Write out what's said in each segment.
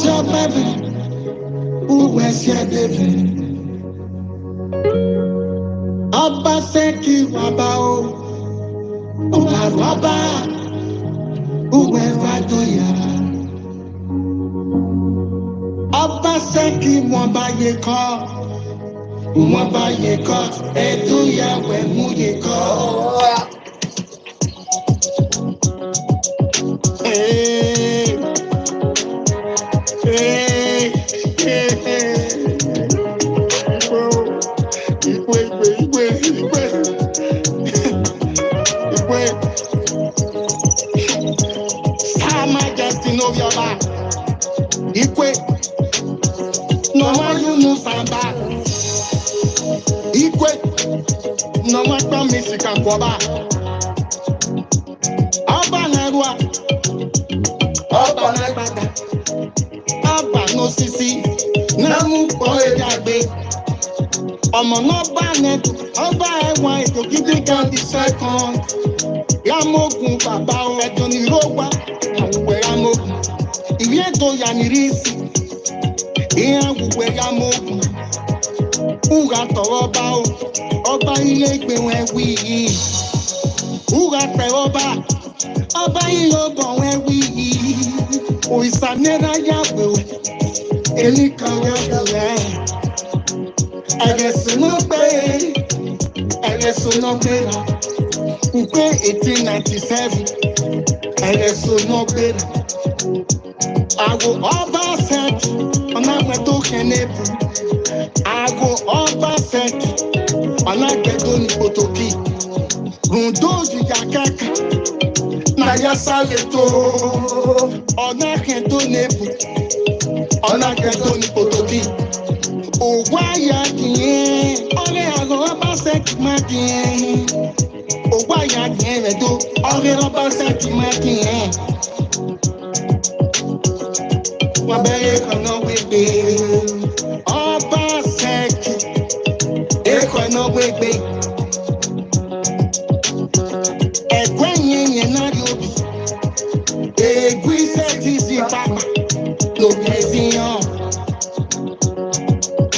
your baby, who was your baby? Ọba sẹ́kì wàbá o, ọba rọ́bà, uwe vadoya. Ọba sẹ́kì mwọba ye kọ́, mwọba ye kọ́, ẹ̀dúyà wẹ̀ mú ye kọ́. Ikwe, no one you move and back. Ikwe, no one from Michigan go back. Oba Nagwa, Oba Nagbada, Oba no sisi, Namu boy Jagbe. Omo no banet, Oba Ewa to give the count the second. Yamogun Baba o Edoni Roba, Awe Yamogun. Iyeto yanirisi, iyanguwe yamogun. Uga tọrọba o, ọba ilé ìgbéwọ̀n ẹ̀wì yìí. Uga tẹ̀rọba, ọba ilé ọgbọ̀n ẹ̀wì yìí. Òrìṣà nẹ́ra yàgbé o, èmi kan yàgbé rẹ̀. Ẹ̀rẹ̀sùn ló gbé, ẹ̀rẹ̀sùn ló gbé rà. Ukwe 1897, ẹ̀rẹ̀sùn ló gbé rà. Ago ọba sẹ́kì, ọ̀nà àgbẹ̀dọ̀ kẹ́nẹ́bù. Ago ọba sẹ́kì, ọ̀nà àgbẹ̀dọ̀ ní pòtòkì. Rùndó jìyà kẹ́kẹ́, náyà sálẹ̀ tó. Ọ̀nà àgbẹ̀dọ̀ nẹ́bù, ọ̀nà àgbẹ̀dọ̀ ní pòtòkì. Òwò àyà kìíyẹn, ọ̀rẹ́ àgọ́ ọba sẹ́kì máa kìíyẹn. Òwò àyà kìíyẹn rẹ̀ tó, ọ̀rẹ́ ọba sẹ́kì máa kìíyẹn. Wabere kono wegbe, ọba sẹ́kì, ekono wegbe. Ẹ̀gbẹ́ yẹn náà yóò egwu sẹ́kì sí pápá, lòdì ẹ̀sìn hàn.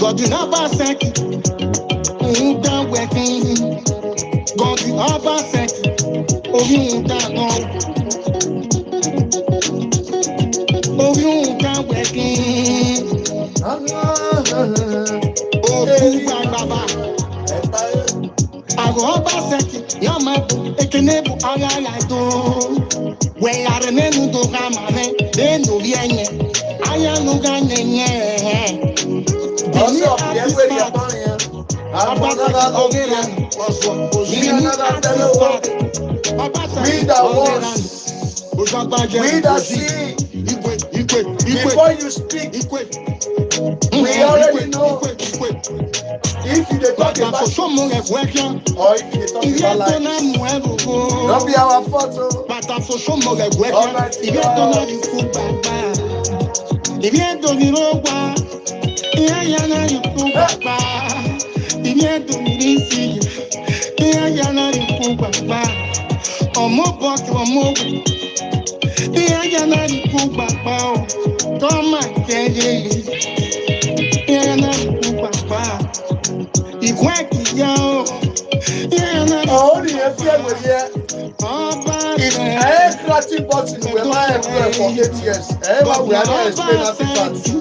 Gọ̀dùn ọba sẹ́kì, òun dá wẹ̀kín. Gọ̀dùn ọba sẹ́kì, orí òun dá náà. Orí òun dá wẹ̀kín. Òkú gbàgbàbà. Àgọ́ ọba sẹ́kì, yọ máa bù, ekene bù ọ̀rẹ́ àyàdó. Wẹ̀yà rẹ̀ mẹ́nu tó ká màá rẹ̀, lẹ́nu rí ẹ̀yẹ. Ayánu ká nyẹ̀nyẹ̀. Ọ̀sẹ̀ ọ̀pẹ̀ ẹgbẹ́ ìyàtọ̀ yẹn. Ọba sẹ́kì ọ̀rẹ́ rẹ̀ ọ̀sọ̀. Yìí ọba sẹ́kì ọ̀rẹ́ rẹ̀. We that see. Before you speak, we already know. If you dey talk about or if you dey talk about life, don't be our fault. Almighty Toma kẹ́yẹ, ìyẹn náà kú pàpà. Ìwé kìíyà o, ìyẹn náà kú pàpà. Ó ní ẹbí ẹ̀wẹ̀ yẹ. Ọba rẹ̀. Ẹ cracking bottle wey ma everywhere for 8 years. Ẹ wá we are not explain that to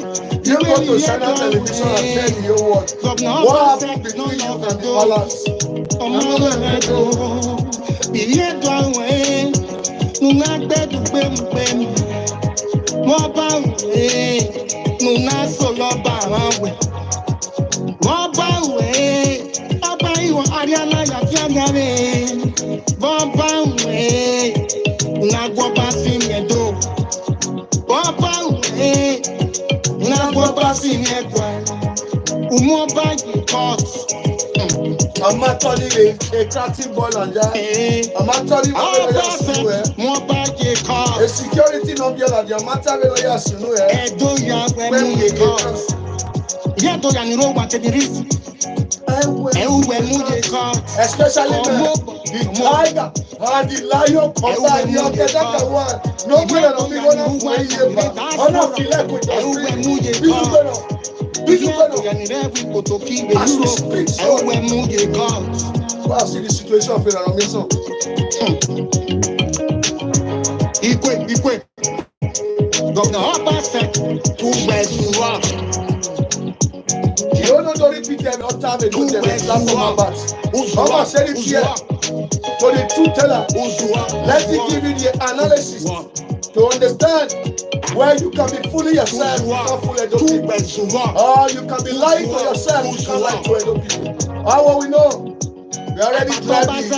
you go to China television and tell the whole world what happened between you and the palace. Ọmọ rẹ̀ tó, ìyẹn tó àwọn ẹ̀, nùnà gbẹ́dùn gbẹ́mùgbẹ́mù. Wọ́n bá wèé, nùnà sọ̀rọ̀ bá wọn wẹ̀. Wọ́n bá wèé, ọba ìwọ̀n Ariana Yafiaga rẹ̀. Wọ́n bá wèé, nùnà gbọ́bá sí mẹ́dọ̀. Wọ́n bá wèé, nùnà gbọ́bá sí mẹ́gbà. Wọ́n bá yìí kọ́ọ̀tù. I'm actually a cracking ball and that. I'm actually a security number that your matter lawyers to know. When we get especially The tiger and the lion combined. You get that one. No way that I'm gonna play here, but I'm not feeling with the street. As we speak, so I see the situation of Pharaoh. Ikwe. Governor Upper said to where you are. You don't know to repeat them all time and do them last numbers. Mama said it here. To the truth teller. Let me give you the analysis to understand where you can be fooling yourself, not fooling other people. Or you can be lying to yourself, you can't lie to other people. How will we know? We already driving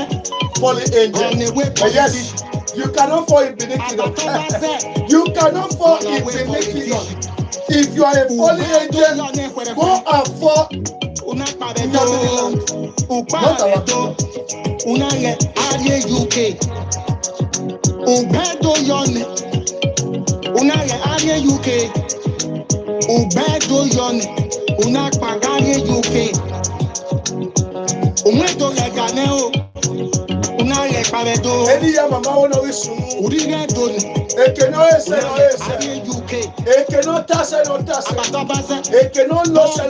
fallen angel. But yes, you cannot fall in Benin Kingdom. You cannot fall in Benin Kingdom. If you are a fallen angel, go and fall in your land. Not our Unaye Arie UK. Ubedo yone. Unaye Arie UK. Ubedo yone. Unakpa Arie UK. Umedo leganeo. Unaye paredo. Edi ya mama wona wisunu. Urige doni. Eke no ese. Arie UK. Eke no tase. Eke no lose.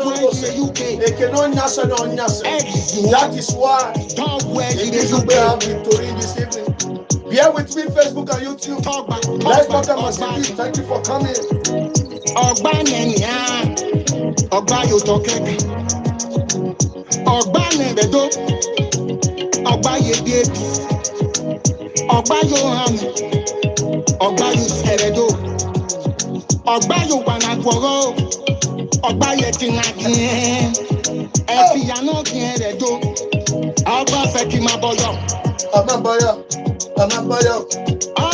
Eke no nyase. That is why it is we have victory this evening. Bear with me, Facebook and YouTube. Let's talk about it. Thank you for coming. Ogba yo tokeke. Ogba nebedo. Ogba ye baby. Ogba yo ham. Ogba yo seredo. Ogba yo banagoro. Ogba ye tinagin. Efi ya no kieredo. Ogba feki maboyo. Amaboyo.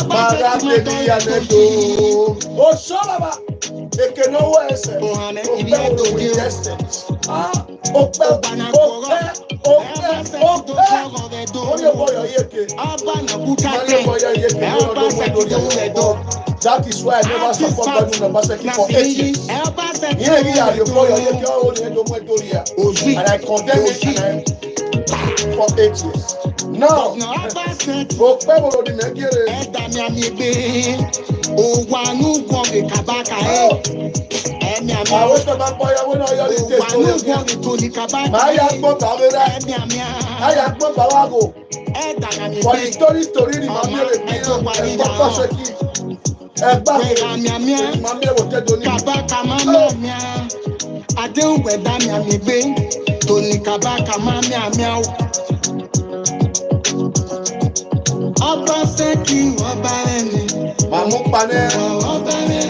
Bara baby ya nedo. O sholaba. Eke no ese. Ope destinies. Ope. Oye boyo yeke. That is why I never support Banu Nabaseki for 8 years. And I condemn it for 8 years. Now, for the story,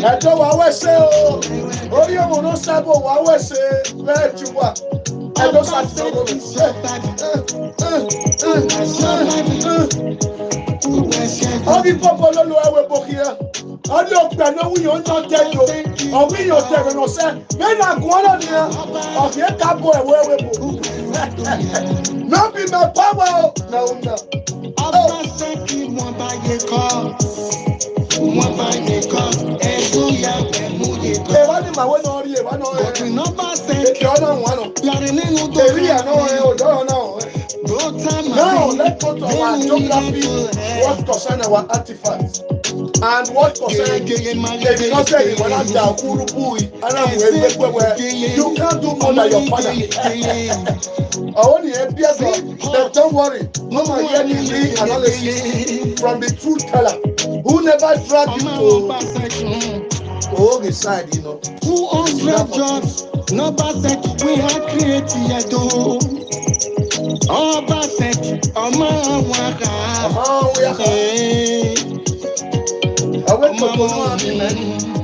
ẹjọ́ wa wẹ́sẹ̀ o orí òun ló sábò wa wẹ́sẹ̀ bẹ́ẹ̀ ti wà ẹjọ́ sàtìlẹ́ ọdún pọ́pọ́ ló lo ẹwẹ́ bókì yẹn ọdún ọgbà náà wúyọ̀ ń tán jẹ́jọ́ ọ̀wíyọ̀ tẹ̀rẹ̀ náà sẹ́ bẹ́ẹ̀ náà gùn ọ́nà nìyẹn ọ̀kì yẹn ká bọ̀ ẹ̀wọ́ ẹwẹ́ bò no be my power o na o na. Ọba sẹ́kì wọn bá yẹ kọ́. Wọ́n bá yẹ kọ́, ẹ̀dùn yà ẹ̀mú yẹ kọ́. Èèwà ni màwé náà rí èèwà náà rẹ̀. Ọ̀gbìn náà bá sẹ́. Èkè ọ̀nà wọn nọ. Yàrá nínú tó. Èrí ẹ̀ náà rẹ̀ òjò ọ̀nà rẹ̀. Now let's go to our geography, what concern our artifacts. And what concern the not say when I down Kurubui and I'm where you can't do more than your father. I only but don't worry, no man hear the analysis from the truth teller who never dragged you to the side, you know. 200 jobs, no basket, we are creating a door. Oh, basket, oh, my waka. I went to Cotonou, man.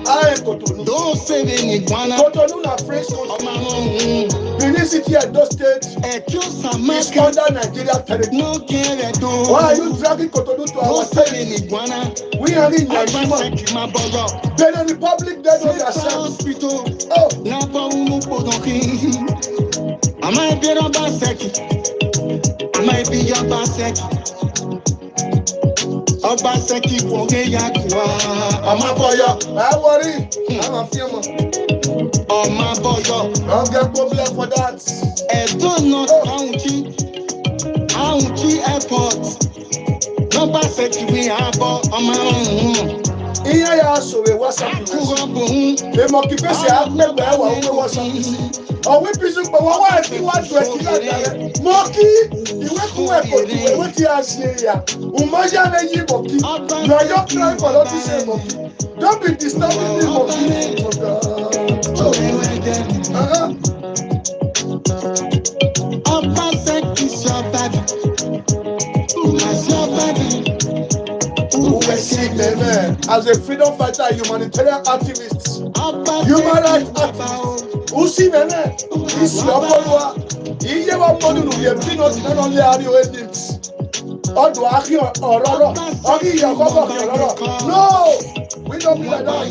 I am Cotonou. Don't say any Ghana. Cotonou na French country. Benin City and those states is under Nigeria territory. Why are you dragging Cotonou to our state? We are in Nigeria. Benin Republic, they don't accept. Oh. I might be your basket. I might be your basket. Ọba sẹ́kì fòye yàgùwà. Ọmọ bọ̀yọ̀, ẹ wọrí, àwọn fíìmù. Ọmọ bọ̀yọ̀. Don't get problem for that. Ẹ̀dùn náà Àwùjí airport. Iya ya so we WhatsApp we. E mo ki pese agbe wa we WhatsApp. O we bisu pe wa fi wa do e ki la dare. Mo ki iwe ku e ko ti we ti ase ya. Umoja na yi mo ki. You are just trying for what to say mo ki. Don't be disturbing me mo ki. As a freedom fighter, humanitarian activist, human rights activist, Usi Mene, is your follower. He never told you you have been not only are you edits. Or do I hear or no, we don't be like that.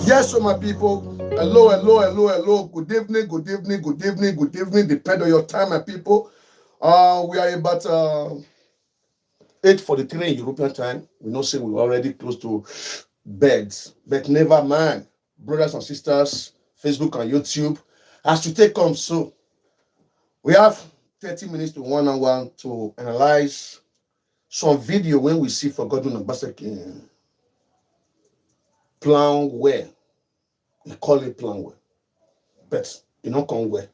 Yes, so my people. Hello. Good evening. Depend on your time, my people. We are about 8:43 in European time. We know say we're already close to beds, but never mind, brothers and sisters, Facebook and YouTube. As you take come, so we have 30 minutes to 1 hour to analyze some video when we see for Godwin Obaseki plan where we call it plan where, but you don't come where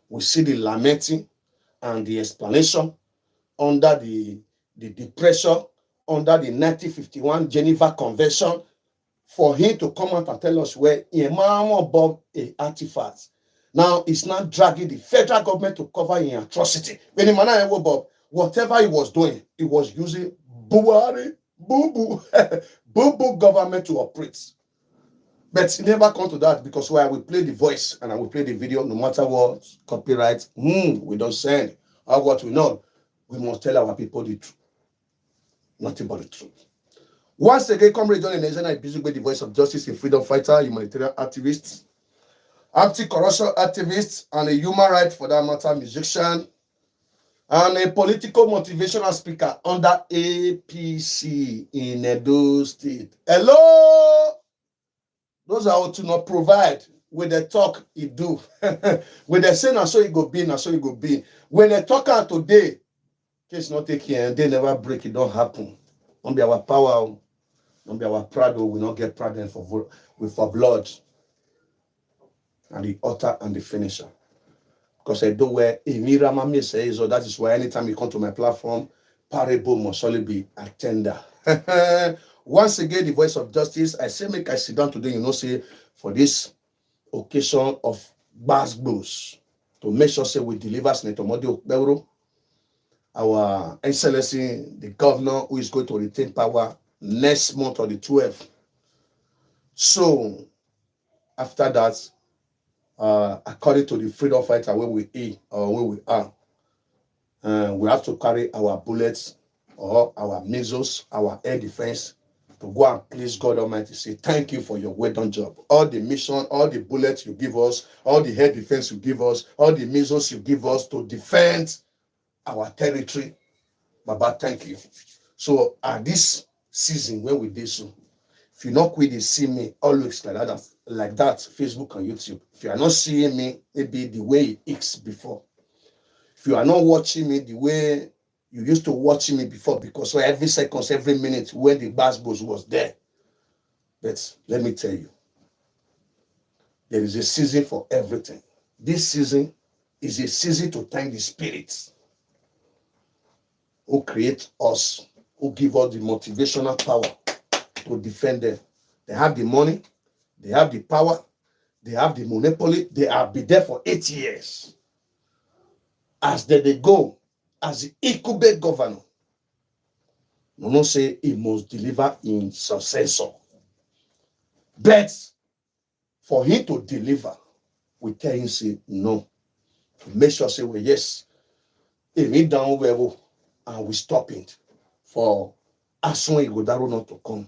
we see the lamenting and the explanation under the pressure under the 1951 Geneva Convention for him to come out and tell us where above a artifact. Now it's not dragging the federal government to cover in atrocity. Whatever he was doing, he was using boo government to operate. But it never come to that because why we play the voice and I will play the video no matter what, copyright, we don't send. Or what we know, we must tell our people the truth. Nothing but the truth. Once again, Comrade John Nation, I busy with the voice of justice, a freedom fighter, humanitarian activist, anti-corruption activist, and a human rights for that matter musician, and a political motivational speaker under APC in Edo State. Hello! Those are how to not provide. When they talk, it do. When they say, now so it go be, now so it go be. When they talk out today, case not take care, and they never break, it don't happen. Don't be our power, don't be our pride, we not get proud for blood. And the author and the finisher. Because I do where Emira Mami says, so that is why anytime you come to my platform, parable must only be a tender. Once again, the voice of justice, I say make I sit down today, say, for this occasion of Basbos, to make sure say we deliver Senator Modi Okbero, our excellency, the governor who is going to retain power next month on the 12th. So, after that, according to the freedom fighter where we are, we have to carry our bullets or our missiles, our air defense, to go and please God Almighty, say thank you for your well done job. All the mission, all the bullets you give us, all the air defense you give us, all the missiles you give us to defend our territory. Baba, thank you. So at this season when we did so, if you not quit, see me always like that, Facebook and YouTube. If you are not seeing me, maybe the way it is before. If you are not watching me the way you used to watch me before, because so every second, every minute when the Basbos was there. But let me tell you, there is a season for everything. This season is a season to thank the spirits who create us, who give us the motivational power to defend them. They have the money, they have the power, they have the monopoly, they have been there for 8 years. As they go, as the incumbent governor, we don't say he must deliver in successor. But for him to deliver, we tell him say no. To make sure say well, yes, he need down level and we stop it for as soon as Godaro not to come.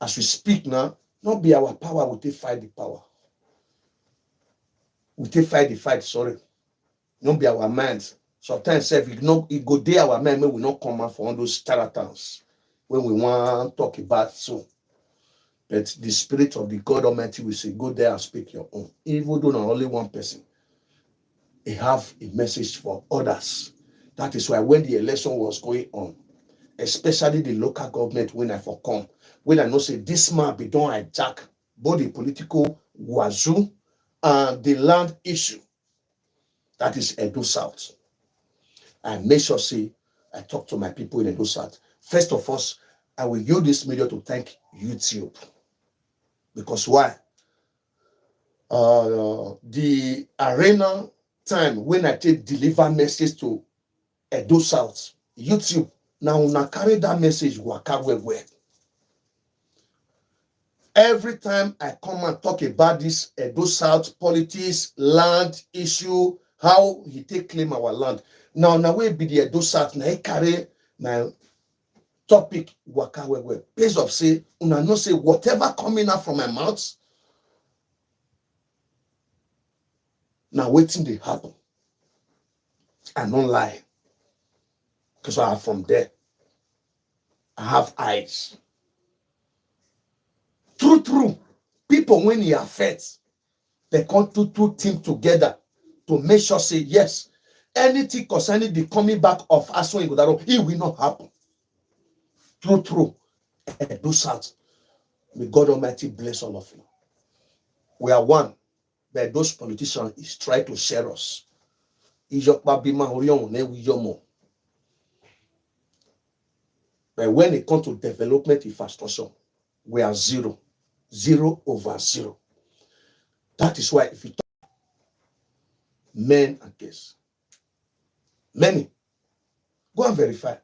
As we speak now, not be our power, we take fight the power. We take fight the fight, sorry. Not be our minds. Sometimes if it go there our mind, we not come out for all those charlatans when we want to talk about so. But the spirit of the God Almighty will say, go there and speak your own. Even though not only one person, he have a message for others. That is why when the election was going on, especially the local government, when I for come, when I know say this man be done hijack both the political wazoo and the land issue, that is Edo South. I make sure say I talk to my people in Edo South. First of all, I will use this media to thank YouTube. Because why? The arena time when I take deliver message to Edo South, YouTube, now una carry that message waka well. Every time I come and talk about this Edo South politics, land issue, how he take claim our land. Now we be the Edo South, now he carry now topic waka well. Based of say, una know say whatever coming out from my mouth, now waiting they happen. I don't lie. Because I am from there. I have eyes. True. People, when they affect, they come to two team together to make sure, say, yes, anything concerning the coming back of Aso Igodaro, it will not happen. True. Edo South. May God Almighty bless all of you. We are one, but those politicians is trying to share us. But when it comes to development infrastructure, we are 0 over 0. That is why if you talk men and case, many, go and verify.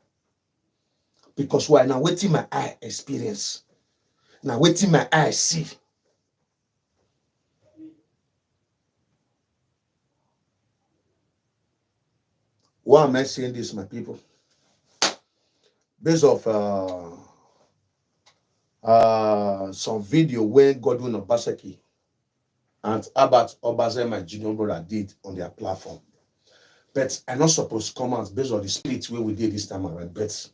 Because why? Now waiting my eye experience. Now waiting my eye see. Why am I saying this, my people? Based off some video where Godwin Obaseki and Albert Obaze, my junior brother, did on their platform. But I'm not supposed to come out based on the split where we did this time around. But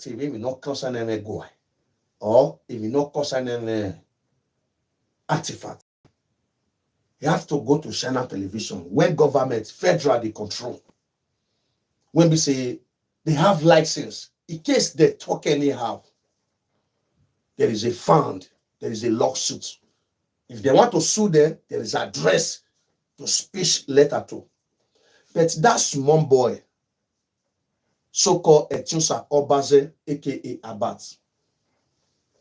if we not concern any guy, or if we not concern any artifact, you have to go to China television when government, federal, they control. When we say they have license, in case they talk anyhow, there is a fund, there is a lawsuit. If they want to sue them, there is address to speech letter to. But that small boy, so-called Etunsa Obaze, aka Abat,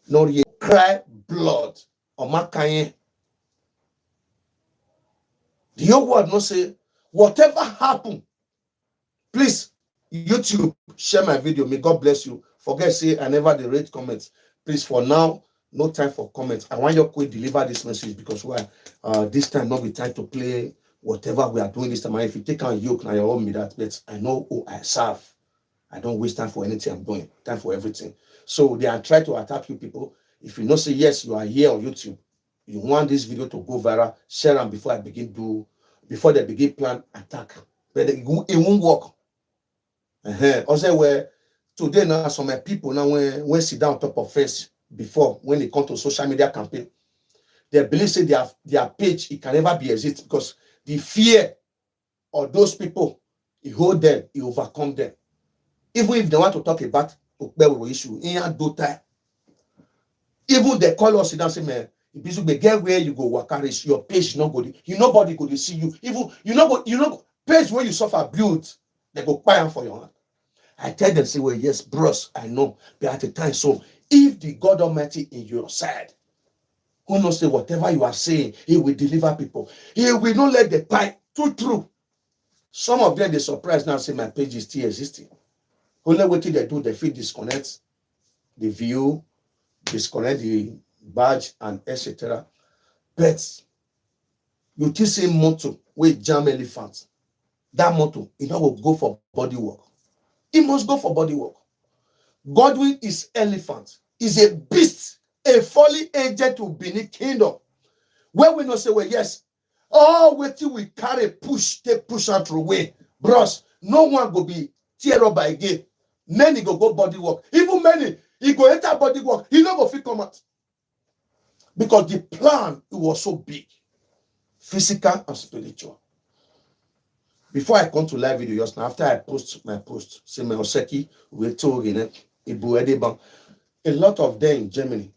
no ye cry blood or makaye. The whole world no say, whatever happened, please, YouTube, share my video. May God bless you. Forget say I never the rate comments. Please, for now, no time for comments. I want you to deliver this message because why? This time not be time to play whatever we are doing this time. And if you take on yoke, now you own me that. But I know who I serve. I don't waste time for anything I'm doing. Time for everything. So they are trying to attack you people. If you not say yes, you are here on YouTube. You want this video to go viral. Share them before they begin plan attack. But it won't work. Also, where today now some people now when sit down on top of face before when they come to social media campaign, they believe say their page it can never be exist because the fear of those people it hold them, it overcome them. Even if they want to talk about issue, even they call us down say man, if you get where you go work your page not good, nobody go to see you. Even you know page where you suffer build, they go buy for your hand. I tell them, say, well, yes, bros, I know. But at the time, so if the God Almighty in your side, who knows say whatever you are saying, he will deliver people. He will not let the pie true. Some of them, they surprised now, say my page is still existing. Only what they do, they feel disconnect the view, disconnect the badge, and etc. But you still say motto, with jam elephant. That motto, it will go for body work. It must go for body work. Godwin is elephant, is a beast, a fallen agent to Benin Kingdom. Where we not say, well, yes, wait till we carry take push out through way. Bros, no one go be tear up by again. Many go body work. Even many, he go enter body work. He not go fit come out. Because the plan, it was so big. Physical and spiritual. Before I come to live video just now, after I post my post, say my Oseki, we told a lot of them in Germany,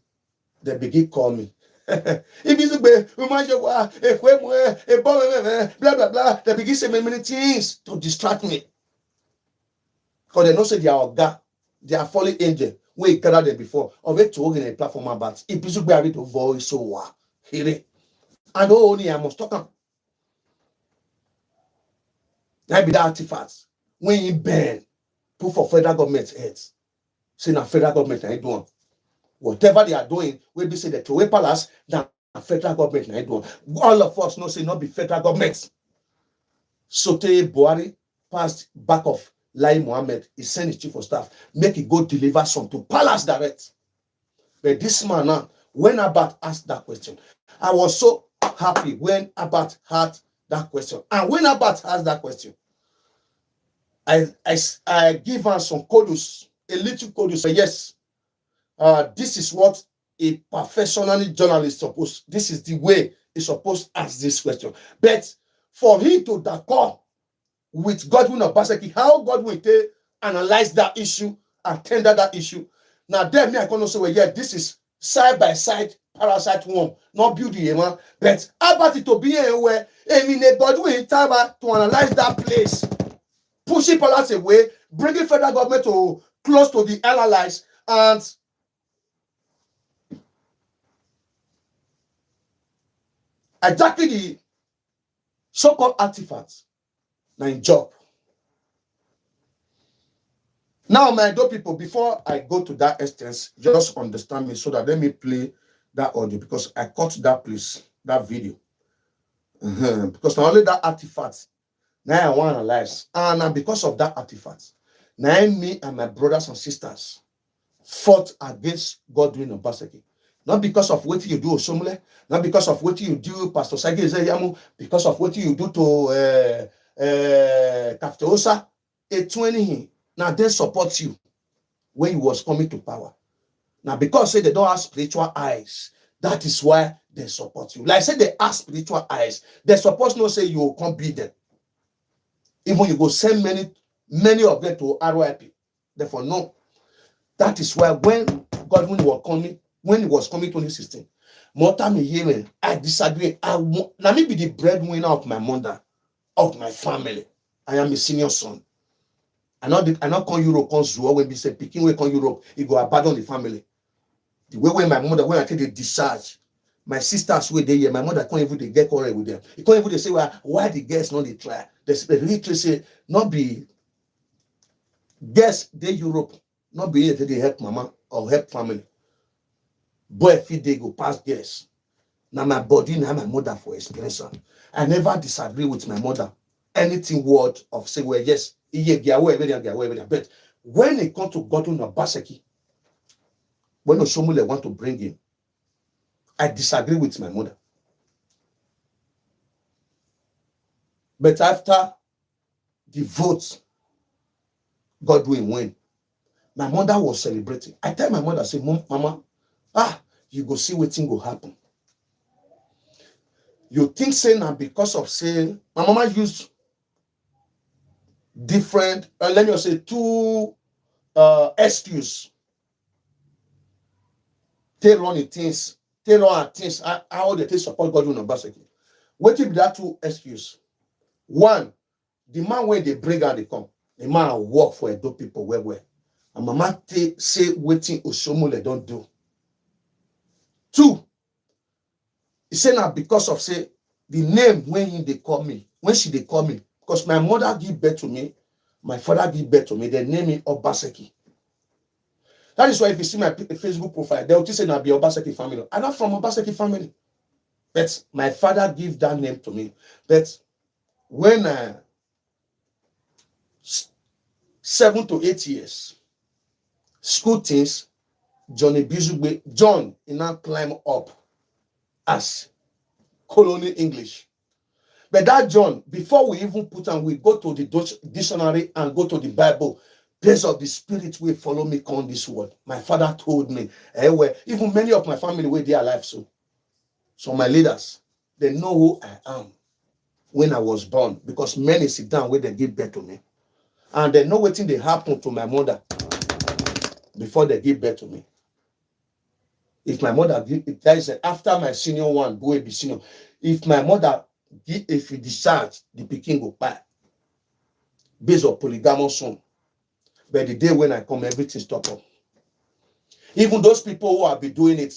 they begin call me. If you blah blah blah, they begin say many things to distract me. Because they know say they are God, they are fallen angel. We gathered them before. Of it to in a platform about if you be able to voice so what hear it. And only I must talk. That be the artifacts. When you ban, put for federal government heads. Say now federal government ain't doing. Whatever they are doing, we be say the Trowe Palace, now federal government ain't doing. All of us know say not be federal government. Sote Buhari passed back of Lai Mohammed. He sent his chief of staff, make it go deliver some to Palace direct. But this man now, when Abat asked that question, I was so happy when Abat had that question. And when Abat asked that question, I give her some kudos, a little kudos. Yes, this is what a professional journalist supposed. This is the way he's supposed to ask this question. But for him to d'accord with Godwin Obaseki, how Godwin analyze that issue and tender that issue. Now, then me I can say, well, yeah, this is side by side parasite worm, not beauty, man. But about it to be anywhere, I mean, Godwin time to analyze that place. Pushing Palace away, bringing federal government to close to the allies, and exactly the so-called artifacts. Now, in job. Now, my dear people, before I go to that extent, just understand me so that let me play that audio because I cut that place, that video. Because not only that artifact. Now I want to analyze. And because of that artifact, now me and my brothers and sisters fought against Godwin Obaseki. Not because of what you do, Osomole, not because of what you do, Pastor Sagi Ezeyamu, because of what you do to Kafteosa, a 20. Now they support you when you was coming to power. Now because say they don't have spiritual eyes, that is why they support you. Like I said, they have spiritual eyes. They support not say you can't beat them. Even you go send many of them to RIP. Therefore, no. That is why when Godwin was coming, when he was coming to 2016, more time hearing, I disagree. Let me be the breadwinner of my mother, of my family. I am a senior son. I not come Europe, come Zua, when we say picking way come Europe, he go abandon the family. The way when my mother, when I take the discharge, my sisters were there, my mother can't even get quarrel with them. You can't even say, well, why the girls not they try? They literally say, not be girls, they Europe, not be able to help mama or help family. Boy, if they go past girls. Now my body, now my mother for experience. I never disagree with my mother. Anything word of say, well, yes, but when it comes to Godwin Obaseki, when Osomole want to bring him, I disagree with my mother. But after the votes, Godwin win. My mother was celebrating. I tell my mother, I say, Mama, you go see what thing will happen. You think say now because of say, my mama used different, let me just say two excuse. They run things, how they take support Godwin Obaseki. What if that two excuse? One, the man when they bring out they come, the man work for Edo people where. And mama say waiting Osomole don't do. Two, he say now because of say the name when they call me, when she they call me, because my mother give birth to me, my father give birth to me, they name me Obaseki. That is why if you see my Facebook profile, they will say now be Obaseki family. I'm not from Obaseki family. But my father give that name to me. But when 7 to 8 years, school things, John he now climb up as colonial English. But that John, before we even put on, we go to the dictionary and go to the Bible. Place of the spirit will follow me on this word. My father told me, even many of my family were there alive. So my leaders, they know who I am. when I was born, because many sit down where they give birth to me. And they know what thing they happen to my mother before they give birth to me. If my mother, that is after my senior one, go be senior. If my mother, if you discharge, the pikin go buy. Based on polygamous son. But the day when I come, everything stop up. Even those people who have been doing it,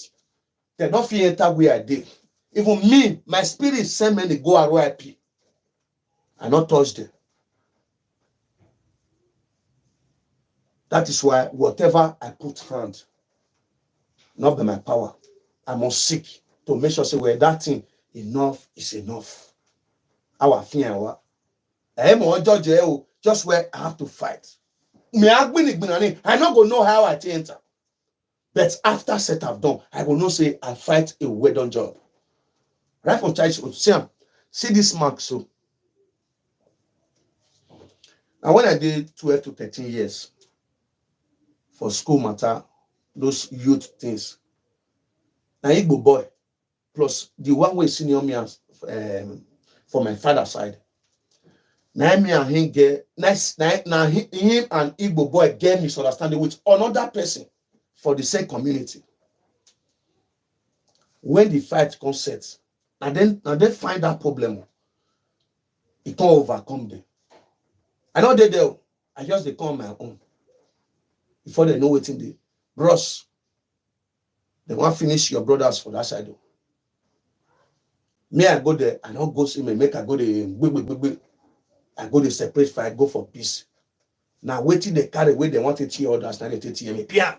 they don't feel enter where I did. Even me, my spirit send me to go at RIP. I not touch them. That is why whatever I put hand, not by my power, I must seek to make sure say, well, that thing, enough is enough. Our fear, I am on judge, just where I have to fight. I not gonna know how I enter. But after set I've done, I will not say I fight a well-done job. Right from childhood, see this mark so. And when I did 12 to 13 years for school matter, those youth things, now Igbo boy, plus the one way senior me as for my father's side. Now me and him get nice. Now him and Igbo boy get misunderstanding with another person for the same community. When the fight comes set, and then find that problem, it can't overcome them. I know they do. I just they come on my own before they know what in the bros. They want finish your brothers for that side. Me, I go there. I don't go see me. Make I go there. I go to separate fight. Go for peace. Now waiting they carry away. They want to tear others. Now they tear me. Pia.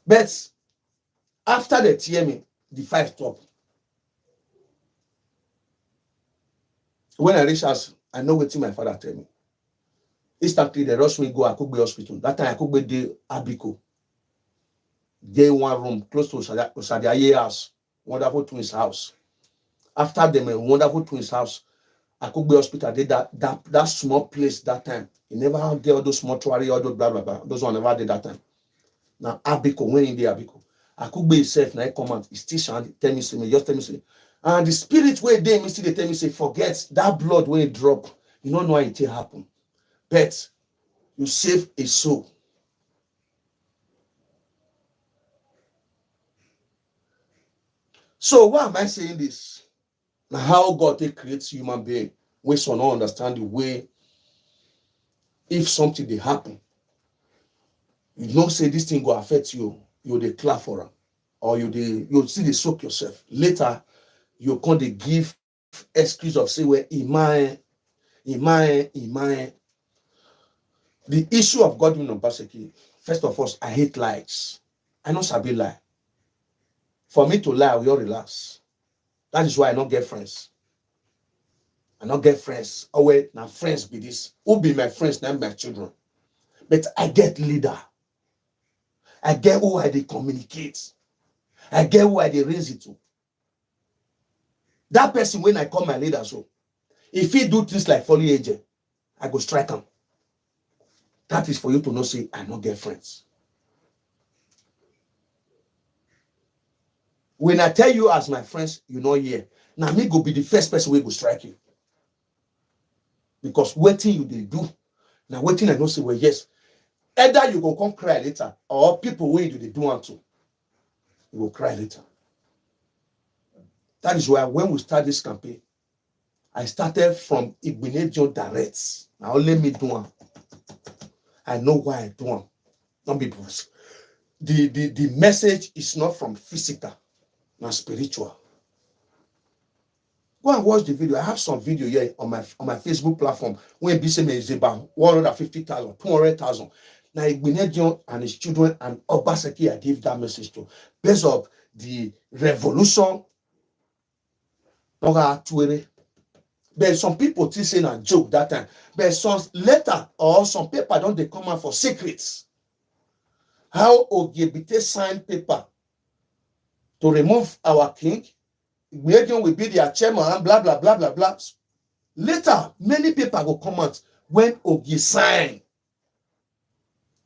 But after they tear me, the fight stop. When I reach house, I know what my father tell me. Instantly, they rush me go Akugbe hospital. That time, Akugbe de Abiko. They one room close to Sadiaye house. Wonderful twins house. After them, a wonderful twins house. Akugbe hospital did that small place that time. He never did all those mortuary, all those blah, blah, blah. Those one never did that time. Now, Abiko, when in the Abiko. Akugbe himself, now he come out. He still shall tell me, just tell me, say. And the spirit where they still they tell me, say, forget that blood when it drop. You don't know how it happen. But you save a soul. So why am I saying this? Now, how God creates human being, we shall not understand the way. If something they happen, you don't say this thing will affect you. You declare for them, or you see they soak yourself. Later, you can't give excuse of say well, Iman. The issue of God in Obaseki, first of all, I hate lies. I know sabi lie. For me to lie, we all relax. That is why I don't get friends. I don't get friends. Oh wait, now friends be this. Who be my friends? Now my children. But I get leader. I get who I they communicate. I get who I they raise it to. That person when I call my leader, so if he do things like folly agent, I go strike him. That is for you to know, say, I don't get friends. When I tell you as my friends, you know here. Now me go be the first person who go strike you. Because waiting you they do. Now waiting I know say, well, yes. Either you go come cry later, or people when you they do want to. You will cry later. That is why when we start this campaign, I started from Igbenedion direct. Now only me do one. I know why I do one. Not because the message is not from physical, not spiritual. Go and watch the video. I have some video here on my Facebook platform when BCM is about 150,000, 200,000. Now Igbenedion and his children and Obaseki I gave that message to. Based on the revolution. But some people still saying a joke that time. But some letter or some paper don't they come out for secrets. How Ogiebite signed paper to remove our king. Igbenedion will be their chairman and blah blah blah blah blah. Later, many people will come out when Ogie signed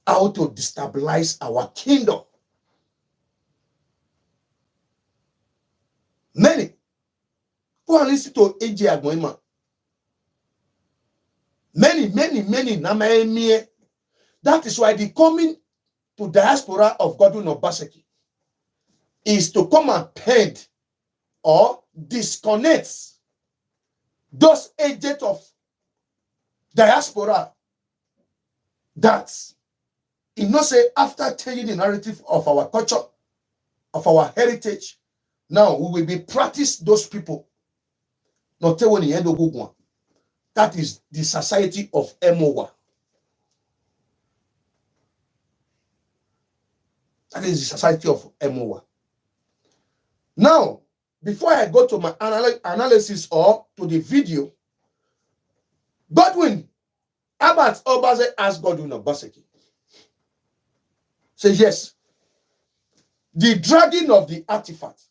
how to destabilize our kingdom. Many. Go and listen to AJ Agboima. Many. That is why the coming to diaspora of Godwin Obaseki is to come and paint or disconnect those agents of diaspora that, say, after changing the narrative of our culture, of our heritage, now we will be practice those people. Not when the end of Gugwa. That is the society of Emowa. That is the society of Emowa. Now, before I go to my analysis or to the video, Godwin, Albert Obaze asked Godwin Obaseki. Say yes. The dragging of the artifact,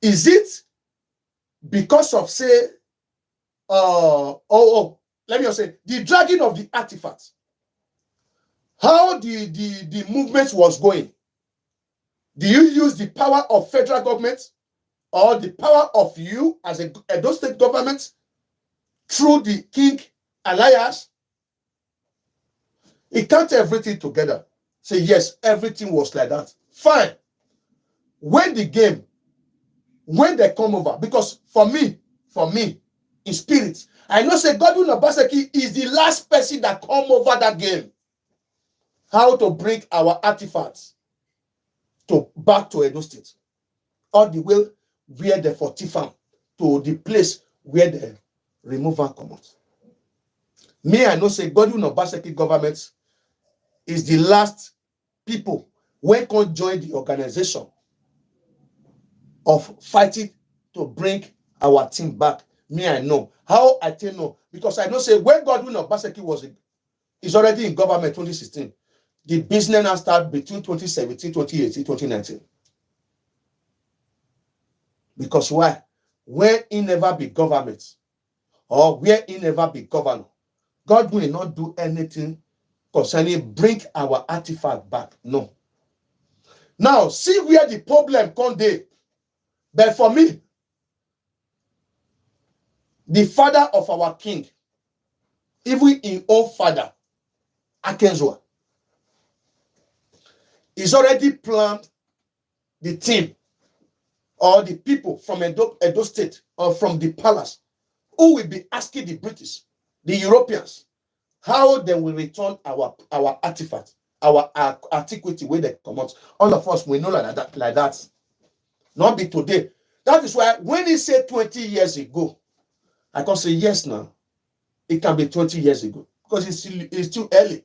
is it because of, say, let me just say, the dragging of the artifact, how the movement was going? Do you use the power of federal government or the power of you as a Edo state government through the King Alliance? He count everything together. Say yes, everything was like that. Fine. When they come over, because for me, in spirit, I know say Godwin Obaseki is the last person that come over that game. How to bring our artifacts back to Edo State. All the way where the 40 farm to the place where the removal comes. Me, I know say Godwin Obaseki government is the last people when can join the organization of fighting to bring our team back. Me, I know. How I tell no? Because I know say when Godwin Obaseki is already in government 2016, the business now start between 2017, 2018, 2019. Because why? Where he never be government or where he never be governor, God will not do anything concerning bring our artifact back. No. Now, see where the problem come there. But for me, the father of our king, even in old father, Akenzua, is already planned the team or the people from Edo State or from the palace who will be asking the British, the Europeans, how they will return our artifact, our antiquity where they come out. All of us, we know like that. Not be today. That is why when he said 20 years ago, I can say yes now. It can be 20 years ago because it's too early.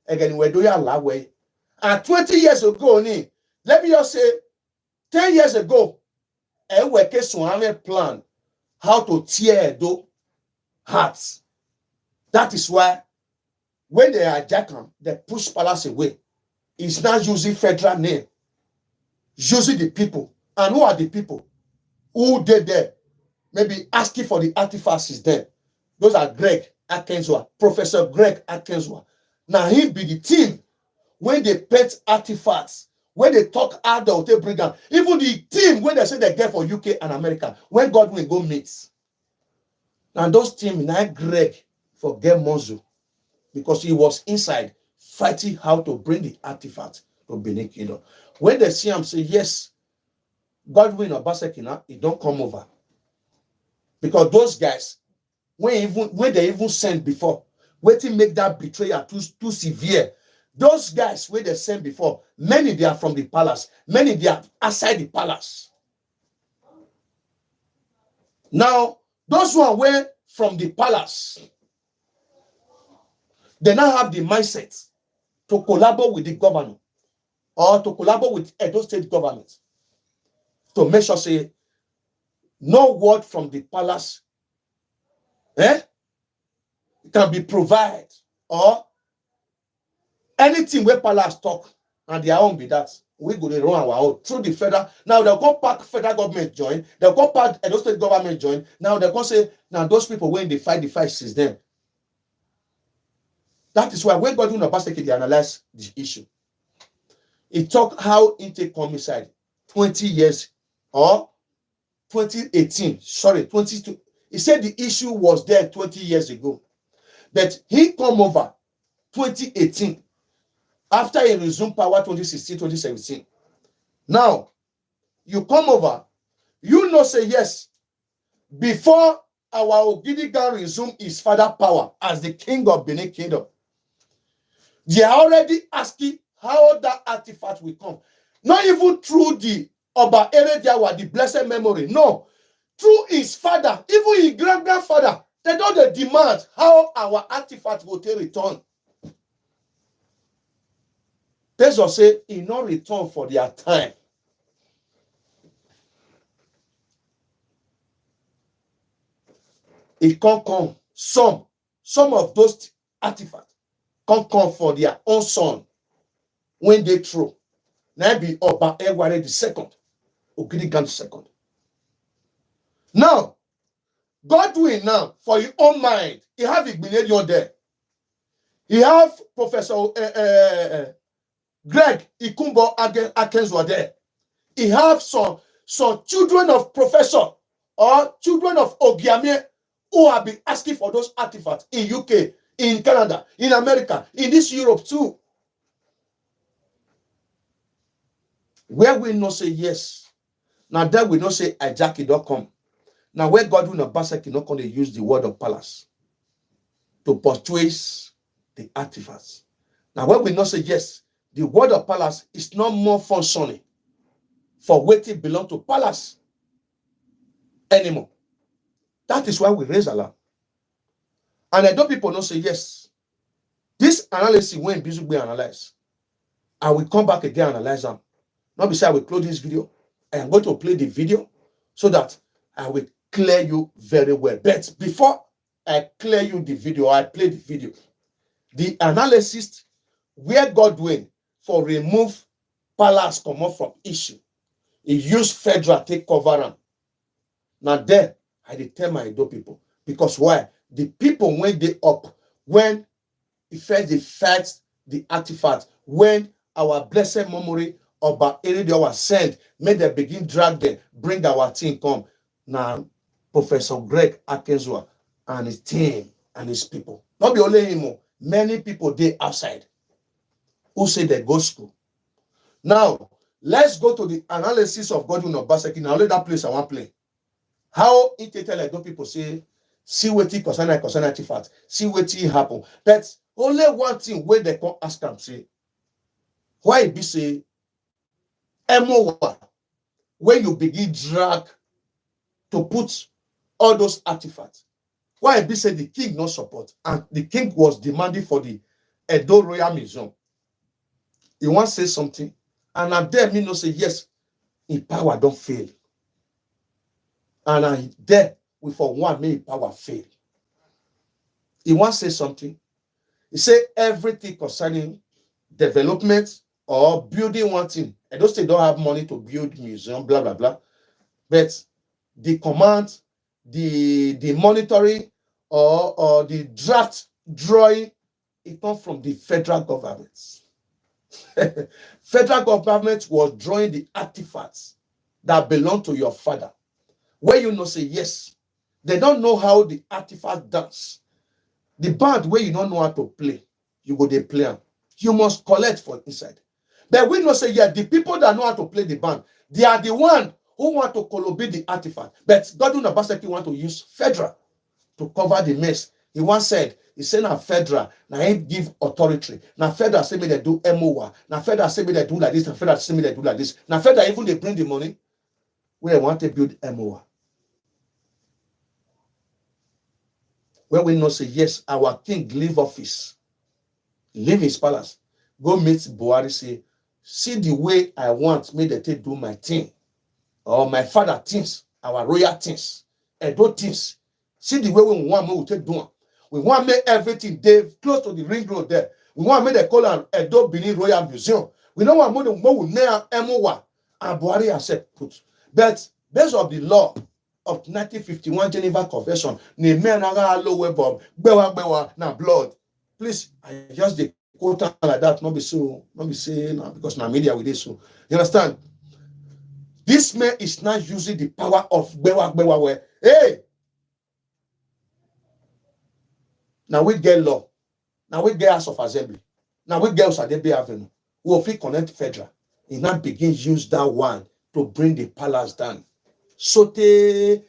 Again, we're doing a lot way. And 20 years ago, let me just say, 10 years ago, we plan how to tear those hearts. That is why when they hijack them, they push palace away. It's not using federal name, using the people. And who are the people? Who did there? Maybe asking for the artifacts is there. Those are Greg Akenzua, Professor Greg Akenzua. Now he be the team when they pet artifacts, when they talk adult, they bring them. Even the team when they say they get for UK and America, when God will go meet. Now those team now Greg forget Mozu because he was inside fighting how to bring the artifact to Benin Kingdom. When they see him say yes, Godwin Obaseki now, he don't come over. Because those guys, when they even sent before, waiting make that betrayal too severe. Those guys where they sent before, many they are from the palace, many they are outside the palace. Now, those who are away from the palace, they now have the mindset to collaborate with the governor or to collaborate with Edo State government to make sure say no word from the palace can be provided or anything where palace talk and their own be that we go to run our own through the federal. Now they'll go pack federal government join, they'll go pack Edo State government join. Now they're going to say, now those people when they fight the fight since then. That is why when Godwin Obaseki they analyze the issue, he talk how intake homicide 20 years or 2018. Sorry, 22. He said the issue was there 20 years ago. But he come over 2018 after he resumed power 2016, 2017. Now, you come over, you know, say yes, before our Ogidigan resumed his father power as the king of Benin Kingdom, they are already asking how that artifact will come. Not even through the Oba Erediawa, the blessed memory. No, through his father, even his great-grandfather. They don't demand how our artifact will take return. They just say, he not return for their time. It can't come. Some of those artifacts can't come for their own son when they throw. Now be Oba Eware the second, Ogidigan the second. Now, Godwin now, for your own mind, he have Igbenedion there. He have Professor Greg Ikumbo Akenzwa there. He have some children of professor or children of Ogiame who have been asking for those artifacts in UK, in Canada, in America, in this Europe too. Where we not say yes. Now there we not say hijack.com. Now, where Godwin Obaseki not going to use the word of palace to purchase the artifacts. Now, when we not say yes, the word of palace is not more functioning for what it belong to palace anymore. That is why we raise alarm. And I know people not say yes. This analysis when busy be analyzed, I will come back again and analyze them. Not beside I will close this video. I am going to play the video so that I will clear you very well. But before I clear you the video, I play the video. The analysis where Godwin for remove palace come up from issue. He used federal take cover them. Now there, I did tell my Edo people. Because why? The people when they up, when they first the artifact, when our blessed memory of Betrayal was sent, made them begin drag them, bring our team come. Now, Professor Greg Akenzwa and his team and his people. Not be only him, many people they outside who say they go school. Now, let's go to the analysis of Godwin Obaseki. Now, let that place I want to play. How it tell like those people say, see what it concern artifact, see what it happen. But only one thing where they can ask them say, why it be say, MOA, when you begin drag to put all those artifacts. Why be said the king not support, and the king was demanding for the Edo Royal Museum. He wants to say something, and I dare me not say yes, in power don't fail. And I dare we for one may power fail. He wants to say something. He say everything concerning development or building one thing. Edo State don't have money to build museum, blah blah blah. But the command, the monitoring or the draft drawing, it comes from the federal government. Federal government was drawing the artifacts that belong to your father. Where you know say yes, they don't know how the artifact dance. The band where you don't know how to play, you go they play them. You must collect for inside. But we know say yeah, the people that know how to play the band, they are the one who want to collobate the artifact. But Godwin Obaseki want to use federal to cover the mess. He once said, he said now federal, now he give authority. Now federal say me they do MOA. Now federal say me they do like this. Now federal say me they do like this. Now federal even they bring the money where they want to build MOA. When we know say yes, our king leave office, leave his palace, go meet Buhari, say, see the way I want me to take do my thing. Or my father things, our royal things, Edo things. See the way we want me to take do. We want to make everything there close to the ring road there. We want to make the call an Edo Benin Royal Museum. We don't want to move near MOA and Buhari accept put. But based on the law of 1951 Geneva Convention, na blood. Please, I just the quote like that, not be so, not be saying because now media with this. So you understand? This man is not using the power of Bewa where, hey, now we get law. Now we get House of Assembly. Now we get Osadebe Avenue. We will fit connect federal. He now begins use that one to bring the palace down. So they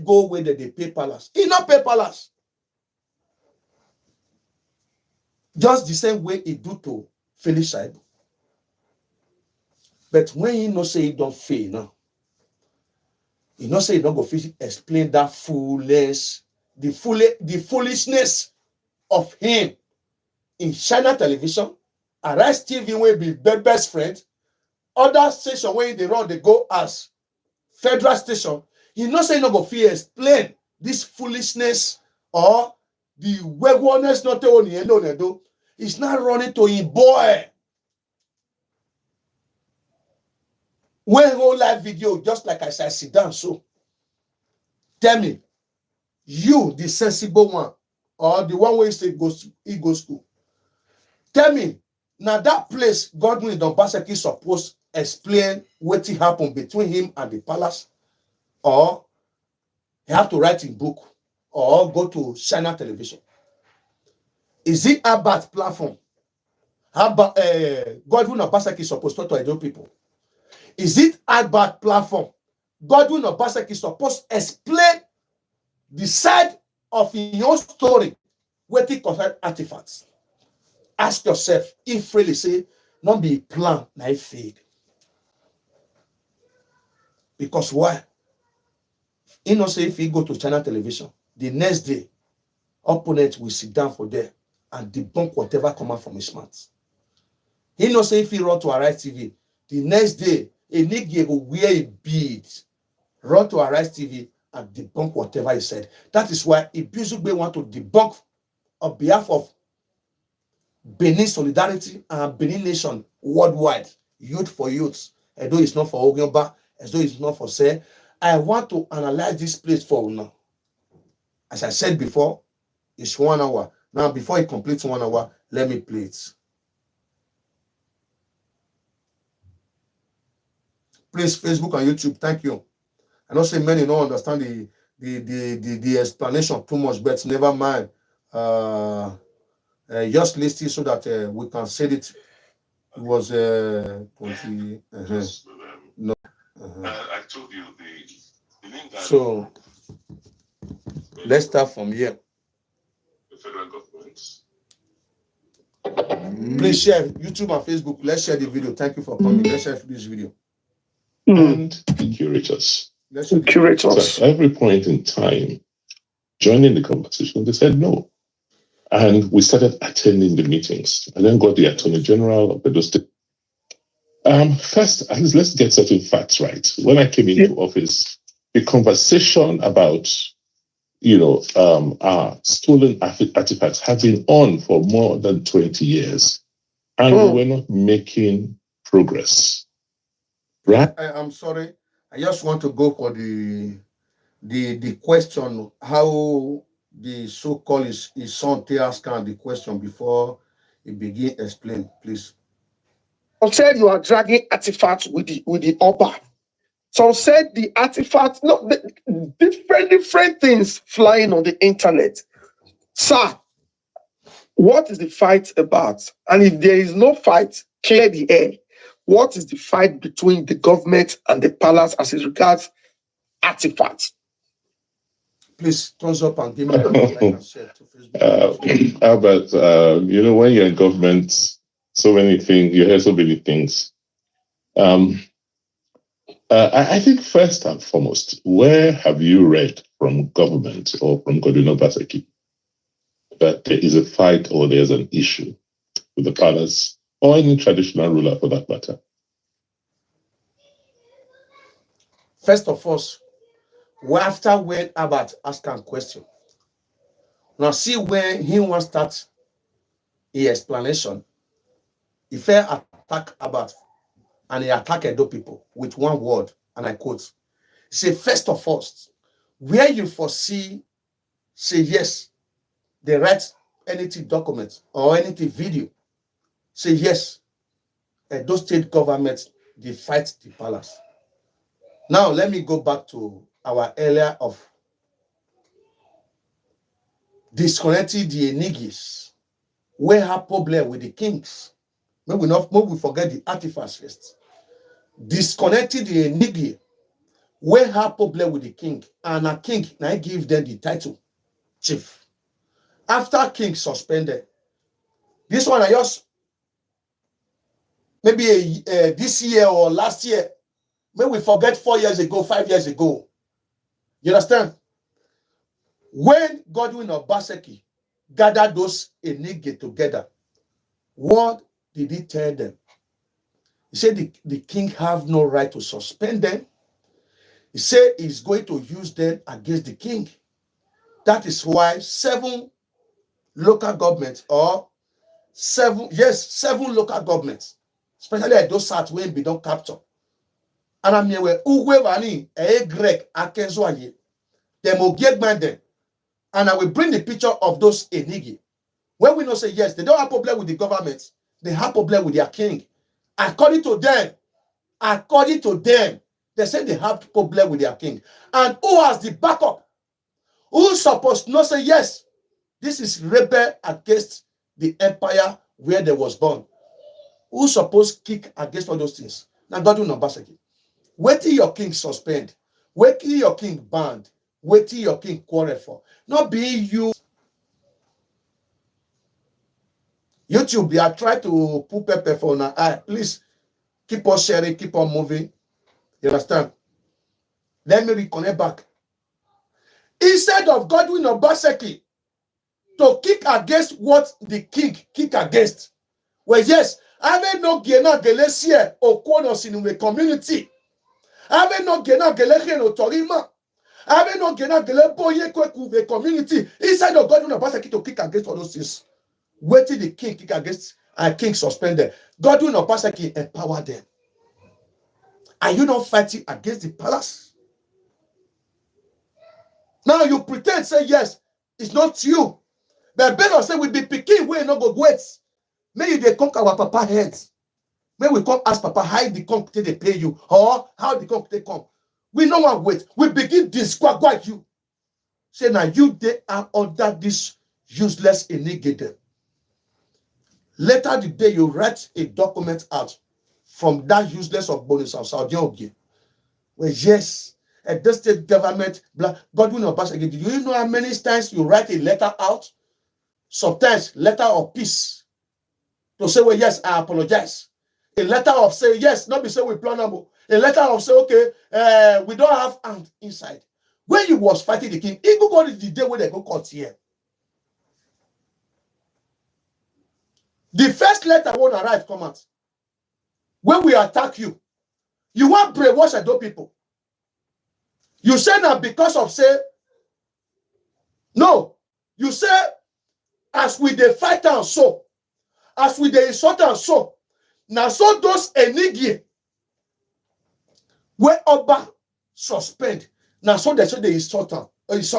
go where they pay palace. He not pay palace. Just the same way he do to Felix Shaibu. But when he no say he don't fail now, he no say he don't go explain that foolishness, the foolishness of him in China television, Arise TV will be best friend, other station where they run, they go as federal station. He no say he no go explain this foolishness or the waywardness not only do. He's not running to him boy. When whole live video, just like I said, sit down. So tell me, you, the sensible one, or the one where you say he goes school. Tell me, now that place, Godwin Donbaseki supposed to explain what happened between him and the palace, or he have to write in book, or go to China television. Is it about platform? How about Godwin Donbaseki supposed to tell people? Is it about platform? Godwin Donbaseki supposed to explain the side of your story where it concerns artifacts. Ask yourself, if really say, not be plan, na fade. Because why? You know, say if you go to China television, the next day, opponent will sit down for there and debunk whatever come out from his mouth. He know say if he run to Arise TV, the next day, a nigga will wear a bead, run to Arise TV and debunk whatever he said. That is why Ibuzugbe want to debunk on behalf of Benin Solidarity and Benin Nation worldwide, youth for youths. Although it's not for Ogyoba, as though it's not for say. I want to analyze this place for now. As I said before, it's 1 hour. Now, before it completes 1 hour, let me play it. Please, Facebook and YouTube, thank you. I know say many don't understand the explanation too much, but never mind. Just list it so that we can say it. It was 20. No. I told you the so let's start from here. The federal government. Please share YouTube and Facebook. Let's share the video. Thank you for coming. Let's share this video. And the curators. So at every point in time, joining the conversation, they said no. And we started attending the meetings. And then got the Attorney General of the state. First, let's get certain facts right. When I came into office, the conversation about, our stolen artifacts have been on for more than 20 years. And we were not making progress. Right? I'm sorry. I just want to go for the question, how the so-called his son asked the question before he begin explain, please. Some said you are dragging artifacts with the upper. Some said the artifacts, different things flying on the internet. Sir, what is the fight about? And if there is no fight, clear the air. What is the fight between the government and the palace as it regards artifacts? Please, thumbs up and give me the like and share to Facebook. Albert, when you're in government, so many things, you hear so many things. I think first and foremost, where have you read from government or from Godwin Donbaseki that there is a fight or there's an issue with the palace or any traditional ruler for that matter? First of all, after when Albert asked a question, now see when he wants to start his explanation, he fell attack Albert and he attacked Edo people with one word, and I quote, he said, first of all, where you foresee, say yes, they write anything document or anything video, say yes, Edo state government, they fight the palace. Now, let me go back to our earlier of disconnecting the Enigis. We have problem with the kings. Maybe we forget the artifacts first. Disconnecting the Enigi. We have problem with the king. And a king now give them the title chief. After king suspended, this one I just maybe this year or last year, maybe we forget 4 years ago, 5 years ago. You understand? When Godwin Obaseki gathered those Enigi together, what did he tell them? He said the king have no right to suspend them. He said he's going to use them against the king. That is why 7 local governments or 7 local governments, especially those South when be don't capture. And I mean, Uwe Vani, Greg, Akenzoye, them will get them. And I will bring the picture of those Enigi. When we know say yes, they don't have problem with the government, they have problem with their king. According to them, they say they have problem with their king. And who has the backup? Who's supposed to not say yes? This is rebel against the empire where they was born. Who's supposed to kick against all those things? Now God will not back again. Wait till your king suspend. Wait till your king banned. Wait till your king quarrel for. Not being you. YouTube, I try to put pepper for now. Please keep on sharing, keep on moving. You understand? Let me reconnect back. Instead of Godwin Obaseki to kick against what the king kick against. Well, yes, I may not get a Gelesia or Quonos in the community. I may not get a Gelesia or Torima. I may not get a Geleboye Kweku the community. Instead of Godwin Obaseki to kick against all those things. Wait till the king kick against and king suspended. Godwin Obaseki empower them. Are you not fighting against the palace? Now you pretend, say yes, it's not you. But better say we be picking, we not go wait. Maybe they conk our papa heads. Maybe we come ask papa how the conk they pay you or how the conk they come. We no one wait. We begin disqualify you. Say now you they are under this useless enigma. Later the day you write a document out from that useless of bonus of Saudi Arabia. Well, yes, at the state government, Godwin Obaseki, do you know how many times you write a letter out? Sometimes letter of peace to say, well, yes, I apologize. A letter of say, yes, not be say we planable. A letter of say, okay, we don't have hand inside. When you was fighting the king, even God is the day when they go court here. The first letter won't arrive, come out. When we attack you, you want brainwash those people. You say now because of say, no, you say, as we dey fight and so, as we dey insult and so, now so those enigma where Oba suspend, now so they say they insult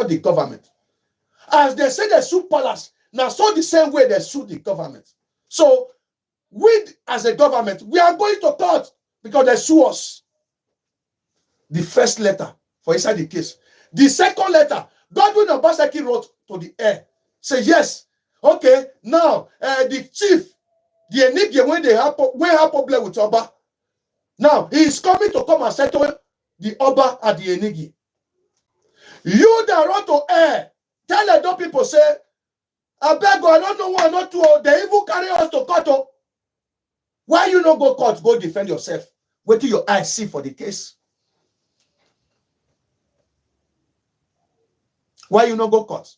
the government. As they say they sue palace, now so the same way they sue the government. So we as a government, we are going to court because they sue us. The first letter for inside the case. The second letter, Godwin Obaseki wrote to the air. Say yes. Okay, now the chief, the enigma when they have problem with Oba. Now he is coming to come and settle the Oba at the enigma. You that wrote to air, tell the those people say, I beg God, I don't know one, not two. They even carry us to court. Why you not go court? Go defend yourself. Wait till your eyes see for the case. Why you not go court?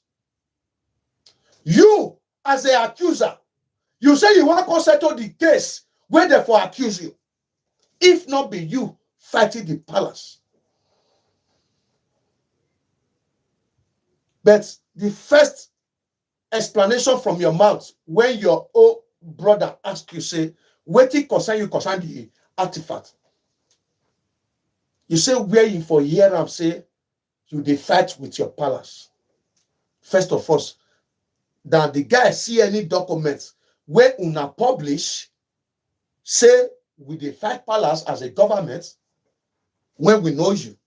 You, as an accuser, you say you want to settle the case where they for accuse you. If not be you fighting the palace. But the first explanation from your mouth when your old brother asks you, say, waiting concern the artifact. You say, where you for year and say, you dey fight with your palace. First of all, that the guy see any documents where una publish, say we dey fight palace as a government. when we know you.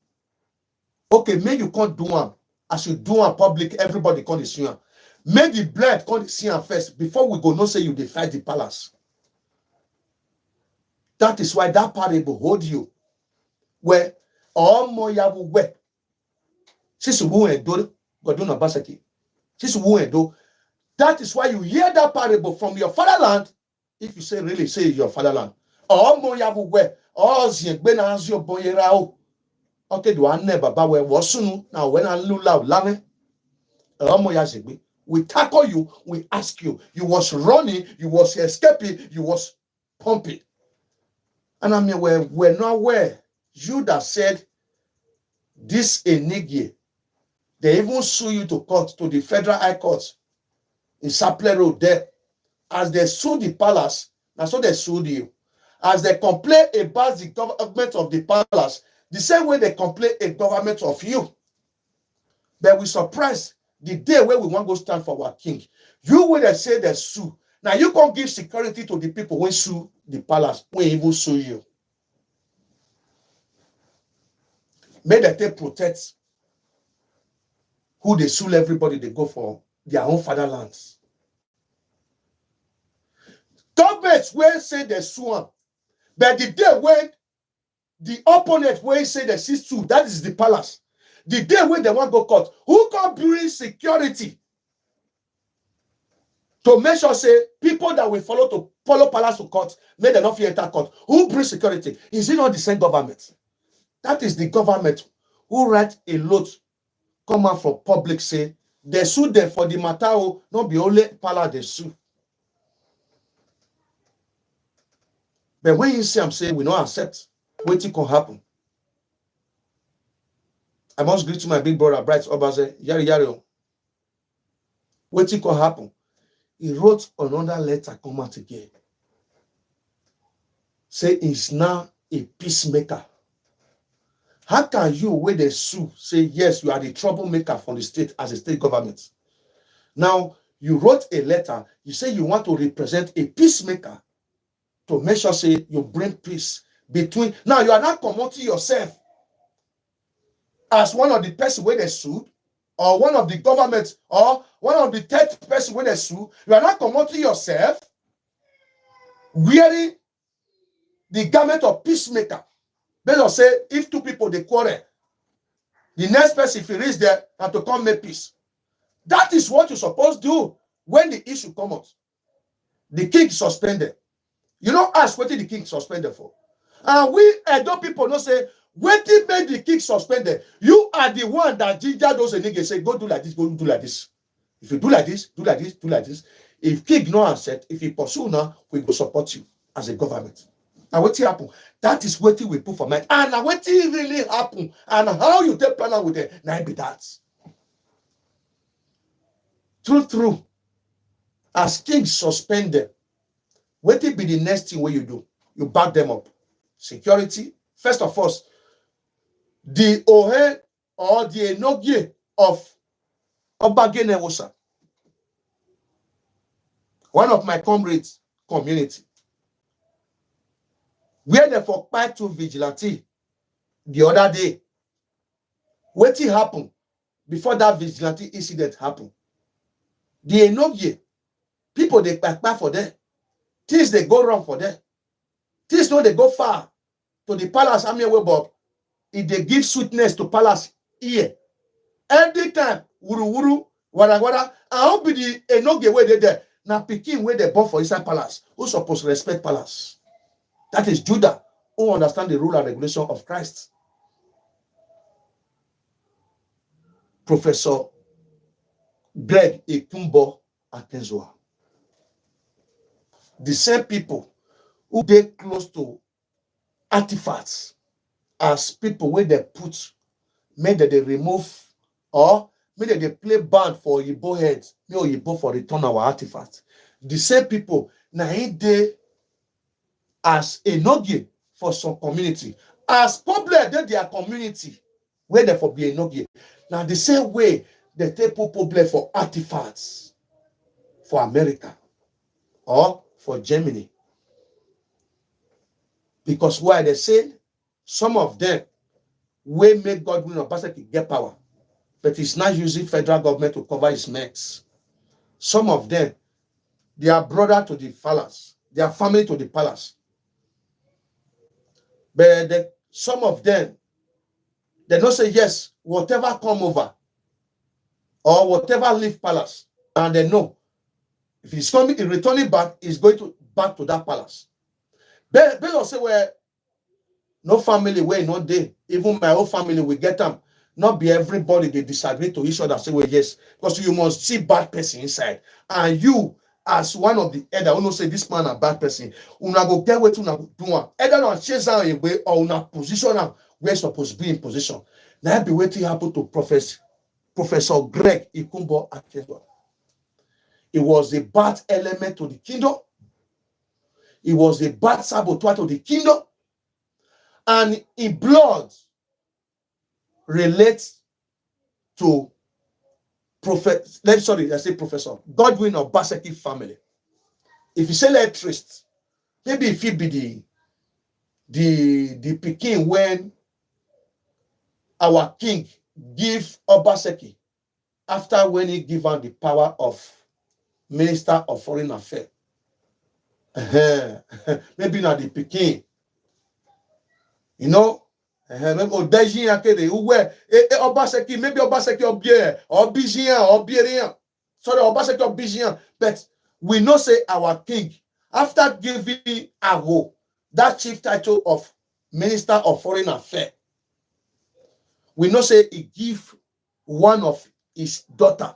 Okay, make you can't do one. As you do one public, everybody can't see you. Make the blood can't see you first before we go no say you defy the palace. That is why that parable hold you. Where all more yabu we. Sisu wu edo goduna basaki. Sisu wu edo. That is why you hear that parable from your fatherland. If you say really say your fatherland. All more yabu we. All ziyegbe na azio boyerao. Okay, do I never baba we wasunu now when I lula lame. All more yazigbe. We tackle you, we ask you. You was running, you was escaping, you was pumping. And I mean, we're not where Judah said, this enigma, they even sue you to court, to the federal high court in Saple Road there. As they sued the palace, that's what they sued you. As they complain about the government of the palace, the same way they complain a government of you. But we surprised the day where we want to go stand for our king. You will say they sue. Now you can't give security to the people when sue the palace, when even sue you. May they protect who they sue everybody, they go for their own fatherlands. Governments will say they sue, but the day when the opponent will say they see sue, that is the palace. The day when they want to go court, who can bring security to make sure say people that will follow palace to court, may they not fear enter court? Who brings security? Is it not the same government? That is the government who write a lot come out from public say they sue them for the matter, not be only palace they sue. But when you see I'm saying we don't accept, waiting can happen. I must greet to my big brother, Bright Obaze, Yari. Waiting can happen. He wrote another letter come out again. Say he's now a peacemaker. How can you, when they sue, say, yes, you are the troublemaker from the state as a state government? Now, you wrote a letter, you say you want to represent a peacemaker to make sure, say, you bring peace between. Now, you are not promoting yourself as one of the person where they sued, or one of the government, or one of the third person where they sue. You are not promoting yourself wearing the garment of peacemaker. They just say, if two people, they quarrel, the next person, if he reach there, have to come make peace. That is what you're supposed to do when the issue comes out. The king suspended. You don't ask what the king suspended for. And we Edo people don't say, what did make the king suspended? You are the one that ginger those niggas say, go do like this, go do like this. If you do like this, do like this, do like this. If king no answer, if he pursue now, we will support you as a government. And what happen? That is what we put for mind. And what really happen? And how you take plan with it? Now be that. True. As king suspended, what will be the next thing where you do? You back them up. Security. First of all, the Ohe or the Enogie of Obagenewosa. One of my comrades community. Where they for fight to vigilante the other day. What happened before that vigilante incident happened? The Enogie, people they back for them. Things they go wrong for them. Things no they go far to the palace. I'm here Bob. If they give sweetness to palace here. Every time, wuru, wada. I hope the Enogie where they there. Now picking where they born for inside palace. Who supposed to respect palace? That is Judah, who understand the rule and regulation of Christ. Professor Greg Ekumbo Atenzua. The same people who they close to artifacts as people where they put, maybe they remove, or maybe they play band for Yibo heads, maybe Yibo for return our artifacts. The same people, now they as a nogie for some community, as public they their community, where they for be a nogie. Now the same way they take public for artifacts for America or for Germany. Because why they say some of them wey make Godwin Obaseki get power, but he's not using federal government to cover his mess. Some of them, they are brother to the palace, they are family to the palace. But some of them, they don't say yes, whatever come over or whatever leave palace, and they know if he's coming, in returning back, he's going to back to that palace. But they say, well, no family way, not there. Even my own family will get them. Not be everybody they disagree to each other. Say, well, yes, because you must see bad person inside, and you as one of the elder, who say this man a bad person, una go get what una do one. Either on chase out a way or una position am where supposed to be in position. Now be waiting happen to Professor Greg Ikumbo Akedo. It was a bad element to the kingdom. It was a bad saboteur to the kingdom. And in blood relates to Professor Godwin Obaseki family. If you say letrist, maybe if it be the Peking when our king give Obaseki after when he give her the power of Minister of Foreign Affairs. Maybe not the Peking. You know, maybe Obaseki or Bijian. Sorry, Obaseki or Bijian. But we know say our king, after giving Ago that chief title of Minister of Foreign Affairs, we know say he give one of his daughter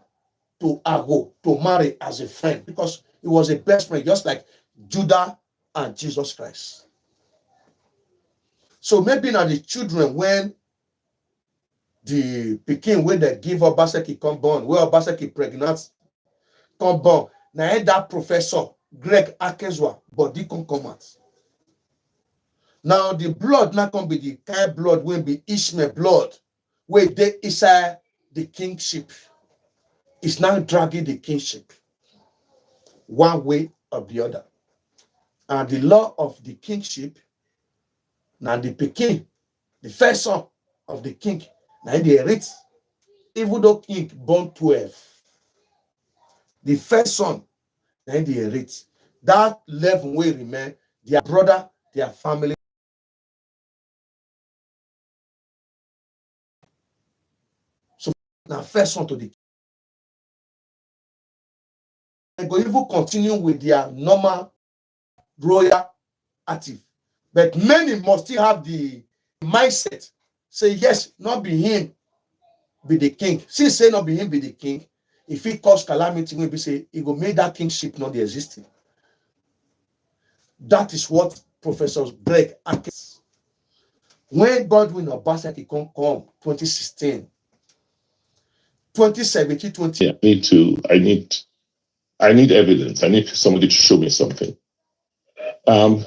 to Ago to marry as a friend, because he was a best friend, just like Judah and Jesus Christ. So maybe now the children, when the Peking, when they give Obaseki come born, where Obaseki pregnant come born, now that Professor Greg Akezwa body come out. Now the blood not can be the kind blood will be Ishmael blood, where they inside the kingship. It's now dragging the kingship one way or the other. And the law of the kingship, now the Peking, the first son of the king, now they inherit, even though king born 12, the first son, now they inherit. That 11 will remain their brother, their family. So now first son to the king. They go even continue with their normal royal active. But many must still have the mindset, say yes, not be him, be the king. Since say not be him, be the king, if he cause calamity, maybe say he go make that kingship not existing. That is what Professor Greg Atkins. When Godwin Obaseki come 2016, 2017, 20. Yeah, I need evidence. I need somebody to show me something.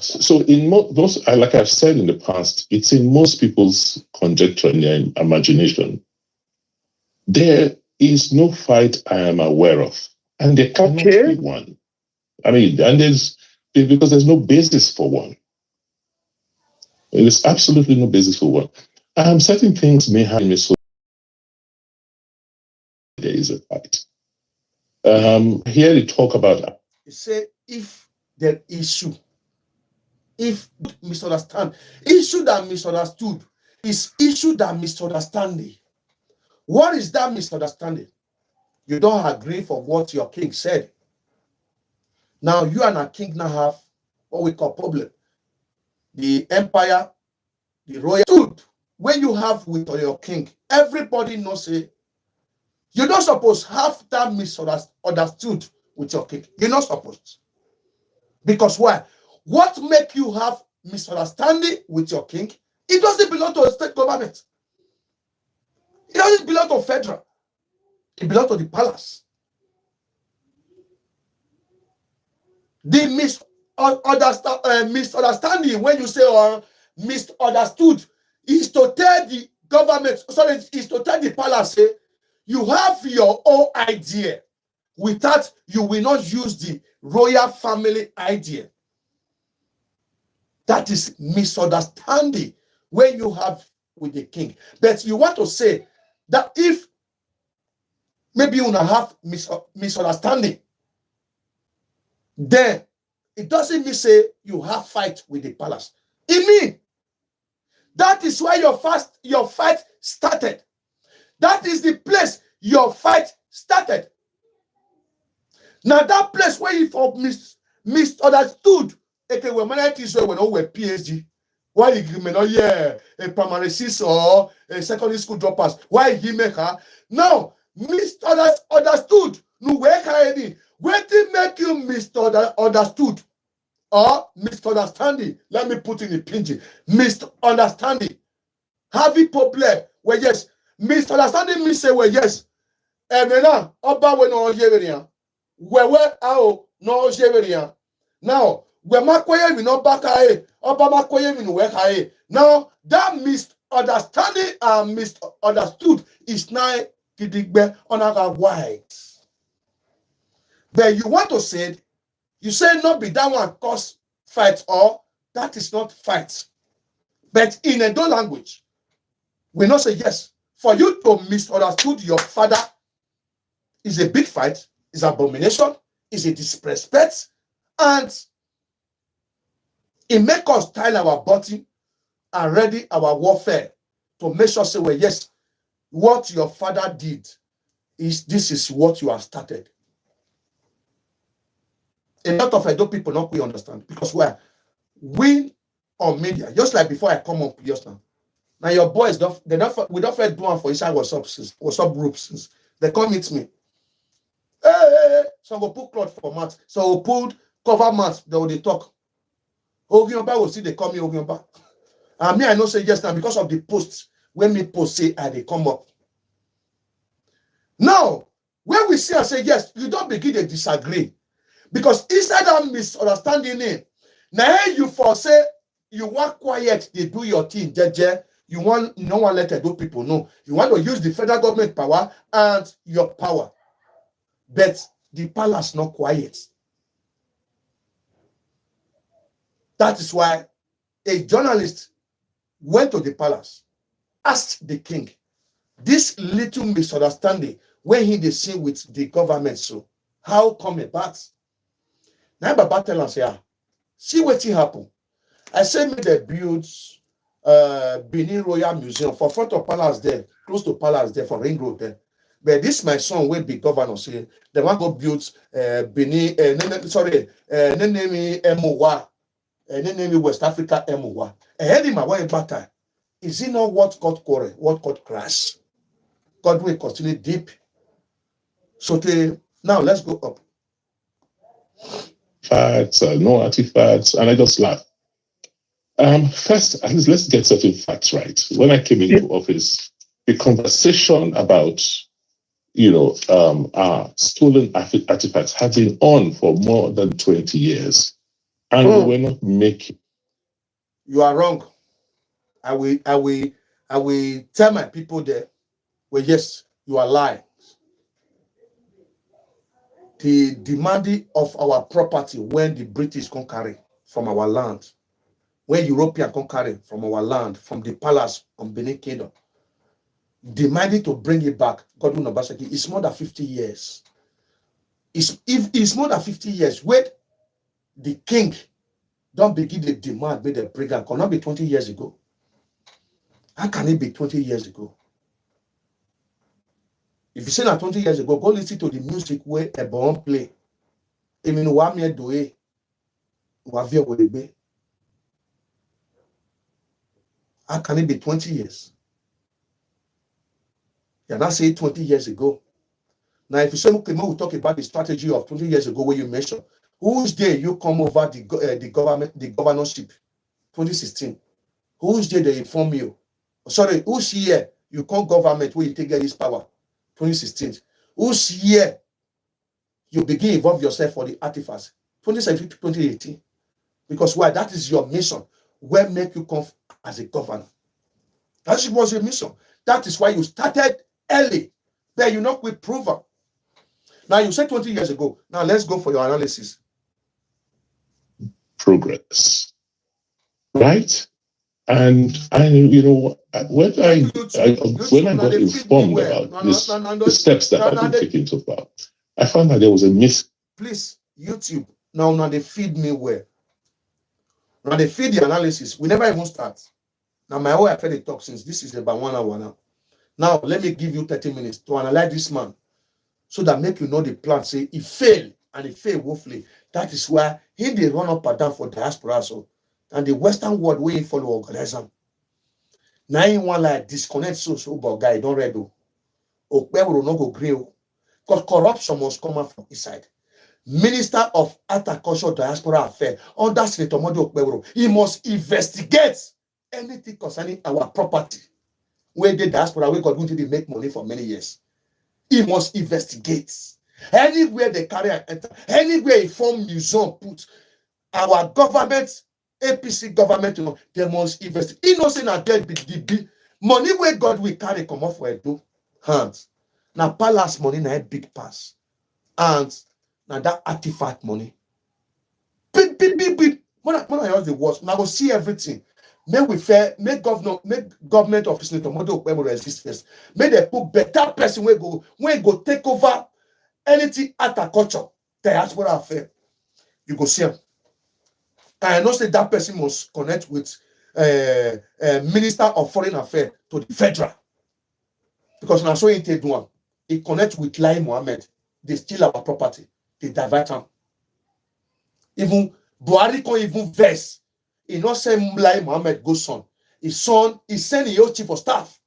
So in most, like I've said in the past, it's in most people's conjecture and their imagination. There is no fight I am aware of, and there cannot be one. I mean, and because there's no basis for one. There's absolutely no basis for one. Certain things may have me so there is a fight. Here they talk about. They say if the issue, if misunderstand, issue that misunderstood is issue that misunderstanding. What is that misunderstanding? You don't agree for what your king said. Now you and a king now have what we call problem. The empire, the royal food. When you have with your king, everybody knows it. You're not supposed to have that misunderstood with your king. You're not supposed. Because why? What make you have misunderstanding with your king? It doesn't belong to a state government. It doesn't belong to federal. It belongs to the palace. The misunderstanding, when you say misunderstood, is to tell the government, sorry, is to tell the palace, say, you have your own idea. With that, you will not use the royal family idea. That is misunderstanding when you have with the king. But you want to say that if maybe you have misunderstanding, then it doesn't mean say you have fight with the palace. It means that is where your fight started. That is the place your fight started. Now that place where you for misunderstood, okay, when many things were not were PhD. Why you may not a primary six or a secondary school dropouts? Why he make her now misunderstood? No where can I where did make you misunderstood or misunderstanding? Let me put in a pinch. Misunderstanding. Having problem. Well, yes. Misunderstanding means say well, yes. And now, Oba we no Algeria. Where how no Algeria. Now, where Makoye we no back Oba Makoye we no work now that misunderstanding and misunderstood is now Kidigbe on our white. But you want to say, you say not be that one cause fight or that is not fight. But in a Edo language, we not say yes. For you to misunderstood your father is a big fight, is abomination, is a disrespect, and it make us tie our body and ready our warfare to make sure say, well, yes, what your father did is this is what you have started. A lot of Edo people not we understand because we on media, just like before I come up just now. Now your boys we don't do one for inside WhatsApp groups since they come meet me. Hey. So we'll put cloth for mat. So we'll put cover mat, they will talk. Ogionba will see they call me Ogionba. And me, I know say yes now because of the posts. When me post say they come up. Now, when we see and say yes, you don't begin to disagree. Because inside that misunderstanding, now you for say you want quiet, they do your thing, jeje. You want no one let Edo people know. You want to use the federal government power and your power. But the palace not quiet. That is why a journalist went to the palace, asked the king, this little misunderstanding when he seen with the government, so how come about? Now Baba tell us, yeah, see what happened. I said me they build Benin Royal Museum for front of palace there, close to palace there for Ring Road there. But this my son will be governor say they want to build Benin MOA West Africa MOA. Ahead him away battle. Is it not what got quarrel, what got crash? God will continue deep. So now let's go up. Facts, no artifacts, and I just laugh. First, at least let's get certain facts right. When I came into office, the conversation about our stolen artifacts had been on for more than 20 years, and we were not making. You are wrong. I will tell my people there. Well, yes, you are lying. The demanding of our property when the British can carry from our land, when European can carry from our land, from the palace on Benin Kingdom, demanding to bring it back, Godwin Obaseki, it's more than 50 years. It's more than 50 years. Wait, the king don't begin the demand, made the bring it. Cannot be 20 years ago. How can it be 20 years ago? If you say that 20 years ago, go listen to the music where a bomb play. Even one year do it, how can it be 20 years? You're not saying 20 years ago. Now, if you say, okay, we'll talk about the strategy of 20 years ago where you mentioned, whose day you come over the governorship, 2016? Whose day they inform you? Sorry, whose year you come government where you take this power? 2016. Whose year you begin involve yourself for the artifacts? 2017 to 2018. Because why? That is your mission. Where make you come as a governor? That was your mission. That is why you started early. But you not with proven. Now you said 20 years ago. Now let's go for your analysis. Progress. Right? And when I got informed about the steps that had been taken so far, I found that there was a Please, YouTube, now they feed me well. Now they feed the analysis. We never even start. Now my whole affair they talk since this is about 1 hour now. Now let me give you 30 minutes to analyze this man, so that make you know the plan. Say he fail and he fail woefully. That is why he they run up and down for diaspora. So and the Western world where he follow organize them. Now he want like disconnect so but guy don't read though. Okpe will not go green. Because corruption must come out from inside. Minister of Agriculture Diaspora Affairs under Senator Modi Okpebholo, he must investigate anything concerning our property where the diaspora we got going to make money for many years. He must investigate anywhere they carry and enter, anywhere he form museum put our government, APC government, they must investigate. He knows that there be the money where God will carry come off where do hands. Now palace money na a big pass and now that artifact money. Big. When I use the words, now go see everything. Make we fair, make government of Senator Modi Okpebholo exist first. Make they put better person when go take over anything agriculture, diaspora affair. You go see him. And I know say that person must connect with Minister of Foreign Affairs to the federal. Because now so he take one. He connect with Lai Mohammed. They steal our property. They divert him. Even Buhari can't even verse. He not say Lai Mohammed go son. His son, he send your chief of staff.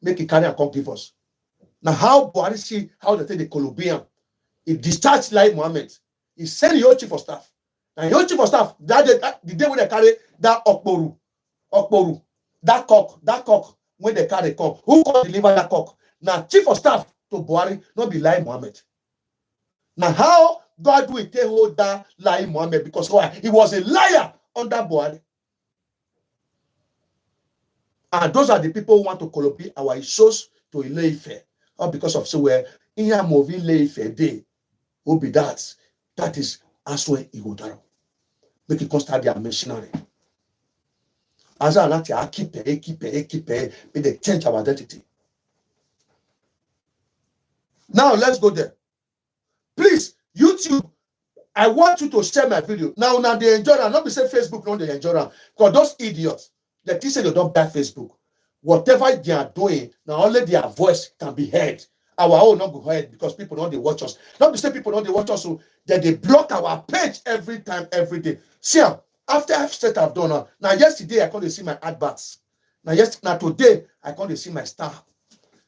Make it carry and come give us. Now how Buhari see how they take the Colombian. He discharged Lai Mohammed. He send your chief of staff. And your chief of staff, the day when they carry that okporu, that cock, when they carry come, who can deliver that cock? Now chief of staff to Buhari, not be Lai Mohammed. Now how God will take hold that Lai Mohammed? Because why? He was a liar under Buhari. And those are the people who want to copy our issues to Ile-Ife. Or because of so where in your movie Ile-Ife day will be that. That is as well Igodaro. Make it constant their missionary. As I like to keep it, may they change our identity. Now let's go there. Please, YouTube, I want you to share my video. Now they enjoy it. Not be say Facebook, no, they enjoy it. Because those idiots, they say they don't buy Facebook. Whatever they are doing, now only their voice can be heard. Our own not go heard because people don't they watch us. Not be say people don't they watch us, so that they block our page every time, every day. See, after I've said I've done now yesterday I can't see my adverts. Now today I can't see my star.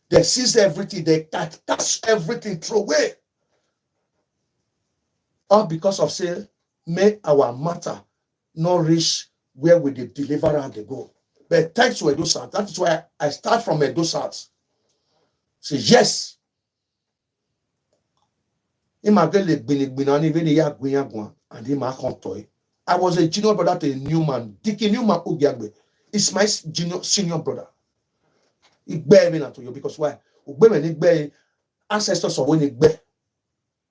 They seize everything, they catch everything throw away. All because of say, make our matter not reach where we the deliver and they go. But thanks to Edo South, that is why I start from Edo South. Say yes. I was a junior brother to a Newman. Dickie Newman Ugyagbe. It's my senior brother. Because why? Ancestors of when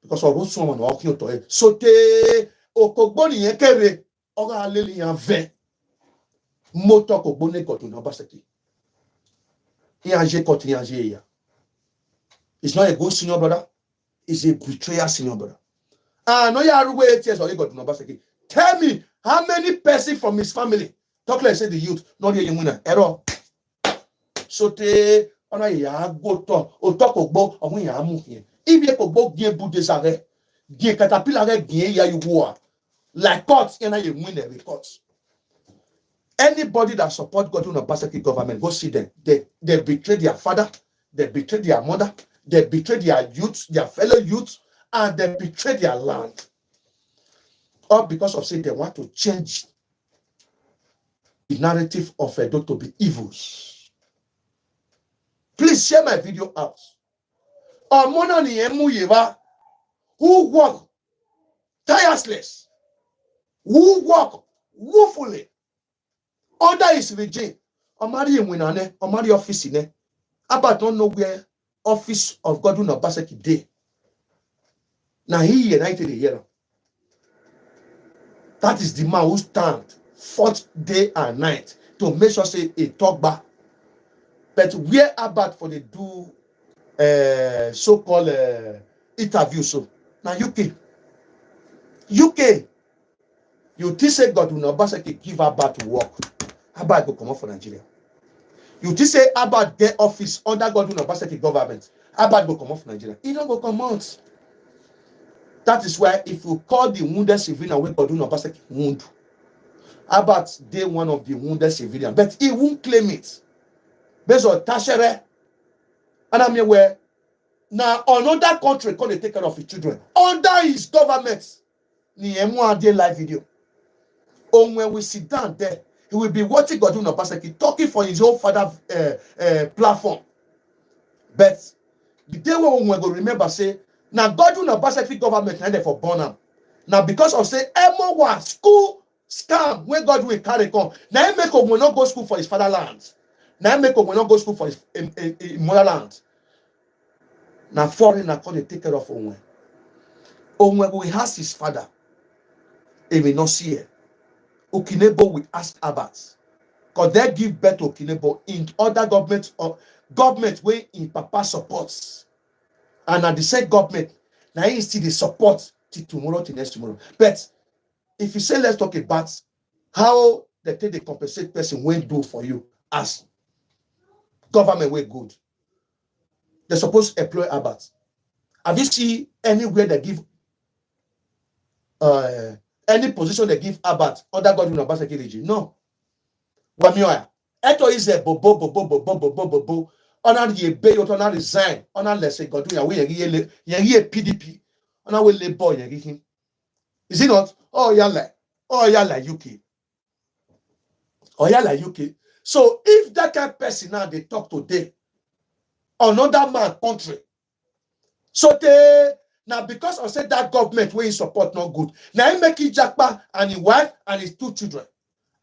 because of who's someone walking to it. So te okogboni yekere oga aleli yan ve moto kogbone kotu no baseki. It's not a good senior brother. It's a betrayal senior brother. No, you are 8 years or you got to know baseki. Tell me how many person from his family talk like say the youth not the young error. So te ona ya go to o talk ogbo ohun ya mu here. If you go get bout des arrêts, get caterpillar gain ya you war like court in a win every court. Anybody that support God in the Basaki government, go see them. They betray their father, they betray their mother, they betray their youth, their fellow youth, and they betray their land. All because of saying they want to change the narrative of Edo to be evils. Please share my video out. Who work tireless, who work woefully under his regime. Omari winane, Omari office ne. About don't know where office of Godwin Obaseki day. Now he united the hero. That is the man who stand 4th day and night. to make sure say a talk back. But where about for the do so-called interview so now UK, you think say God will not give Abba to work. Abba go come out for Nigeria. You think say Abba get office under God will not government. Abba go come out for Nigeria. He don't go come out. That is why if you call the wounded civilian when God will not wound, Abba they one of the wounded civilian, but he won't claim it. Based on Tashere, and I mean where now another country can take care of his children under his government. Ni live video. When we sit down there, he will be watching Godwin Obaseki talking for his own father platform. But the day when we go remember say, now Godwin Obaseki government and for Bonham. Now because of say MO1 school scam when Godwin carry come. Now he make will not go school for his fatherland. Now he make will not go school for his motherland. Now foreigner can take care of Onwe. Onwe will ask his father. He will not see it. Okinebo will ask Abbas. Because they give birth to Okinebo in other governments or government where in Papa supports. And at the same government, now you see the support till tomorrow, till next tomorrow. But if you say let's talk about how they take the compensate person when do for you as government way good. They're supposed to employ Abbas. Have you seen anywhere they give any position they give Abbas other government of Obaseki region? No. Wamioya. Eto is a bobo. Ona ye be yot ona resign. Ona lese Godwin we ye PDP. Ona we labor ye him. Is it not? Oh yala UK. Oh yala UK. So if that kind of person now they talk today, another man country. So they now because I said that government where he support not good. Now he make it Jackpa and his wife and his 2 children.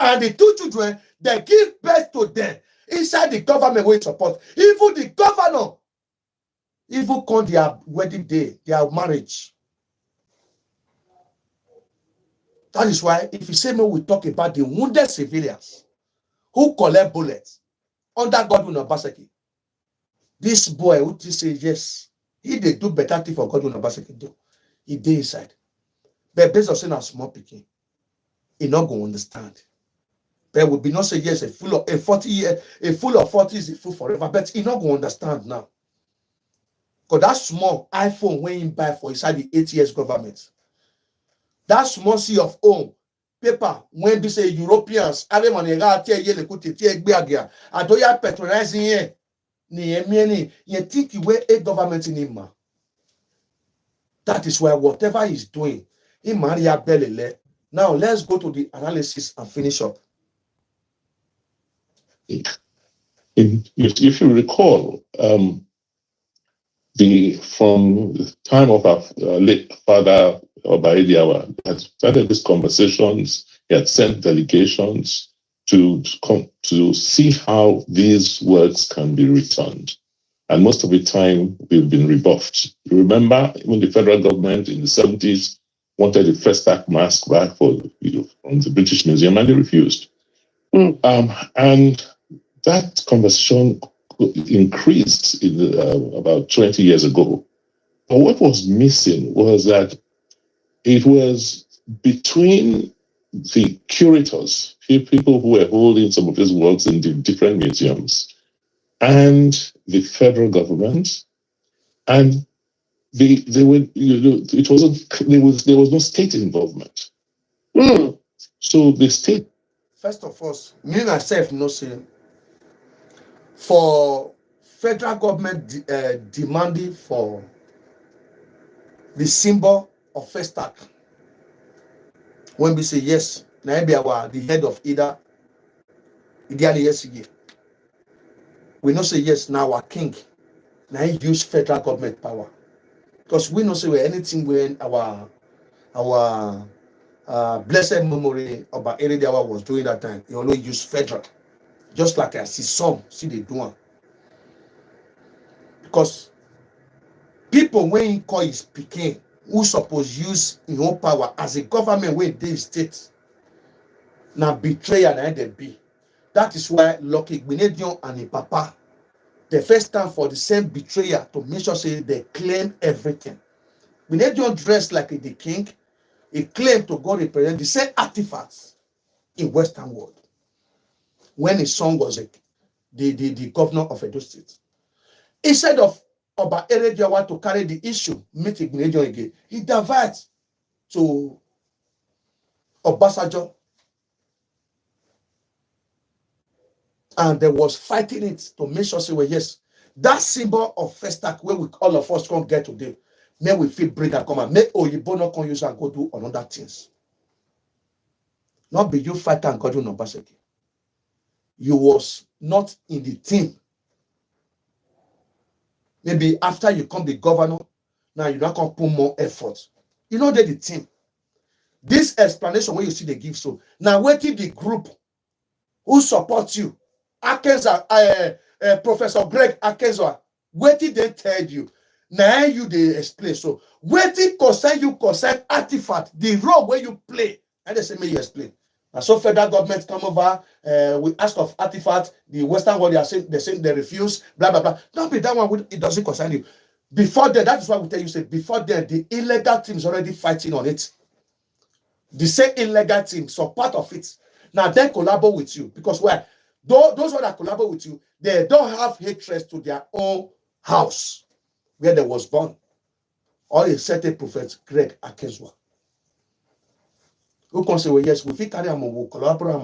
And the 2 children, they give birth to them inside the government where he support. Even the governor, even call their wedding day, their marriage. That is why if you say we talk about the wounded civilians who collect bullets under Godwin Obaseki, this boy who say yes, he they do better thing for Godwin Obaseki do. He did inside. But based on saying a small picking, he not going to understand. But will be not say yes, a full of 40 is a fool forever. But he not going to understand now. Because that small iPhone when he buy for inside the 8 years government. That small sea of home paper when we say Europeans, Adoya patronizing here. You think you wear a government in him. That is why whatever he's doing, in Maria Belele. Now let's go to the analysis and finish up. If you recall, from the time of our late father Obaidiawa, had started these conversations. He had sent delegations to see how these words can be returned. And most of the time, we've been rebuffed. You remember, when the federal government in the 70s wanted the first act mask back from the British Museum, and they refused. And that conversation increased about 20 years ago. But what was missing was that it was between the curators, people who were holding some of these works in the different museums, and the federal government, and there was no state involvement. So the state. First of all, me myself no say for federal government demanding for the symbol of first act. When we say yes, now be the head of either ideally yes again. We not say yes now our king. Now he use federal government power. Because we not say anything when our blessed memory about Eridiawa was doing that time. He only used federal. Just like I see some, see they do it. Because people when he call his Peking, who suppose use his own power as a government when they state. Now betrayal and they be. That is why Lucky Benedion and his papa, the first time for the same betrayal to make sure say they claim everything. Benedion dressed like the king. He claimed to go represent the same artifacts in Western world. When his son was the governor of Edo State. Instead of Oba Erediawa to carry the issue, meet Benedion again, he diverts to Obasanjo. And there was fighting it to make sure say, well, yes, that symbol of Festac where we all of us come get today, may we feel bring and come and make Oyibo not come use and go do another things. Not be you fight and God do no basically. You was not in the team. Maybe after you come the governor, now you not come put more effort. You know they're the team. This explanation where you see they give so now waiting the group who supports you. Akenza, Professor Greg Akenza, waiting they tell you. Now you they explain. So waiting concern you concern artifact, the role where you play. And they say me you explain. And so federal government come over, we ask of artifact, the Western world they say they refuse, blah blah blah. Don't be that one, it doesn't concern you. Before then, that is why we tell you say before then, the illegal team is already fighting on it. The same illegal team, so part of it. Now they collaborate with you because why? Those that collaborate with you, they don't have hatred to their own house where they was born. Or a certain prophet, Greg Akezwa. Who can say, well, yes, we fit carry them, we'll collaborate,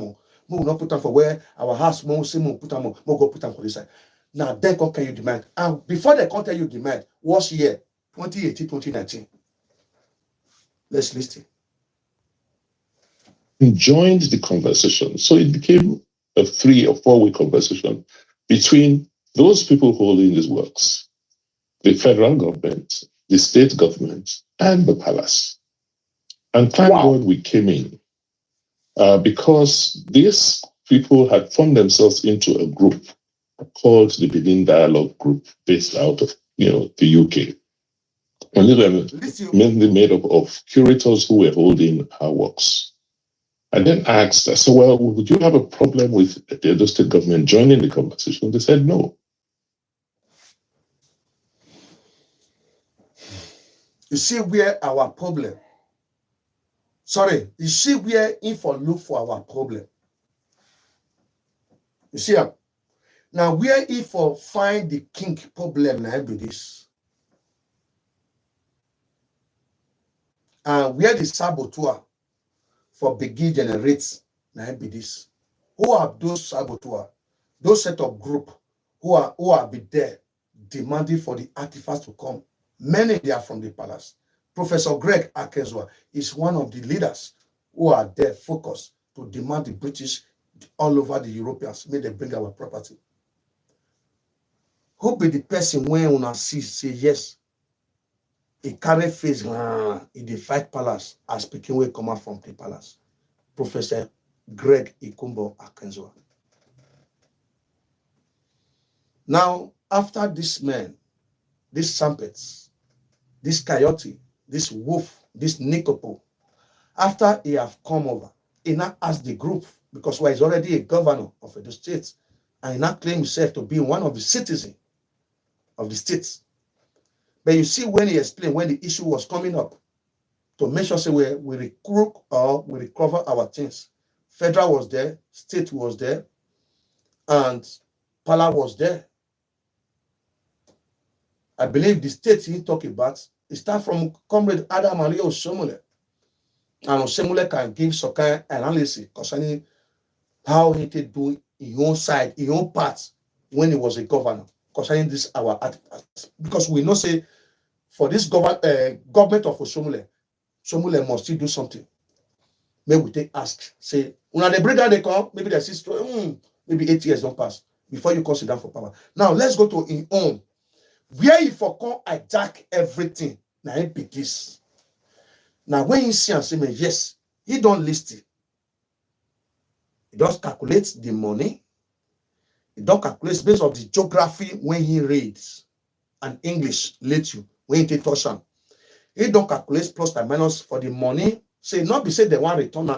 we will not put them for where our house, we will put them, we'll go put them for this side. Now, then, what can you demand? And before they can tell you demand, what's year? 2018, 2019. Let's listen. He joined the conversation. So it became a 3 or 4 week conversation between those people holding these works, the federal government, the state government, and the palace. And thank God we came in because these people had formed themselves into a group called the Benin Dialogue Group based out of the UK. And they were mainly made up of curators who were holding our works. I then asked, I said, well, would you have a problem with the Edo State government joining the conversation? They said no. You see where our problem. Sorry, you see where if I look for our problem. You see, now where if I find the king problem now be this. And where the saboteur for begin generates now be this. Who are those saboteur? Those set of group who are be there demanding for the artifacts to come. Many they are from the palace. Professor Greg Akezwa is one of the leaders who are there focused to demand the British all over the Europeans may they bring our property. Who be the person when una see say yes? He carry face in the fight palace as speaking way come out from the palace. Professor Greg Ikumbo Akezwa. Now, after this man, this Sampets, this Coyote, this Wolf, this Nikopo, after he have come over, he now asked the group, because he's already a governor of the state, and he now claimed himself to be one of the citizens of the states. But you see when he explained when the issue was coming up, to make sure say we recruit or we recover our things. Federal was there, state was there, and Pala was there. I believe the state he talked about, it starts from Comrade Adam Ali Osomole. And Osomole can give some kind of analysis concerning how he did do his own side, his own part when he was a governor, concerning this our artifacts. Because we know say for this government of Osomole, Somole must still do something. Maybe we take ask, say, when they bring out they come, maybe they see maybe 8 years don't pass before you consider for power. Now let's go to in own. Where if for come hijack everything, now it be this. Now when you see and say, yes, he don't list it. He does calculate the money. He don't calculate based on the geography when he reads and English let you when he take touch on. He don't calculate plus and minus for the money. Say not be say they want return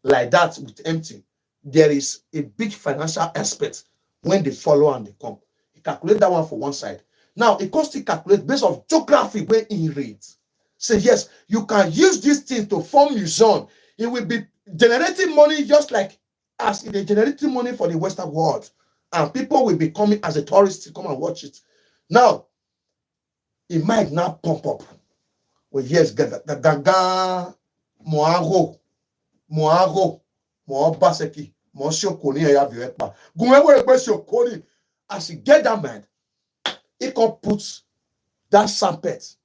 like that with empty. there is a big financial aspect when they follow and they come. You calculate that one for one side. Now, it costs to calculate based on geography where in reads. Say, yes, you can use this thing to form museum. It will be generating money just like as it is generating money for the Western world. And people will be coming as a tourist to come and watch it. Now, it might not pump up. Well, yes, Gaga, Moago, Moabaseki, Monsiokoni, Ayaviekpa. Gumwewe Monsiokoni, as you get that man, it can put that sampet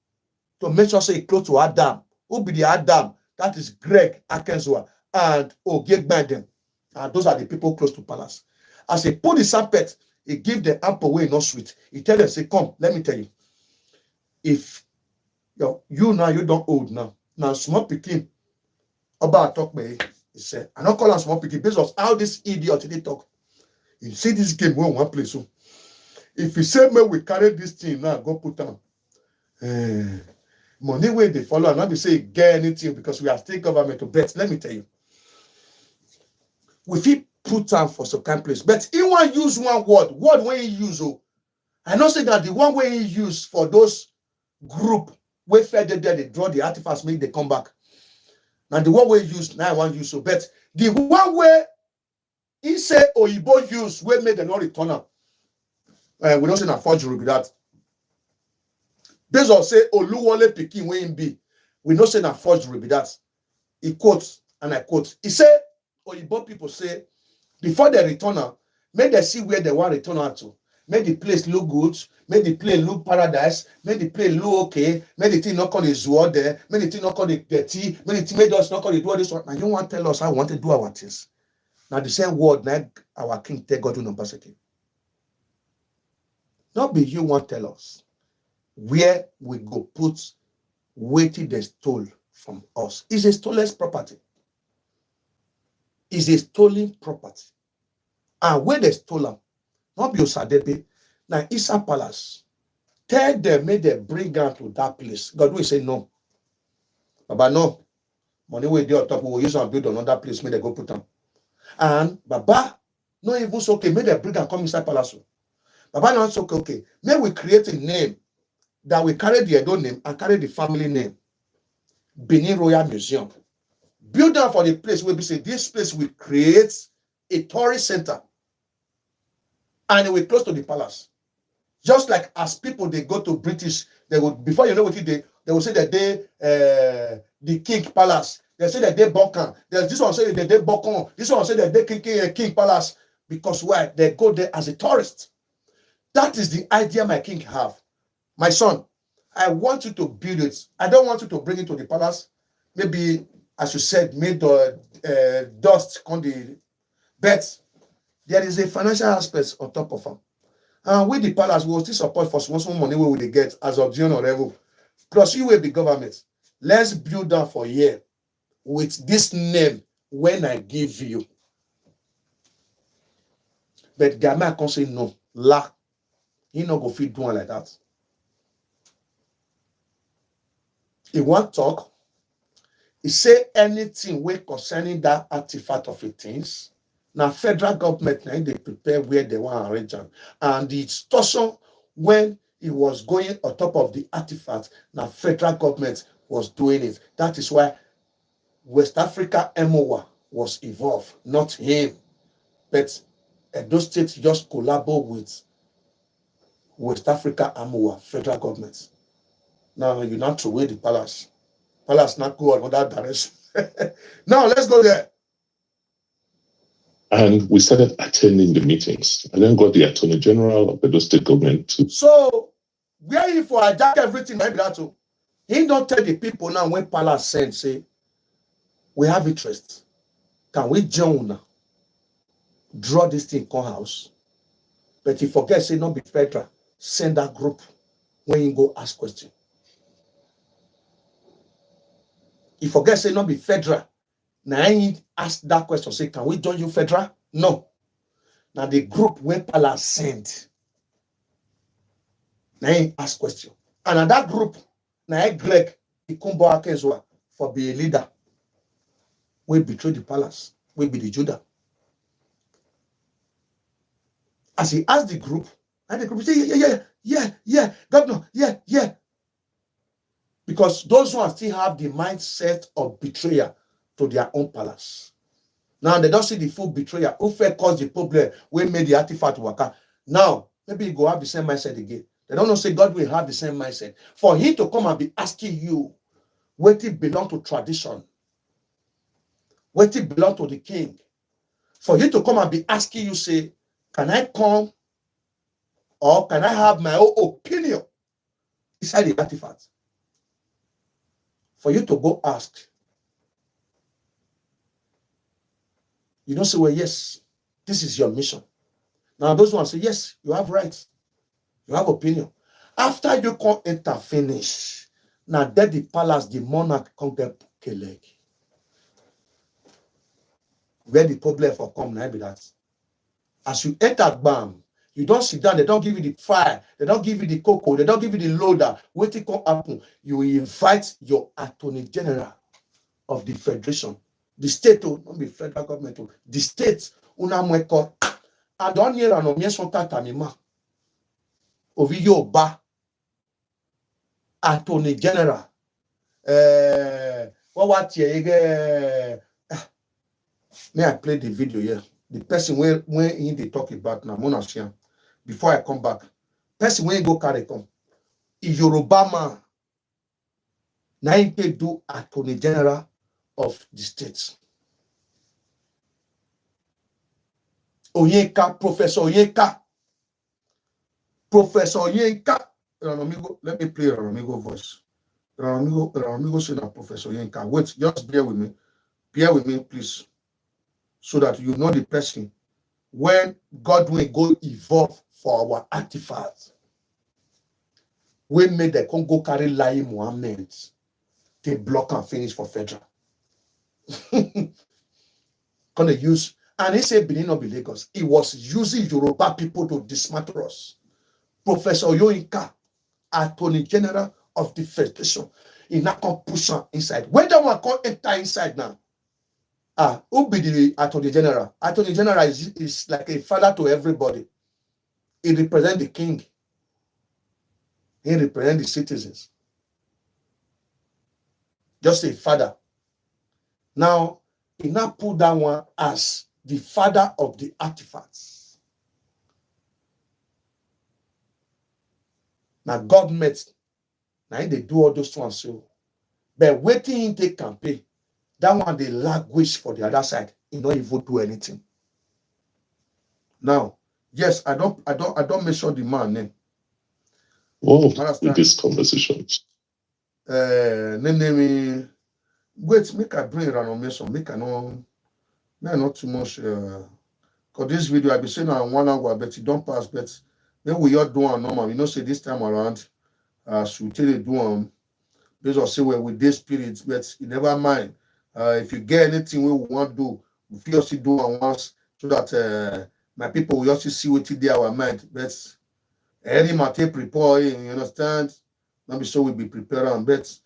to make sure say close to Adam. Who be the Adam? That is Greg Akenzwa and Ogegbandem. And those are the people close to palace. As he put the sampet, he give the ample way not sweet. He tell them, say, come, let me tell you. If you now, you don't old now. Now, small picking about talk me, he said, I don't call him small picking based on how this idiot they talk. You see this game where one place. So if you say, man, we carry this thing now, go put down. Money where they follow, and not be say get anything because we are still government to bet. Let me tell you. We feel put down for some kind of place. But he want use one word when he use. Oh, I know say that the one way he use for those group where fed there, they draw the artifacts, make they come back. Now the one way use, now I want use so. But the one way he say Oyibo use, where made the not return up. We don't say na forgery with that. Based on say Oluwole Pikin wey him be, we know say na forgery with that. He quotes, and I quote. He say Oyibo people say before they return am, make they see where they want return am to. Make the place look good, make the place look paradise, make the place look okay, make the thing not call the zoo there, make the thing not call the dirty, make the thing make us not call the do this one. Now you want to tell us how we want to do our things. Now the same word now our king take God to no persecute. Not be you want to tell us where we go put waiting they stole from us. It's a stolen property. It's a stolen property. And where they stole them, not be Osadebe, now Isa Palace. Tell them, may they bring them to that place. God will say no. Baba, no. Money will be on top, we will use and build another place, may they go put them. And Baba, no even so okay, may they bring and come inside Palace. Baba, not so okay. May we create a name that we carry the Edo name and carry the family name. Benin Royal Museum. Build down for the place where we say this place will create a tourist center. And it will close to the palace. Just like as people they go to British, they would before you know what they will say that they the King Palace. They say that they Bonkan. There's this one say that they Bokon. This one say that they King Palace. Because why? They go there as a tourist. That is the idea my king have. My son, I want you to build it. I don't want you to bring it to the palace. Maybe, as you said, made the dust on the bed. There is a financial aspect on top of them. And with the palace, we will still support for small money we will get as of June or level. Plus, you will be government. Let's build that for a year with this name when I give you. But Gama can say no. La. He not go fit doing like that. He want talk. He say anything wey concerning that artifact of a things. Now federal government now they prepare where they want to arrange them. And the extortion when it was going on top of the artifact, now federal government was doing it. That is why West Africa MOA was involved, not him. But those states just collaborate with West Africa MOA, federal government. Now you not throw away the palace. Palace not go another direction. Now let's go there. And we started attending the meetings. And then got the Attorney General of the state government to. So where he for hijack everything like that too. He don't tell the people now when Palace send say we have interest. Can we join now? Draw this thing come house. But he forget say not be federal. Send that group when you go ask question. He forget say not be federal. Now I ask that question. Say, can we join you federal? No. Now the group when Palace send. Now I ask question. And that group, now I Greg Ikumbo Akezwa for be a leader. We betray the palace. We be the Judah. As he asked the group, and the group say, yeah, governor, yeah. Because those ones still have the mindset of betrayal to their own palace. Now they don't see the full betrayal. Who first caused the problem? We made the artifact work. Now, maybe you go have the same mindset again. They don't know say God will have the same mindset. For him to come and be asking you, what it belong to tradition? What it belong to the king? For you to come and be asking you, say, can I come or can I have my own opinion inside the artifact? For you to go ask, you don't say, well, yes, this is your mission. Now those ones say, yes, you have rights, you have opinion. After you come enter finish, now that the palace, the monarch come get leg. Where the problem for come now be that. As you enter bam, you don't sit down, they don't give you the fire, they don't give you the cocoa, they don't give you the loader. What it come happen? You invite your attorney general of the federation, the state, not the federal government, the state, una mweko, and don't hear an omission tatamima. Ovi yo ba attorney general. What may I play the video here? The person when they talk about now, Monashian. Before I come back, person when go carry come. If Yoruba man, now he do attorney general of the states. Oyeka, Professor Oyeka. Professor Oyeka. Let me play Ramigo voice. Ramigo say na Professor Oyeka. Wait, just bear with me. Bear with me, please. So that you know the person when God will go evolve for our artifacts. We made the Congo carry Lai Muhammad to block and finish for federal. Gonna use, and he said Benin of Lagos. He was using Yoruba people to dismantle us. Professor Yoinka, Attorney General of the Federation, he now can push on inside. When that one can enter inside now, who be the Attorney General? Attorney General is like a father to everybody. He represents the king. He represents the citizens. Just a father. Now, he now put that one as the father of the artifacts. Now, God met. Now, they do all those ones. So, but waiting in the campaign, that one they language for the other side. He don't even do anything. Now, yes, I don't mention the man name. With this conversation. Wait, make I bring random mention. Make I not too much. Cause this video I be saying on 1 hour, but it don't pass. But then we all do on normal. You know, say this time around, we tell you do based on say well with this spirit, but you never mind. If you get anything we want to do, we also do on once so that my people will also see what they our mind. But any matter prepare, you understand? Not be so we be prepared. But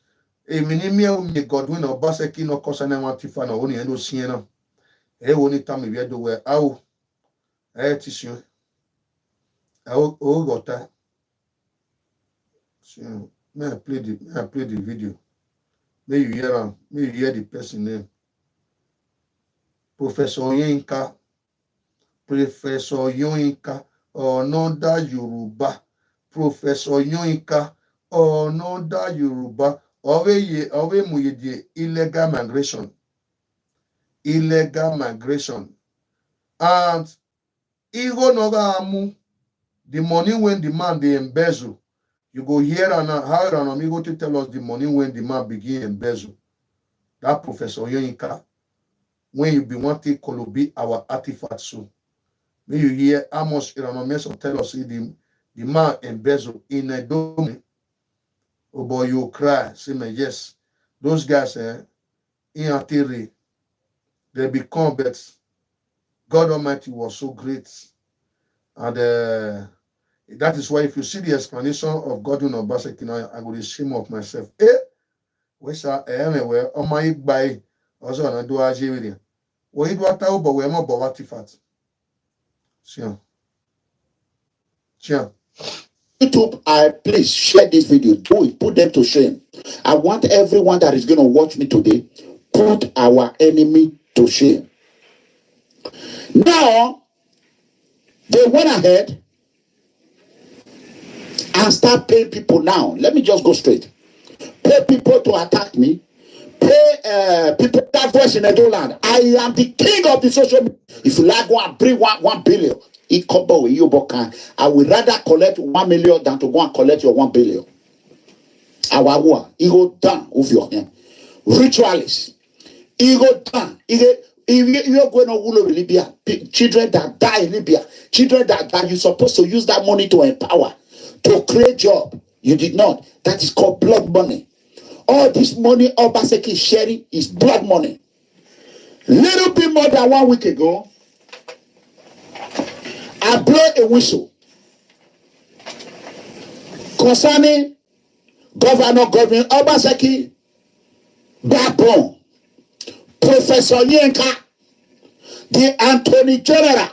me Godwin or Baseki no cause any one tifa no only endo siena. Only time we do where tissue. Got that. So may I play the video. May you hear the person name. Professor Yinka. Professor Yinka. Another Yoruba. Professor Yinka. Another Yoruba. Ove muyedi illegal migration. Illegal migration. And even amu the money when the man they embezzle. You go here and how an amigo to tell us the money when the man begin embezzle. That Professor Yoinka, when you be wanting to be our artifact so. When you hear how much Iranomeso tell us the man embezzle in a dome. Oh boy, you cry. Say me, yes. Those guys in theory, they become but God Almighty was so great. And that is why if you see the explanation of Godwin Obaseki, I will shame of myself. Which are anywhere on my by also on a do Algeria. We do what but we're more about artifacts. So Sure. YouTube, please share this video. Do it. Put them to shame. I want everyone that is going to watch me today, put our enemy to shame. Now, they went ahead and start paying people now. Let me just go straight. Pay people to attack me. Pay people that voice in the land. I am the king of the social media. If you like, go and bring 1 billion. I would rather collect 1 million than to go and collect your 1 billion. Our war, ego down with your hand. Ritualists, ego down. You're going to rule in Libya. Children that die in Libya, children that you're supposed to use that money to empower, to create job. You did not. That is called blood money. All this money Obaseki is sharing is blood money. Little bit more than 1 week ago, I blow a whistle concerning Governor Godwin Obaseki backbone, Professor Yenka, the Attorney General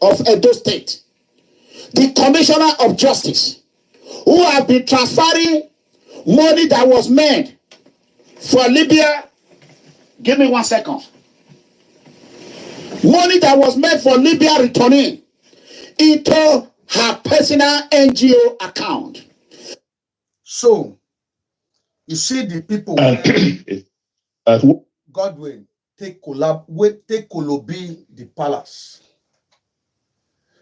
of Edo State, the Commissioner of Justice, who have been transferring money that was meant for Libya. Give me 1 second. Money that was meant for Libya returning into her personal NGO account. So, you see the people Godwin take Kolobi the palace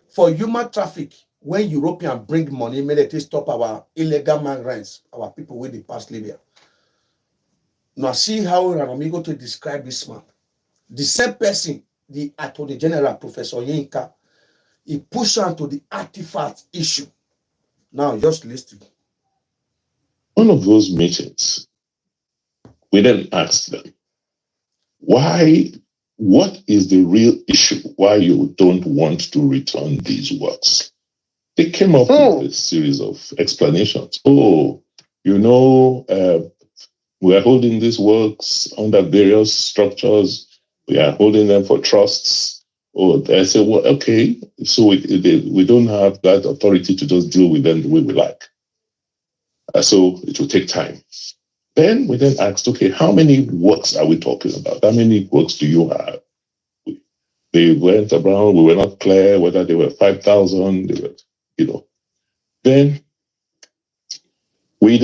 for human traffic. When European bring money, immediately stop our illegal migrants, our people with the past Libya. Now see how Ranamigo to describe this man. The same person, the Attorney General, Professor Yinka, he pushed on to the artifact issue. Now just listen. One of those meetings, we then asked them, why, what is the real issue? Why you don't want to return these works? They came up with a series of explanations. Oh, you know, we are holding these works under various structures. We are holding them for trusts. Oh, I said, well, okay, so we don't have that authority to just deal with them the way we like. So it will take time. Then we then asked, okay, how many works are we talking about? How many works do you have? They went around, we were not clear whether they were 5,000, they were, you know. Then we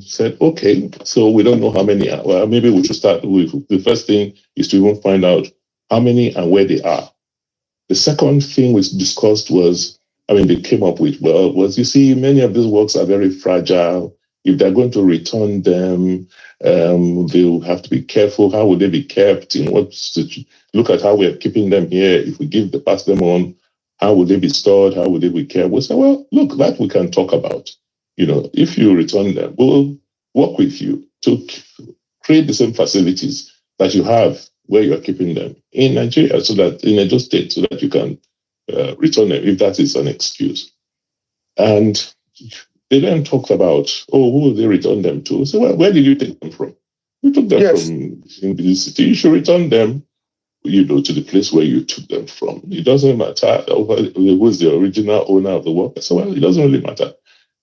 said, okay, so we don't know how many. Well, maybe we should start with the first thing is to even find out how many and where they are. The second thing we discussed was, they came up with, you see, many of these works are very fragile. If they're going to return them, they'll have to be careful. How will they be kept? Look at how we're keeping them here. If we pass them on, how will they be stored? How will they be kept? We say, well, look, that we can talk about. If you return them, we'll work with you to create the same facilities that you have where you're keeping them in Nigeria, so that in Edo State, so that you can return them if that is an excuse. And they then talked about, who will they return them to? So, well, where did you take them from? We took them from the city. You should return them, to the place where you took them from. It doesn't matter who was the original owner of the work. So, well, it doesn't really matter.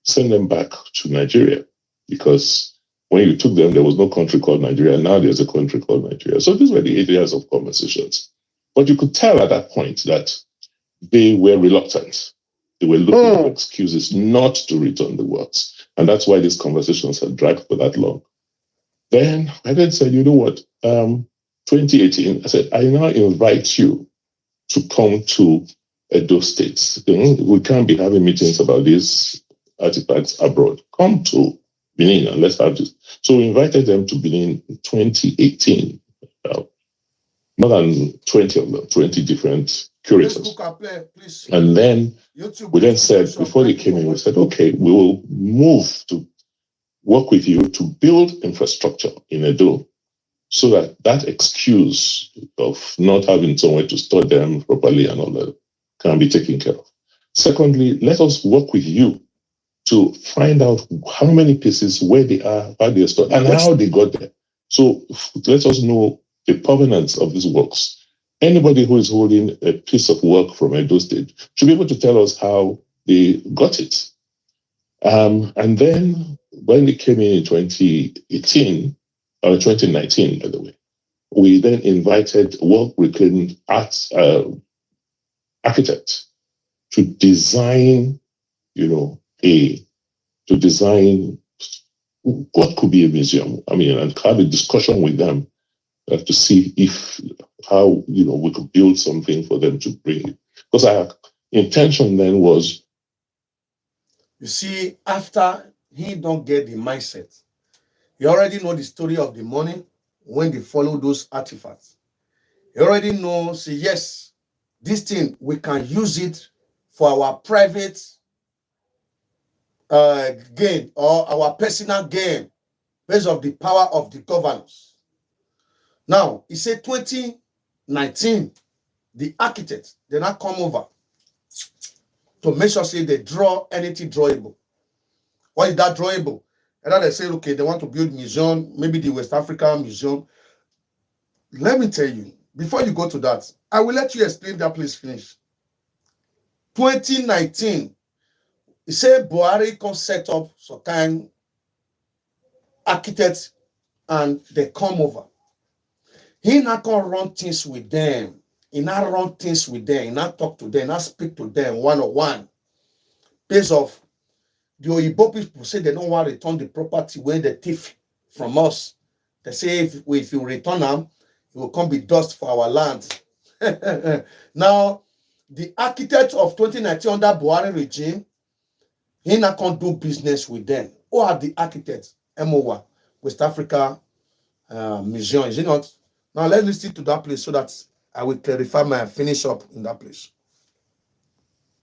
Send them back to Nigeria, because when you took them, there was no country called Nigeria. Now there's a country called Nigeria. So these were the areas of conversations. But you could tell at that point that they were reluctant. They were looking for excuses not to return the works. And that's why these conversations had dragged for that long. Then I then said, you know what, 2018, I said, I now invite you to come to Edo State. We can't be having meetings about these artifacts abroad. Come to Benin and let's have this. So we invited them to Benin in 2018. More than 20 of them, 20 different curators. And then we then said, before they came in, we said, okay, we will move to work with you to build infrastructure in Edo, so that excuse of not having somewhere to store them properly and all that can be taken care of. Secondly, let us work with you to find out how many pieces, where they are, how they are stored, and how they got there. So let us know the provenance of these works. Anybody who is holding a piece of work from Edo State should be able to tell us how they got it. And then when it came in 2018, or 2019, by the way, we then invited world-reclaimed arts architect to design, to design what could be a museum. I mean, and have a discussion with them to see how we could build something for them to bring it. Because our intention then was, you see, after he don't get the mindset, you already know the story of the money when they follow those artifacts. You already know, say, yes, this thing, we can use it for our private gain or our personal gain based on the power of the governors. Now, he said 2019, the architects, they not come over to make sure say they draw anything drawable. What is that drawable? And then they say, okay, they want to build museum, maybe the West African Museum. Let me tell you, before you go to that, I will let you explain that place finish. 2019, he said Buhari can set up some kind architects and they come over. He not gonna run things with them. He not run things with them. He not talk to them, not speak to them one-on-one. Based off the Oyibo people say they don't want to return the property when they thief from us. They say if you return them, it will come be dust for our land. Now, the architect of 2019 under Buhari regime, he not can do business with them. Who are the architects? MOA, West Africa Museum, is it not? Now let's listen to that place so that I will clarify my finish up in that place.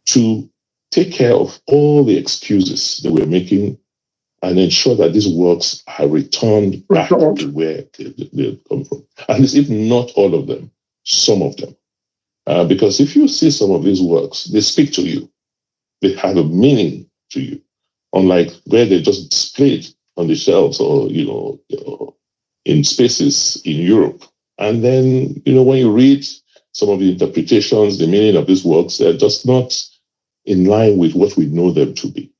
To take care of all the excuses that we're making and ensure that these works are returned back to where they come from. At least if not all of them, some of them. Because if you see some of these works, they speak to you. They have a meaning to you. Unlike where they're just displayed on the shelves or, in spaces in Europe. And then, when you read some of the interpretations, the meaning of these works, they're just not in line with what we know them to be.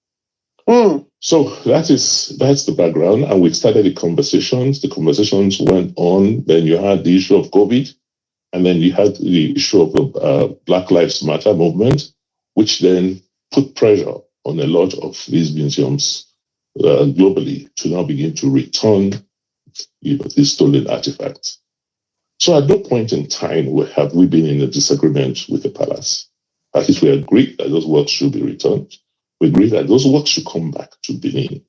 So that's the background. And we started the conversations. The conversations went on. Then you had the issue of COVID. And then you had the issue of the Black Lives Matter movement, which then put pressure on a lot of these museums globally to now begin to return these stolen artifacts. So at no point in time have we been in a disagreement with the palace. At least we agreed that those works should be returned. We agreed that those works should come back to Benin.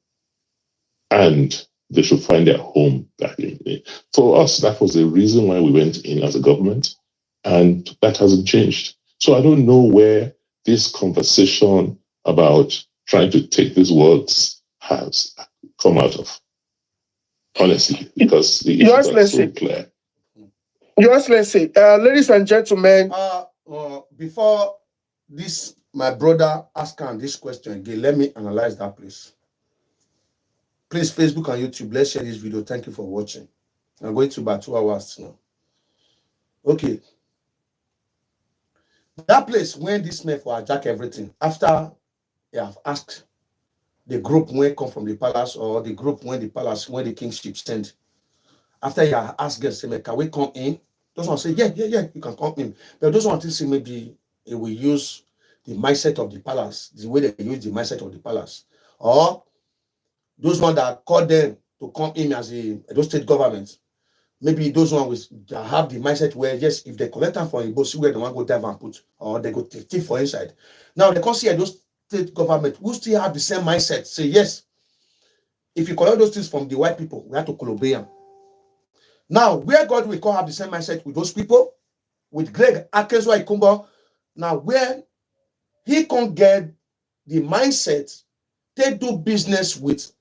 And they should find their home back in Benin. For us, that was the reason why we went in as a government. And that hasn't changed. So I don't know where this conversation about trying to take these works has come out of. Honestly, because the issues are so clear. Your Excellency, ladies and gentlemen. Before this, my brother asking this question again, let me analyze that, please. Please, Facebook and YouTube, let's share this video. Thank you for watching. I'm going to about 2 hours now. Okay. That place when this man for hijack everything, after they have asked the group when come from the palace or the group when the kingship sent, after you ask them, say, can we come in? Those ones say, yeah, you can come in. But those ones say maybe it will use the mindset of the palace, the way they use the mindset of the palace. Or those ones that call them to come in as those state governments, maybe those ones that have the mindset where, yes, if they collect them from a boss, where they want to go dive and put, or they go thief for inside. Now, they can see those state government who still have the same mindset, say, yes, if you collect those things from the white people, we have to collaborate them. Now, where God will have the same mindset with those people, with Greg Akezwa Ikumba, now where he can get the mindset, they do business with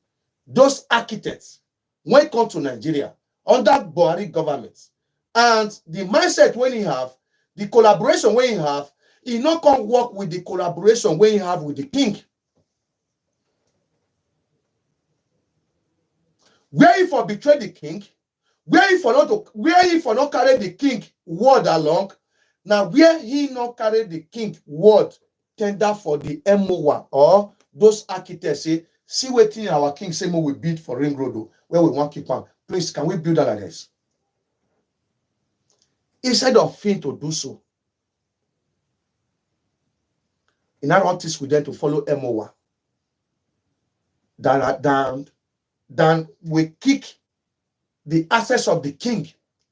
those architects when it comes to Nigeria, under Buhari government. And the mindset when he have, the collaboration when he have, he not can work with the collaboration when he have with the king. Where he for betray the king, Where if for not carry the king word along, now where he not carry the king word tender for the MOA or those architects say, see what our king say we build for Ring Road where we want to keep on. Please, can we build that like this? Instead of him to do so, in our artists with them to follow MOA, then we kick the access of the king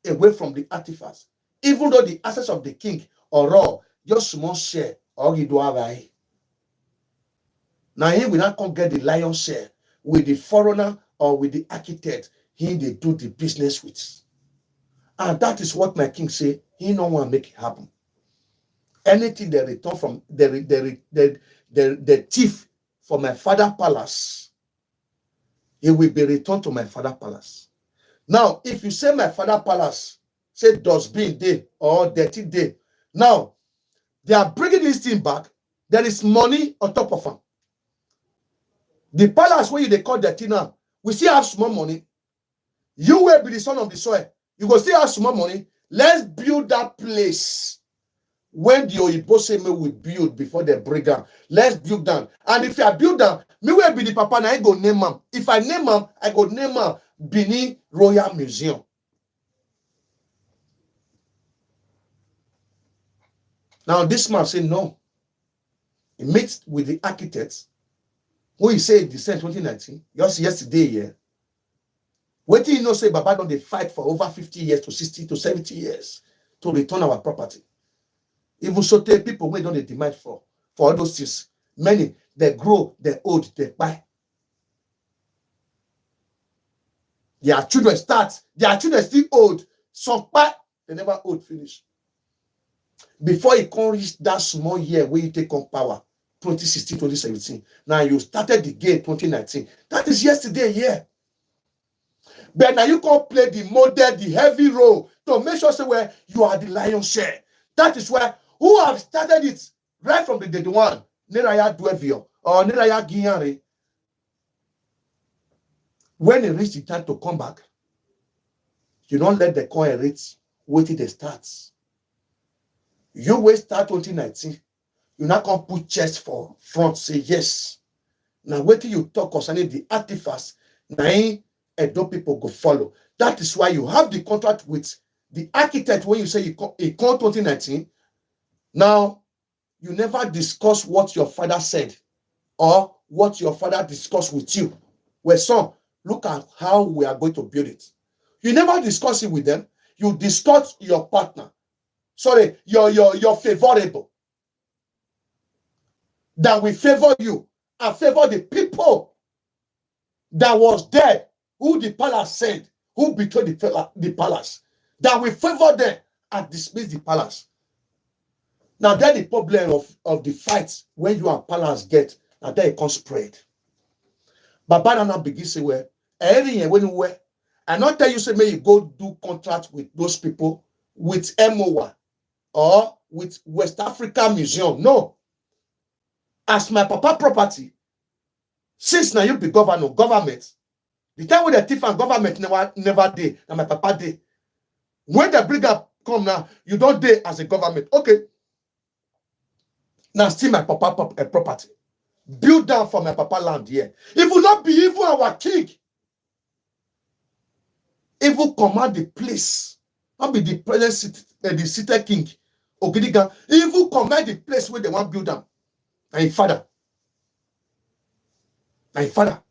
away from the artifacts. Even though the access of the king or raw, just small share or he do have a. Now he will not come get the lion's share with the foreigner or with the architect he they do the business with. And that is what my king say, he no want to make it happen. Anything they return from the thief for my father palace, it will be returned to my father palace. Now, if you say my father palace, say dustbin day or dirty day, now they are bringing this thing back. There is money on top of them. The palace where they call dirty now, we still have small money. You will be the son of the soil. You go still have small money. Let's build that place. When the Oyibo say me we build before they break down, let's build down. And if I build down, me will be the papa and I go name him. If I name him, I go name him Benin Royal Museum. Now this man say no. He meets with the architects who he said December 2019, just yesterday here. What do you know say Baba don't they fight for over 50 years to 60 to 70 years to return our property? Even so, people we don't they demand for all those things. Many they grow, they old, they buy. Their children start, their children still old. Some buy, they never old finish. Before you can reach that small year where you take on power, 2016, 2017. Now you started the game 2019. That is yesterday, yeah. But now you can play the model, the heavy role to make sure say where you are the lion's share. That is where who have started it right from the day one. Neraya Dwevio or Neraya Guignare. When it reach the time to come back, you don't let the coin rates wait till they start. You will start 2019. You not gonna put chest for front, say yes. Now wait till you talk concerning the artifacts. Now and those people go follow. That is why you have the contract with the architect when you say you call 2019. Now, you never discuss what your father said or what your father discussed with you. Well, son, look at how we are going to build it. You never discuss it with them. You discuss your partner. Sorry, your favorable. That will favor you and favor the people that was there, who the palace said, who betrayed the palace. That will favor them and dismiss the palace. Now that's the problem of the fights when you and palace get, and then it can spread. But Banana begins to say, well, everything when you were, I not tell you say may you go do contract with those people with MOA or with West Africa Museum. No. As my papa property, since now you be government, the time when the thief and government never did, and my papa did. When the brigade come now, you don't dare as a government. Okay. Now still my papa property. Build down for my papa land here. It will not be even our king. It will command the place. Not be the present the seated king. Ogidiga. It will command the place where they want to build down. My father. My father.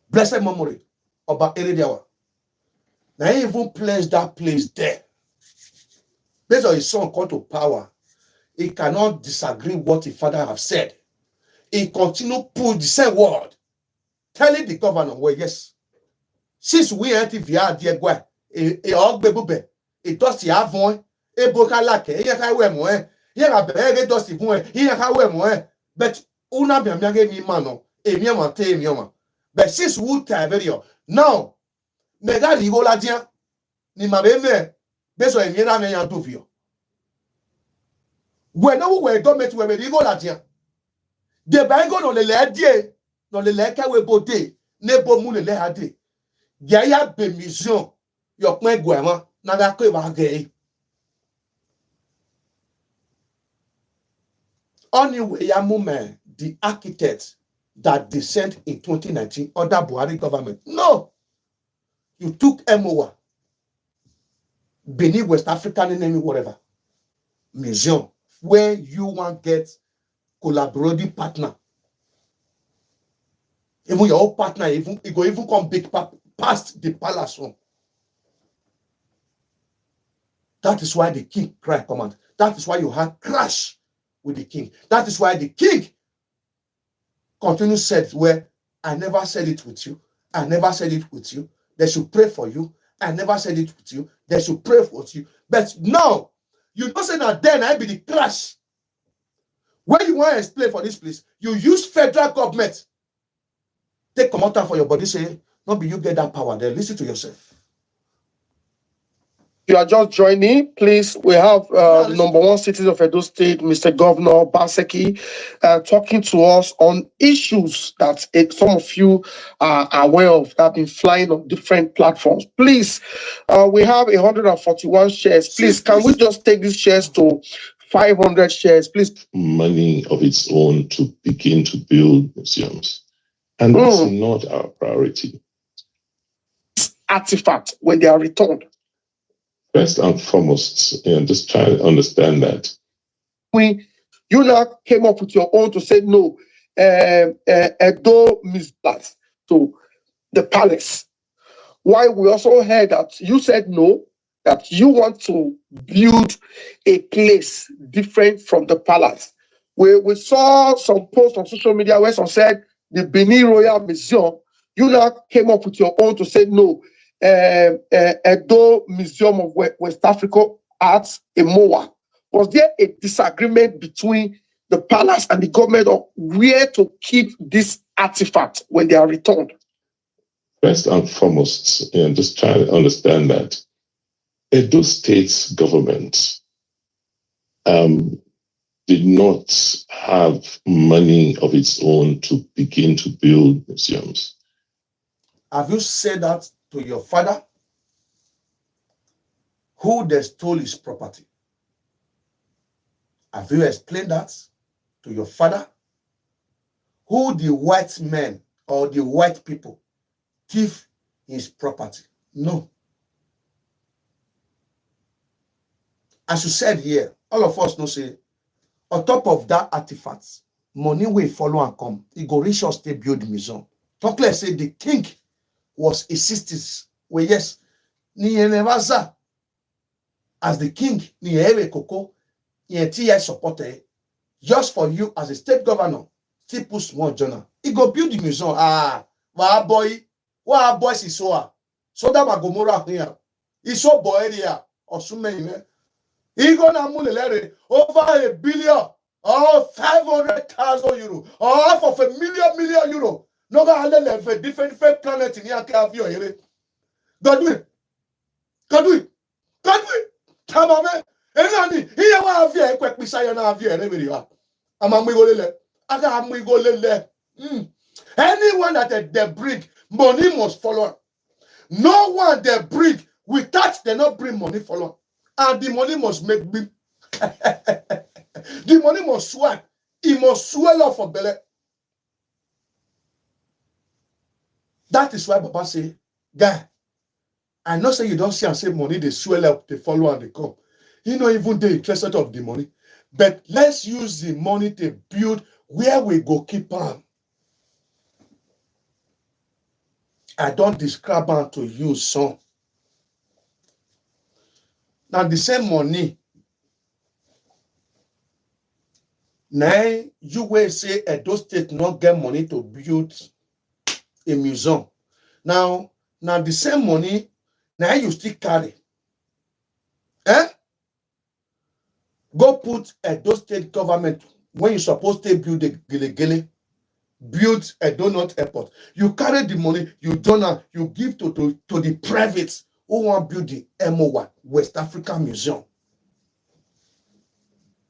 Blessed memory about Erediawa. Now he even placed that place there. Based on his son come to power, he cannot disagree what his father have said. He continue push the same word, telling the governor, well, yes, since we ain't via dear gwe, it does the avon, a bocalake, but una be me mano, a miama. But since we time now, mega ligola dia, ni mabeme, beso e miena me yan duvio. When we government we ligola dia. De bango no le die, no le ka we bode, ne bo mu le hade. Yaya be museum. Yok me guema. Naga ko ba gay. Anyway, Yamume, the architect that descent in 2019 under Buhari government. No. You took MOA. Benin, West African, name whatever. Museum. Where you want get collaborating partner. Even your own partner, even it go even come big past the palace one. That is why the king cried command. That is why you had crash with the king. That is why the king continues said, where I never said it with you. I never said it with you. They should pray for you. I never said it with you. They should pray for you. But now, you don't say that then I be the crash. When you want to explain for this place, you use federal government. Take come out for your body, say, not be you get that power there. Listen to yourself. You are just joining, please. We have the number one citizen of Edo State, Mr. Governor Baseki, talking to us on issues that some of you are aware of that have been flying on different platforms. Please, we have 141 shares. Please, can we just take these shares to 500 shares, please? Money of its own to begin to build museums. And that's not our priority. Artifact when they are returned. First and foremost, just try to understand that. You now came up with your own to say no, Edo misplaced to the palace. Why we also heard that you said no, that you want to build a place different from the palace. We saw some posts on social media where some said the Benin Royal Museum. You now came up with your own to say no. Edo Museum of West Africa Arts in Moa. Was there a disagreement between the palace and the government on where to keep this artifact when they are returned? First and foremost, just try to understand that Edo State's government did not have money of its own to begin to build museums. Have you said that to your father, who they stole his property? Have you explained that to your father, who the white men or the white people thief his property? No. As you said here, all of us know say, on top of that artifacts, money will follow and come. It go reach us to build museum. Talk like say the king was a sisters. Well, yes, ni never as the king, ni ere koko, ni supporter. Just for you as a state governor, still put small journal. He go build the museum. What boys is so that Magomora here. He's so boy here or so many. He gonna mulele over $1 billion or 500,000 euro or half of a million euro. No ga for different planet in here can view here. God do it. Tamame. Enani, here wa avie quick pisaya na avie every year. Amamigolele. Aga amigolele. Anyone that they bring, money must follow. No one they bring without they not bring money follow. And the money must make me. The money must swell. It must swell up for belly. That is why Baba say, guy, I know say you don't see and say money, they swell up, they follow and they come. You know, even they interested of the money. But let's use the money to build where we go keep them. I don't describe them to use some. Now the same money. Now you will say Edo State not get money to build a museum. Now the same money, now you still carry. Go put Edo State government when you supposed to build a gele, build a donut airport. You carry the money, you donate, you give to the privates who want to build the MOA, West African Museum.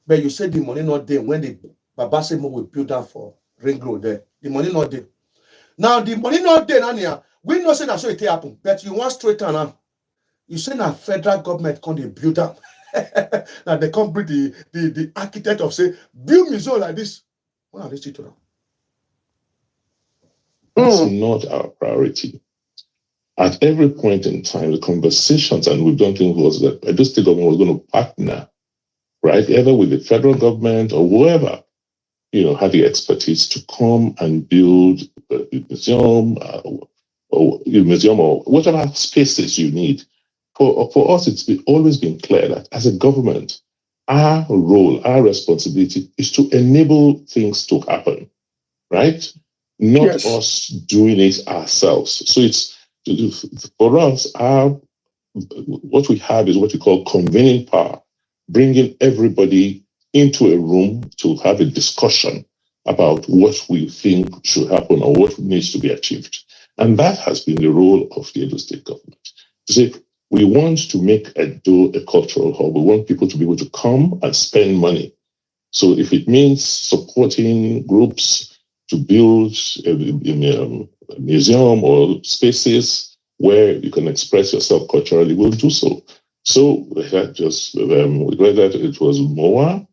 But you say the money not there when the Babasemo will build that for Ring Road there. The money not there. Now the money not there, Nania. We know say that so it happen, but you want straight on. You say now federal government can't build up. Now they can't bring the architect of say build museum like this. What are they to them? That's not our priority. At every point in time, the conversations, and we don't think was that the state government was going to partner, right, either with the federal government or whoever, had the expertise to come and build a museum, or whatever spaces you need. For us, it's always been clear that as a government, our role, our responsibility is to enable things to happen, right? Not us doing it ourselves. So it's for us, what we have is what we call convening power, bringing everybody into a room to have a discussion about what we think should happen or what needs to be achieved. And that has been the role of the Edo State government. To say, we want to make Edo a cultural hub. We want people to be able to come and spend money. So if it means supporting groups to build a museum or spaces where you can express yourself culturally, we'll do so. So we had just, whether it was MOA,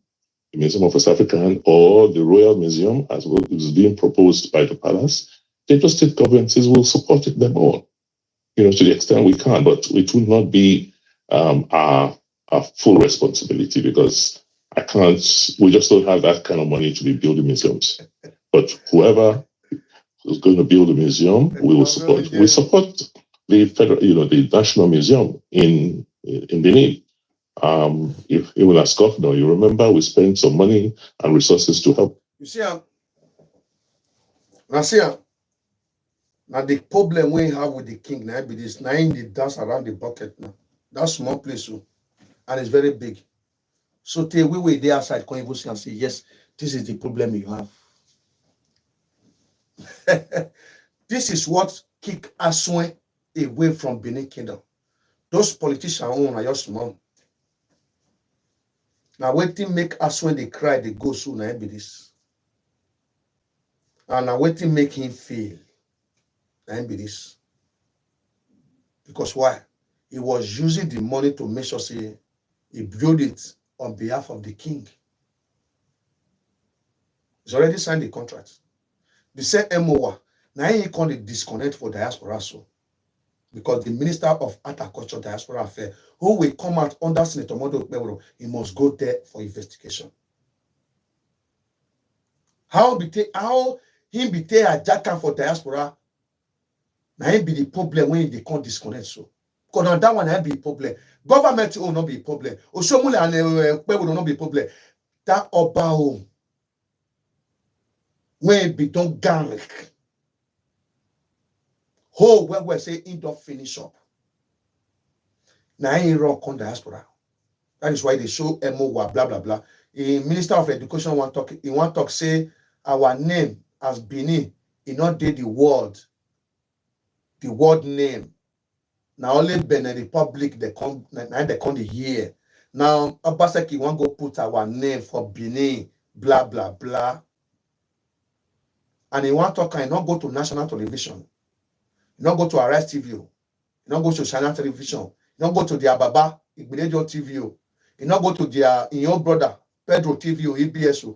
the Museum of West African, or the Royal Museum, as well as being proposed by the Palace, the state governments will support them all, to the extent we can, but it will not be our full responsibility because we just don't have that kind of money to be building museums. But whoever is going to build a museum, we will support. We support the federal, the National Museum in Benin. If you will ask governor, you remember we spent some money and resources to help. You see, now the problem we have with the king now be this. Now in the dance around the bucket now. That's small place, and it's very big. So till we were there outside, can even see and say, yes, this is the problem you have. This is what kick Aswan away from Benin Kingdom. Those politicians are just small. Now waiting make Aswan they cry, they go soon, now be this. And now waiting make him feel, now be this. Because why? He was using the money to make sure say he built it on behalf of the king. He's already signed the contract. The same MOA, now he can't disconnect for diaspora so. Because the Minister of Agriculture Diaspora Affairs, who will come out under Senator Mondo Okpebholo, he must go there for investigation. How he be a jacker for diaspora, now he be the problem when they can't disconnect so. Because on that one, I be a problem. Government will not be a problem. Osomule and Okpebholo will not be a problem. That Oba home, when be done gang. Where we say it don't finish up. Now he run on diaspora. That is why they show MOA, blah blah blah. The Minister of Education want talk say our name as Benin, he not did the word name. Now only Benin Republic they come the year. Now Obaseki want go put our name for Benin, blah blah blah. And he want talk and not go to national television. You don't go to Arrest TV. You don't go to China Television. You don't go to their Baba, Igbilejo TV. You don't go to their in your brother, Pedro TV or EBS.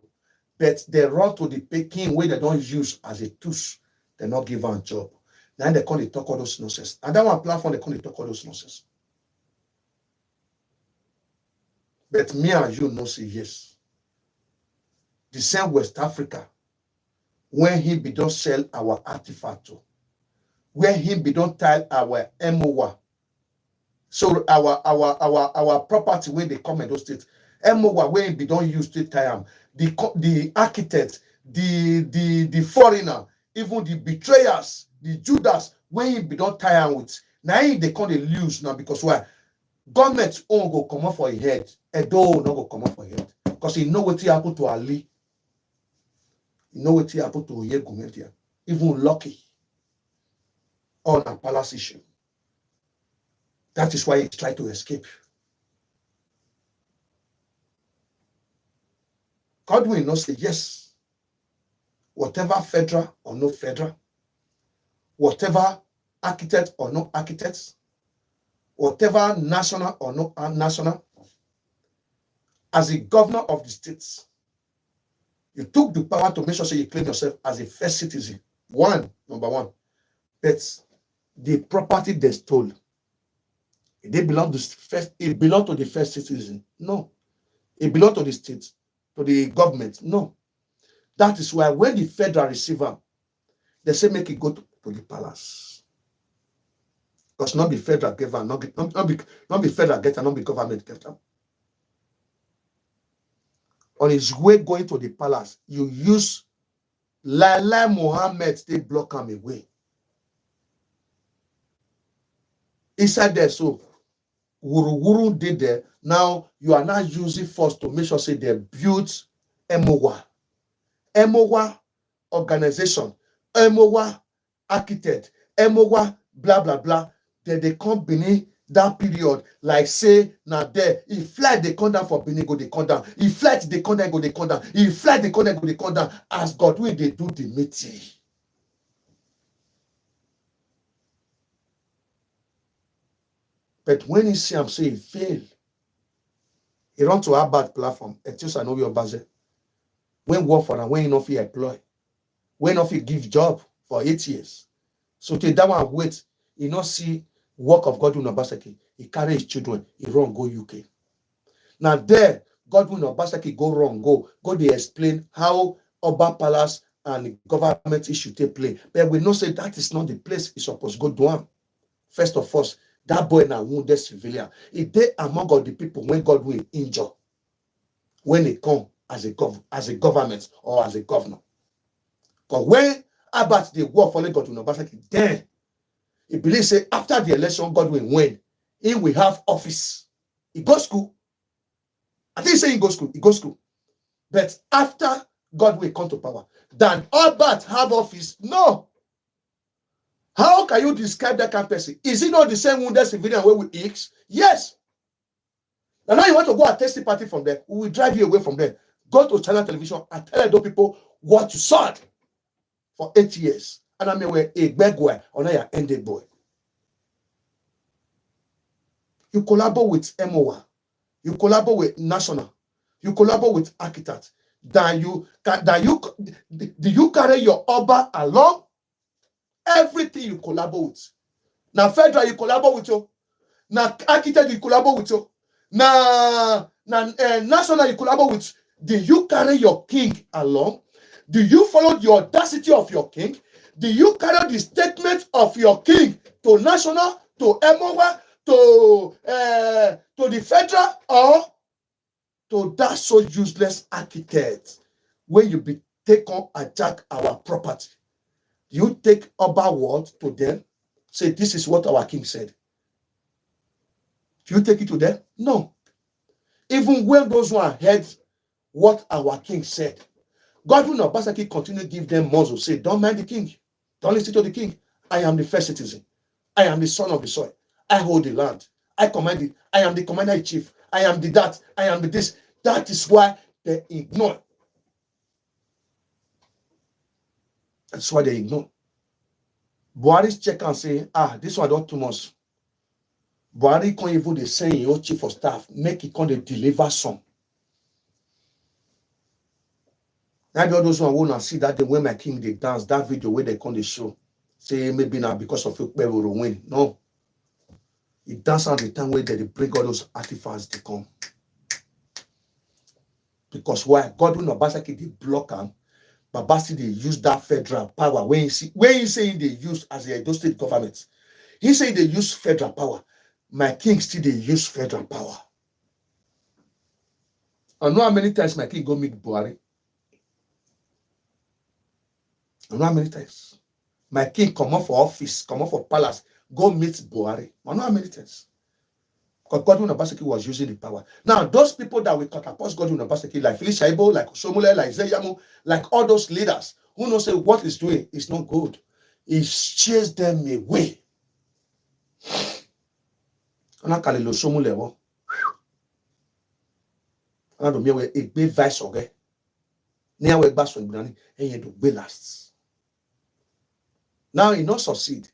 But they run to the Peking where they don't use as a tools. They not give them a job. Now they can't talk all those nonsense. And that one platform, they can't talk all those nonsense. But me and you know say yes. The same West Africa, when he be don't sell our artifact to. Where him be don't tile our MOA. So our property when they come in those states. MOA where him be don't use to time. The architect, the foreigner, even the betrayers, the Judas, when him be don't tie with. Now they can't lose now because why? Government won't go come up for a head. Edo not go come up for a head. Because he know what happened to Ali. He know what happened to Oyegumedia. Even Lucky. On a palace issue. That is why he tried to escape. God will not say yes. Whatever federal or no federal, whatever architect or no architects, whatever national or no national, as a governor of the states, you took the power to make sure you claim yourself as a first citizen. Number one. But the property they stole, they belong to first, it belonged to the first citizen. No. It belonged to the state, to the government. No. That is why when the federal receiver, they say make it go to the palace. Because not be federal giver, not be federal getter, not be government getter. On his way going to the palace, you use Laila Mohammed, they block him away. Inside there, so Wuru did there. Now you are not using force to make sure say they built MOA organization, MOA architect, MOA blah blah blah. Then they come beneath that period, like say now there. If flight they come down for Benin, go they come down. If flight they come down, go they come down. If flight they come down, go they come down. As God will they do the meeting. But when he see him say he fail, he run to a bad platform. Etios I know your buzzer. When work for him, when he not fit employ, when not fit give job for 8 years. So take that one wait, he not see work of Godwin Obaseki. He carry his children, he run go UK. Now there, Godwin Obaseki go wrong, go they explain how Oba Palace and the government issue take play. But we know say that is not the place he's supposed to go do. First of all, that boy now wounded civilian. If they among all the people when God will injure, when they come as a government or as a governor. Because when about the war for God to Obaseki, then he believes say after the election, God will win. He will have office. He goes school. I think he say he goes school. But after God will come to power, then Albert have office. No. How can you describe that kind of person? Is it not the same wounded civilian way with X? Yes. And now you want to go and test the party from there. We will drive you away from there. Go to China television and tell those people what you saw for 8 years. And I mean, we're a big boy or not your ended boy. You collaborate with MOA. You collaborate with national. You collaborate with architects. Do you carry your Oba along? Everything you collaborate with. Now federal you collaborate with you. Now architect you collaborate with you. Now national you collaborate with. Do you carry your king along? Do you follow the audacity of your king? Do you carry the statement of your king to national, to MOA, to the federal, or to that so useless architect when you be take on attack our property? You take Oba word to them, say this is what our king said. Do you take it to them? No. Even when those one heard what our king said, Godwin Obaseki continue to give them muzzle, say, don't mind the king. Don't listen to the king. I am the first citizen. I am the son of the soil. I hold the land. I command it. I am the commander-in-chief. I am the that. I am the this. That is why they ignore. That's why they ignore. Buhari's check and say, this one don't too much. Buhari can't even the same your chief of staff, make it come deliver some. Now all those one want to see that the way my king they dance, that video where they come the show. Say maybe now because of you will win. No. It dance on the time where they bring all those artifacts they come. Because why? Godwin Obaseki they block them. Babasi they use that federal power. When you saying they use as a Edo state government, he say they use federal power. My king still they use federal power. I know how many times my king go meet Buhari. I know how many times. My king come up for office, come up for palace, go meet Buhari. I know how many times. Because Godwin Obaseki was using the power. Now, those people that will catapult Godwin Obaseki, like Philip Shaibo, like Shomule, like Zeyamu, like all those leaders who know say what he's doing is not good. He chased them away. And I call it Shomule. And I don't know a big vice okay. Near where bass when Bunani and you do be last. Now he not succeed.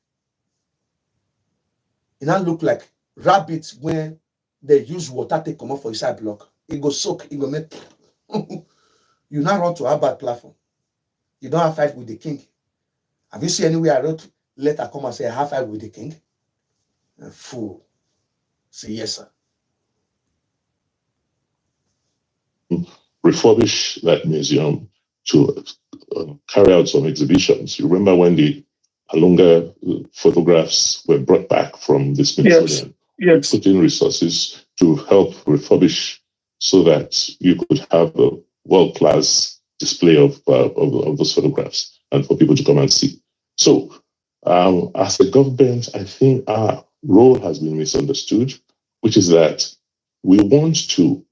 It now look like rabbits when they use water to come up for inside block. It go soak, it go make. You now run to a bad platform. You don't have fight with the king. Have you seen anywhere I wrote letter come and say I have fight with the king? A fool. Say yes, sir. Refurbish that museum to carry out some exhibitions. You remember when the Alunga photographs were brought back from the Smithsonian? Yes. Put in resources to help refurbish so that you could have a world-class display of those photographs and for people to come and see. So, as a government, I think our role has been misunderstood, which is that we want to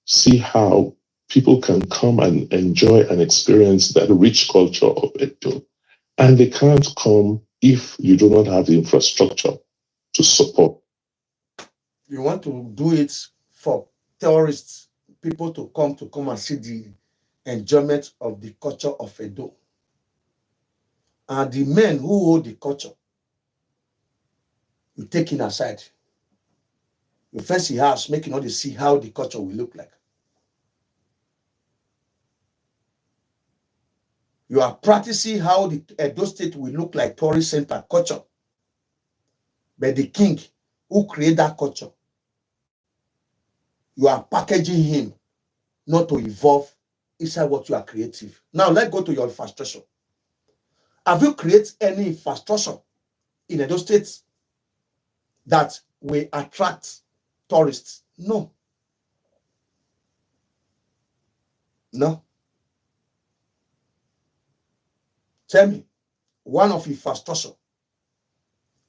see how people can come and enjoy and experience that rich culture of Edo. And they can't come if you do not have the infrastructure to support. You want to do it for tourists, people to come and see the enjoyment of the culture of Edo. And the men who hold the culture, you take it aside. You fancy house, making all the see how the culture will look like. You are practicing how the Edo State will look like tourist center culture. But the king who created that culture, you are packaging him not to evolve inside what you are creative. Now let's go to your infrastructure. Have you created any infrastructure in Edo State that will attract tourists? No. No. Tell me, one of infrastructure.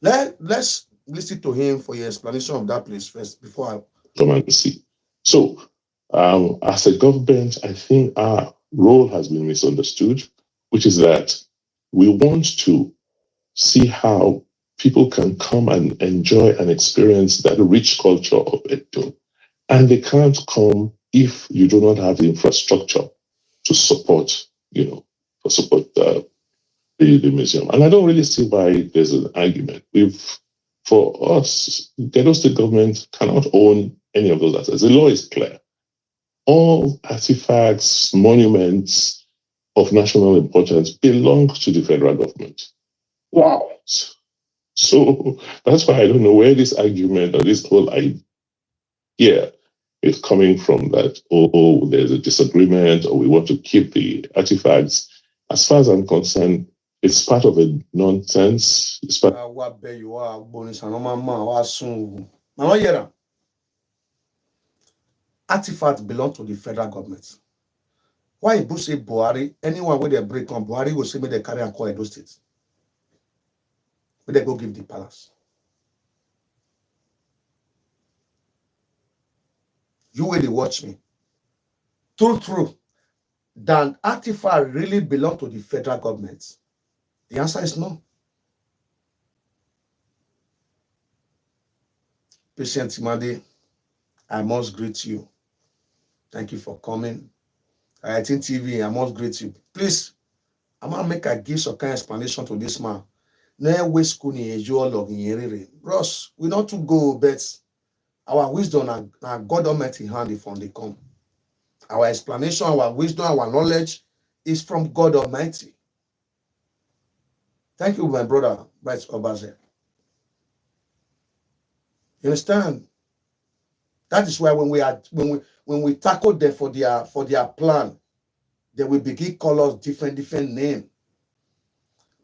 Let's listen to him for your explanation of that place first before I come and see. So, as a government, I think our role has been misunderstood, which is that we want to see how people can come and enjoy and experience that rich culture of Edo. And they can't come if you do not have the infrastructure to support, the museum. And I don't really see why there's an argument. For us, the Edo State government cannot own any of those assets. The law is clear. All artifacts, monuments of national importance belong to the federal government. Wow. So that's why I don't know where this argument or this whole idea is coming from, that, there's a disagreement or we want to keep the artifacts. As far as I'm concerned, it's part of a nonsense. It's part artifacts belong to the federal government. Why you say Buhari, anyone where they break on Buhari will say me they carry and call Edo State. But they go give the palace. You will watch me. True. Then artifact really belong to the federal government? The answer is no. Patient Imade, I must greet you. Thank you for coming. I think TV, I must greet you. Please, I'm gonna make a give some kind of explanation to this man. No way school Bros, we not to go, but our wisdom and God Almighty hand from the come. Our explanation, our wisdom, our knowledge is from God Almighty. Thank you, my brother, Bright Obaze. You understand? That is why when we tackle them for their plan, they will begin call us different name.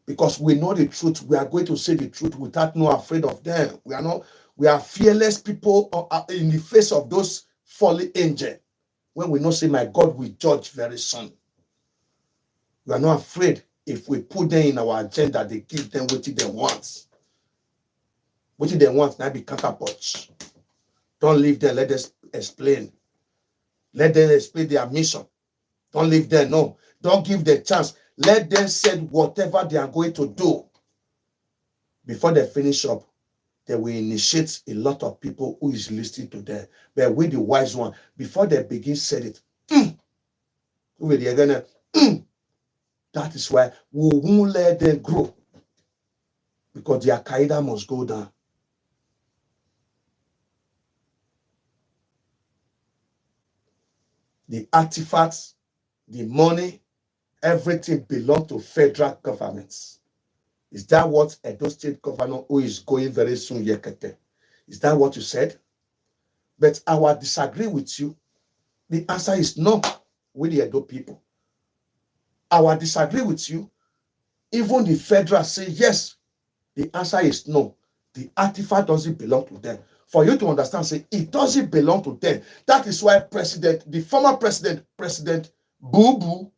Because we know the truth, we are going to say the truth without no afraid of them. We are fearless people in the face of those fallen angels. When we know, say, my God will judge very soon. We are not afraid. If we put them in our agenda, they give them what they want. What they want now be counterpunch. Don't leave them, let us explain. Let them explain their mission. Don't leave them, no. Don't give them chance. Let them say whatever they are going to do. Before they finish up, they will initiate a lot of people who is listening to them. But with the wise one, before they begin say it, that is why we won't let them grow. Because their Qaeda must go down. the artifacts, the money, everything belongs to federal governments. Is that what Edo State Governor who is going very soon, Yekete? Is that what you said? But I will disagree with you. The answer is no with the Edo people. I will disagree with you. Even the federal say yes. The answer is no. The artifact doesn't belong to them. For you to understand, say it doesn't belong to them. That is why the former president, President Boo Boo,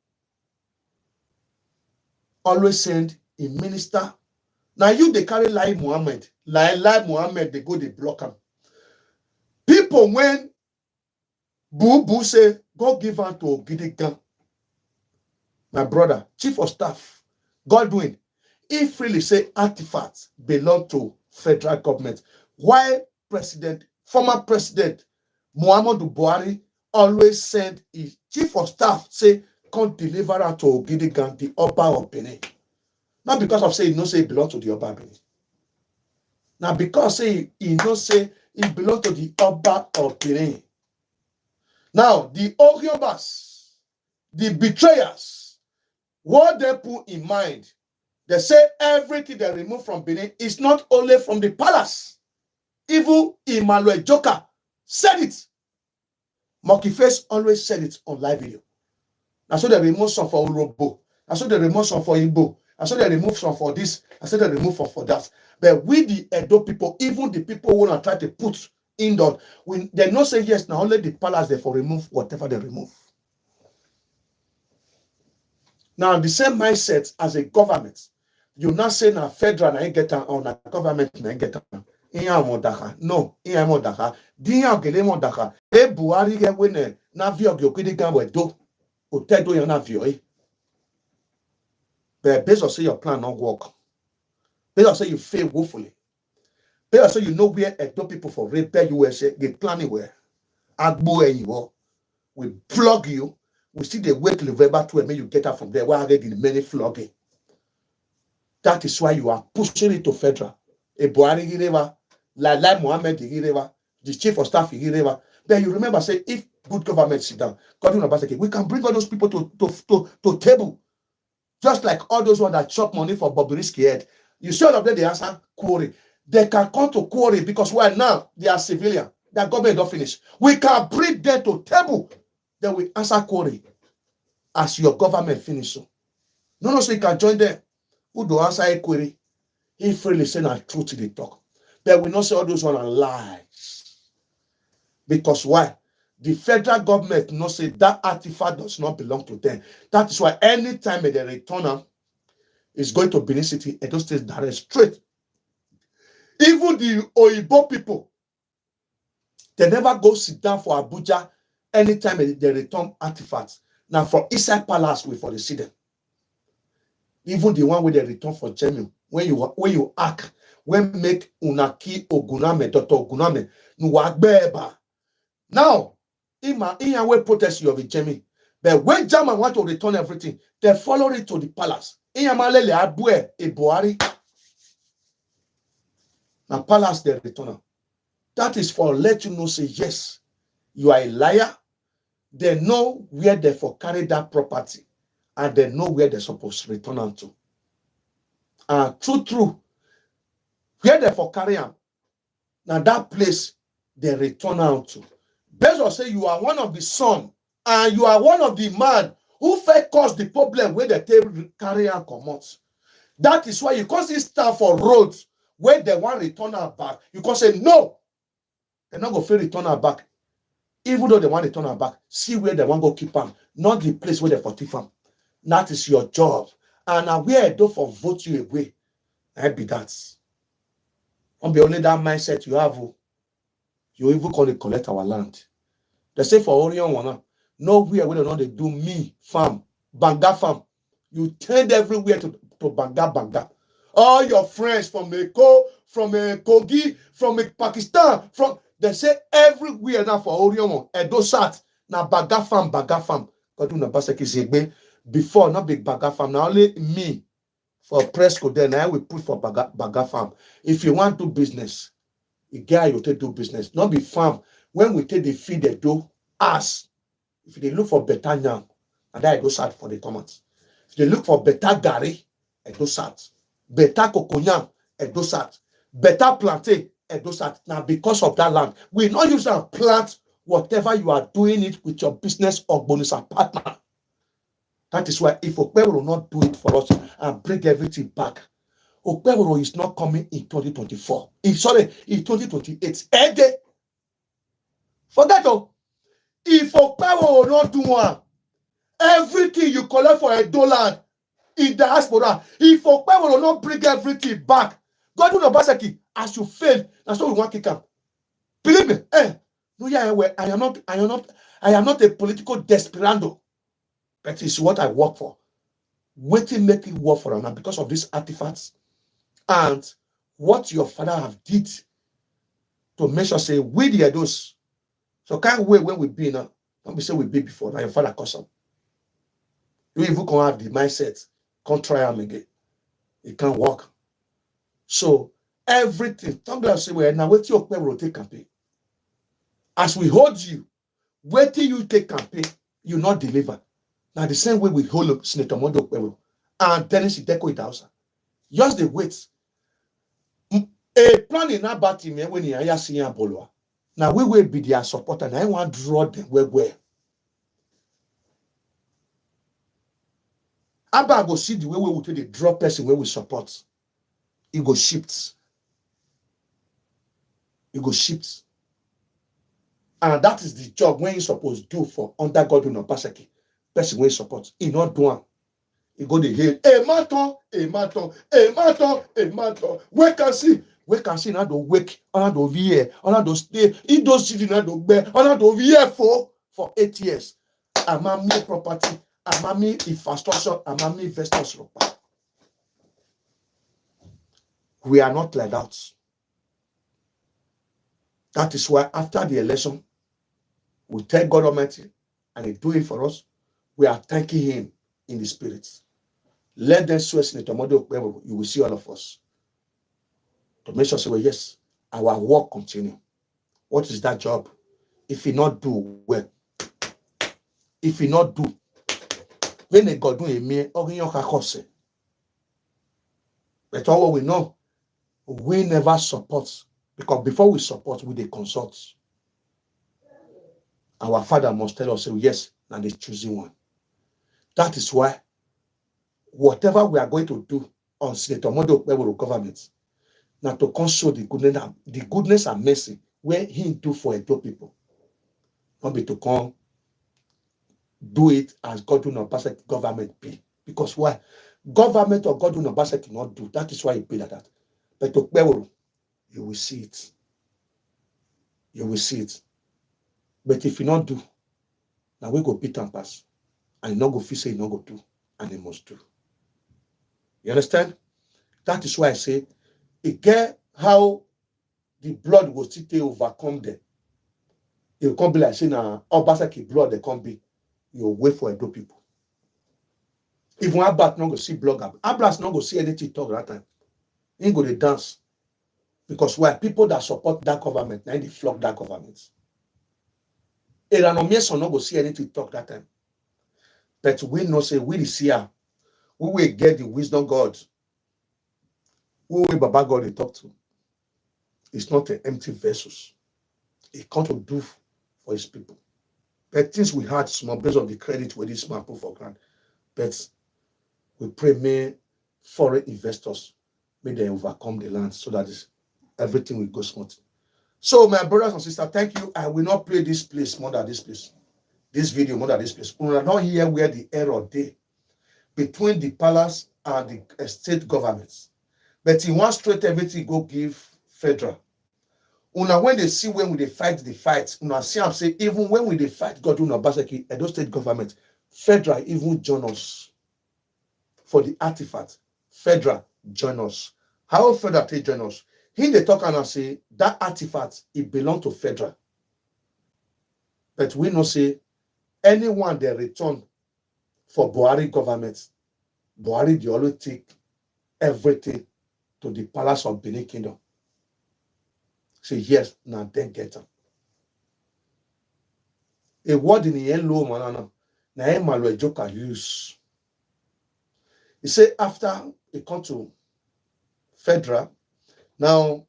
always send a minister. Now you they carry Lai Muhammad. Lai Muhammad, they go, they block him. People when Boo Boo say, go give her to Gidigan. My brother, chief of staff, Godwin, he freely say artifacts belong to federal government. Why former president Muhammadu Buhari always send his chief of staff say, come deliver her to Gidigan, the Oba of Benin. Not because of say, say it belongs to the Oba Benin. Now because say, say it belongs to the Oba of Benin. Now, the Ogiobas, the betrayers, what they put in mind, they say everything they remove from Benin is not only from the palace. Even Emmanuel Joker said it. Monkey Face always said it on live video. I saw they remove some for Urobo. I saw they remove some for Igbo. I saw they remove some for this. I saw they remove some for that. But with the Edo people, even the people who want to try to put indoor, when they not say yes, now only the palace they for remove whatever they remove. Now the same mindset as a government, you not say na federal na get on na government na get on. No, Daka. Diya gele Daka. E Buhari ge wene na vio gyokidi gamwe do. Otedo ya na vio eh. But based on say your plan not work. Based on say you fail woefully. Based on say you know where Edo people for repair USA get planning where. Agbo you we plug you. We see the wait till November 12 make you get out from there. Why are they in many flogging? That is why you are pushing it to federal. A Buhari Gireva, Lai Mohammed Gireva, the chief of staff Gireva. Then you remember say if good government sit down, we can bring all those people to table. Just like all those ones that chop money for Bobrisky head. You see all of them, they answer quarry. They can come to quarry because why now they are civilian. Their government don't finish. We can bring them to table. Then we answer quarry as your government finish. So no, so you can join them. Who do answer a query? He freely say na truth they talk. But we not say all those one are lies. Because why? The federal government not say that artifact does not belong to them. That is why anytime they return them, is going to Benin City and those states direct straight. Even the Oyibo people, they never go sit down for Abuja anytime they return artifacts. Now for inside palace we for the city. Even the one where they return for Jemu, when you act, when make unaki oguname, Dr. Oguname, nuwagbeba. Now, in way protest you of a Jemi. But when German want to return everything, they follow it to the palace. Iyamalele abue e Buhari. Now palace they return. That is for let you know say yes, you are a liar. They know where they for carry that property. And they know where they're supposed to return them to. And true, where they for carry them, now that place they return them to. Based on say you are one of the son, and you are one of the man who first caused the problem where they carry them come out. That is why you can't see stand for roads where they want to return them back. You can say no, they're not going to return them back. Even though they want to return them back, see where they want to go keep them, not the place where they for keep them. That is your job. And now where I do for vote you away. I be that. On be only that mindset you have. You even call it collect our land. They say for Orion one, nowhere where they do me farm, Banga farm. You tend everywhere to Banga. All your friends from Eko, from Kogi, from Pakistan, they say everywhere now for Orion one. Edo Sat, now Banga farm. God do na basaki zegbe. Before, not big Baga farm. Now only me for Presco then I will put for Baga farm. If you want to do business, a guy you take do business. Not be farm. When we take the feed they do us, if they look for better yam, and that I go start for the tomatoes. If they look for better gari, I go start. Better cocoyam, I go start. Better plantain, I go start. Now, because of that land, we not use that plant whatever you are doing it with your business or bonus partner. That is why if Okpebholo will not do it for us and bring everything back, Okpebholo is not coming in 2024. In 2028. Forget all. If Okpebholo will not do one, everything you collect for a dollar in diaspora, if Okpebholo will not bring everything back, God will not basaki as you fail. That's what we want to kick out. Believe me, no, yeah, I am not a political desperado. That is what I work for. Waiting make it work for now because of these artifacts and what your father have did to make sure say we the those. So can't wait when we be now. Don't be say we be before. Now your father custom. You even can have the mindset, can't try them again. It can't work. So everything, talk about say well now wait your will take campaign. As we hold you, wait till you take campaign, you not deliver. Now the same way we hold Senator Mondo Okpebholo and Dennis Ideko Idausa. Just the wait. A plan in about him when he hire senior Bolwa. Now we will be their supporter. And I want to draw them where. Abba go see the way we will take the draw person where we support. It go shift. It go shift. And that is the job when you supposed to do for under God no Paseki. Person when you support. He not do one. He go the hail. A matter. We can see now the wake, on the VA, on the stay, in those cities now the bear, on the VA for 8 years. Amami property, amami infrastructure, amami investors. We are not like that. That is why after the election, we thank God Almighty and He do it for us. We are thanking Him in the spirit. Let them swear Senator Mondo Okpebholo, you will see all of us. To make sure say, well, yes, our work continue. What is that job? If he not do well, if he not do, when they go do a mere or in your cause. But all we know, we never support because before we support, we they consult. Our father must tell us, say, yes, now they're choosing one. That is why whatever we are going to do on Senator Mondo Okpebholo government, now to console the goodness and mercy where He do for Edo people. Not be to come do it as God do not pass government be. Because why? Government or God do not pass cannot do. That is why He pay like that. But to Okpebholo, you will see it. You will see it. But if you not do, now we go beat and pass. And not go feel say you not go do. And He must do. You understand? That is why I say, it get how the blood will still overcome them. It will come be like saying, Obaseki blood they come be. You wait for Edo people. Even Abat not go see blogger. Abat's not go see anything talk that time. He ain't go to dance. Because why? People that support that government, now they flock that government. Eranomiason not go see anything talk that time. But we know say we the seer. We will get the wisdom God. Who will Baba God they talk to? It's not an empty vessels. He can't do for His people. But things we had small based on the credit where this man put for granted. But we pray may foreign investors may they overcome the land so that everything will go smooth. So my brothers and sisters, thank you. I will not play this place more than this place. This video more than this place. We are not here where the error day between the palace and the state governments. But he wants straight everything go give federal. Una when they see when we they fight the fight, una see I'm say even when we they fight God una Obaseki, Edo state government, federal even join us for the artifact. Federal join us. How federal take join us? He they talk and say that artifact it belong to federal. But we know say anyone they return for Buhari government, Buhari they always take everything to the palace of Benin Kingdom. Say yes, now then get them. A word in the low manana. Na malu joka use. He say after he come to federal, now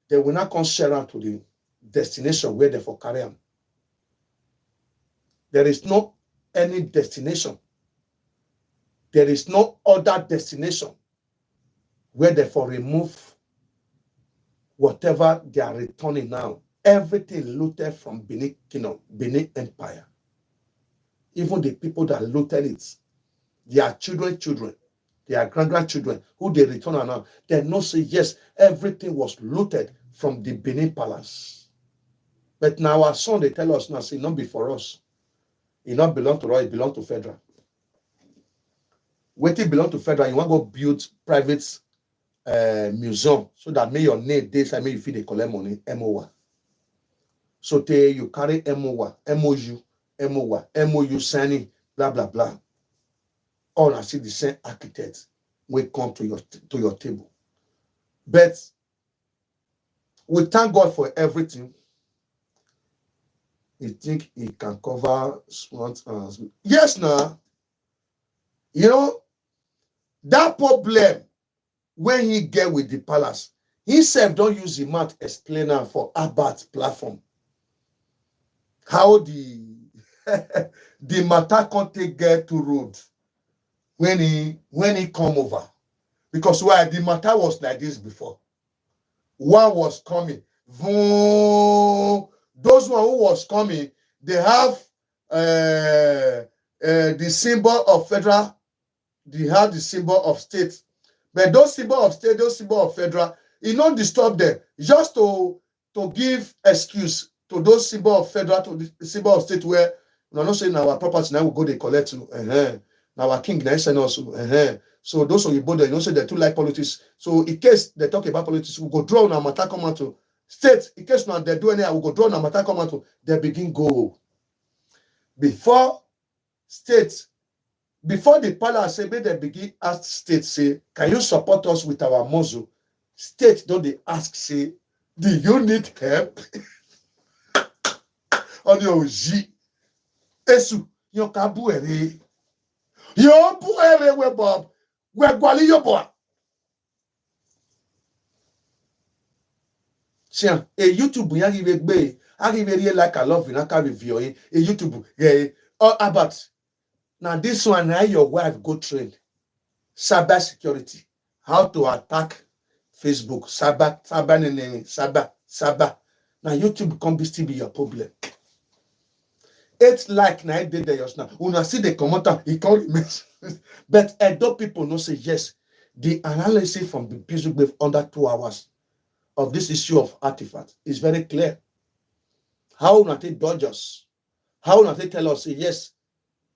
they will not come share out to the destination where they for carry on. There is no any destination. There is no other destination where they for remove whatever they are returning now. Everything looted from Benin Kingdom, Benin Empire. Even the people that looted it, their children, their grandchildren, who they return now, they know say yes, everything was looted from the Benin Palace. But now our son, they tell us now, say, not be for us. It not belong to us, it belong to federal. When it belong to federal, you want to go build private museum so that may your name this I may you feel they collect money, MOA. So you carry MOA, MOU signing, blah blah blah. All I see the same architects will come to your table. But we thank God for everything. You think he can cover smart as yes now. You know that problem when he get with the palace, he self don't use the mouth explainer for Abat platform. How the the matter can't take get to road when he come over. Because why the matter was like this before. One was coming. Those one who was coming, they have the symbol of federal, they have the symbol of state. But those symbol of state, those symbol of federal, it not disturb them. Just to give excuse to those symbol of federal, to the symbol of state where we're not saying our property now will go they collect to now our king now send also. So those of you both, they don't say they too like politics. So in case they talk about politics, we go draw on our matter come out to state. In case now they do anything, we go draw on our matter come out to they begin go. Before state, before the palace say, they begin ask state, say, can you support us with our muzzle? State don't they ask, say, do you need help? On your G. Esu, your kabuere. Your buere we Bob. We gwali your boy. Tiens, et YouTube, y arrive like I love you, I can't review it. Et YouTube, yeah, all about. Now this one, now your wife go train. Cyber security. How to attack Facebook. Cyber. Now YouTube can still be your problem. It's like 9 days now. When I see the commenter, he can't remember. But adult people know say yes. The analysis from the Facebook wave under 2 hours of this issue of artifact is very clear. How not take dodgers? How not they tell us say yes,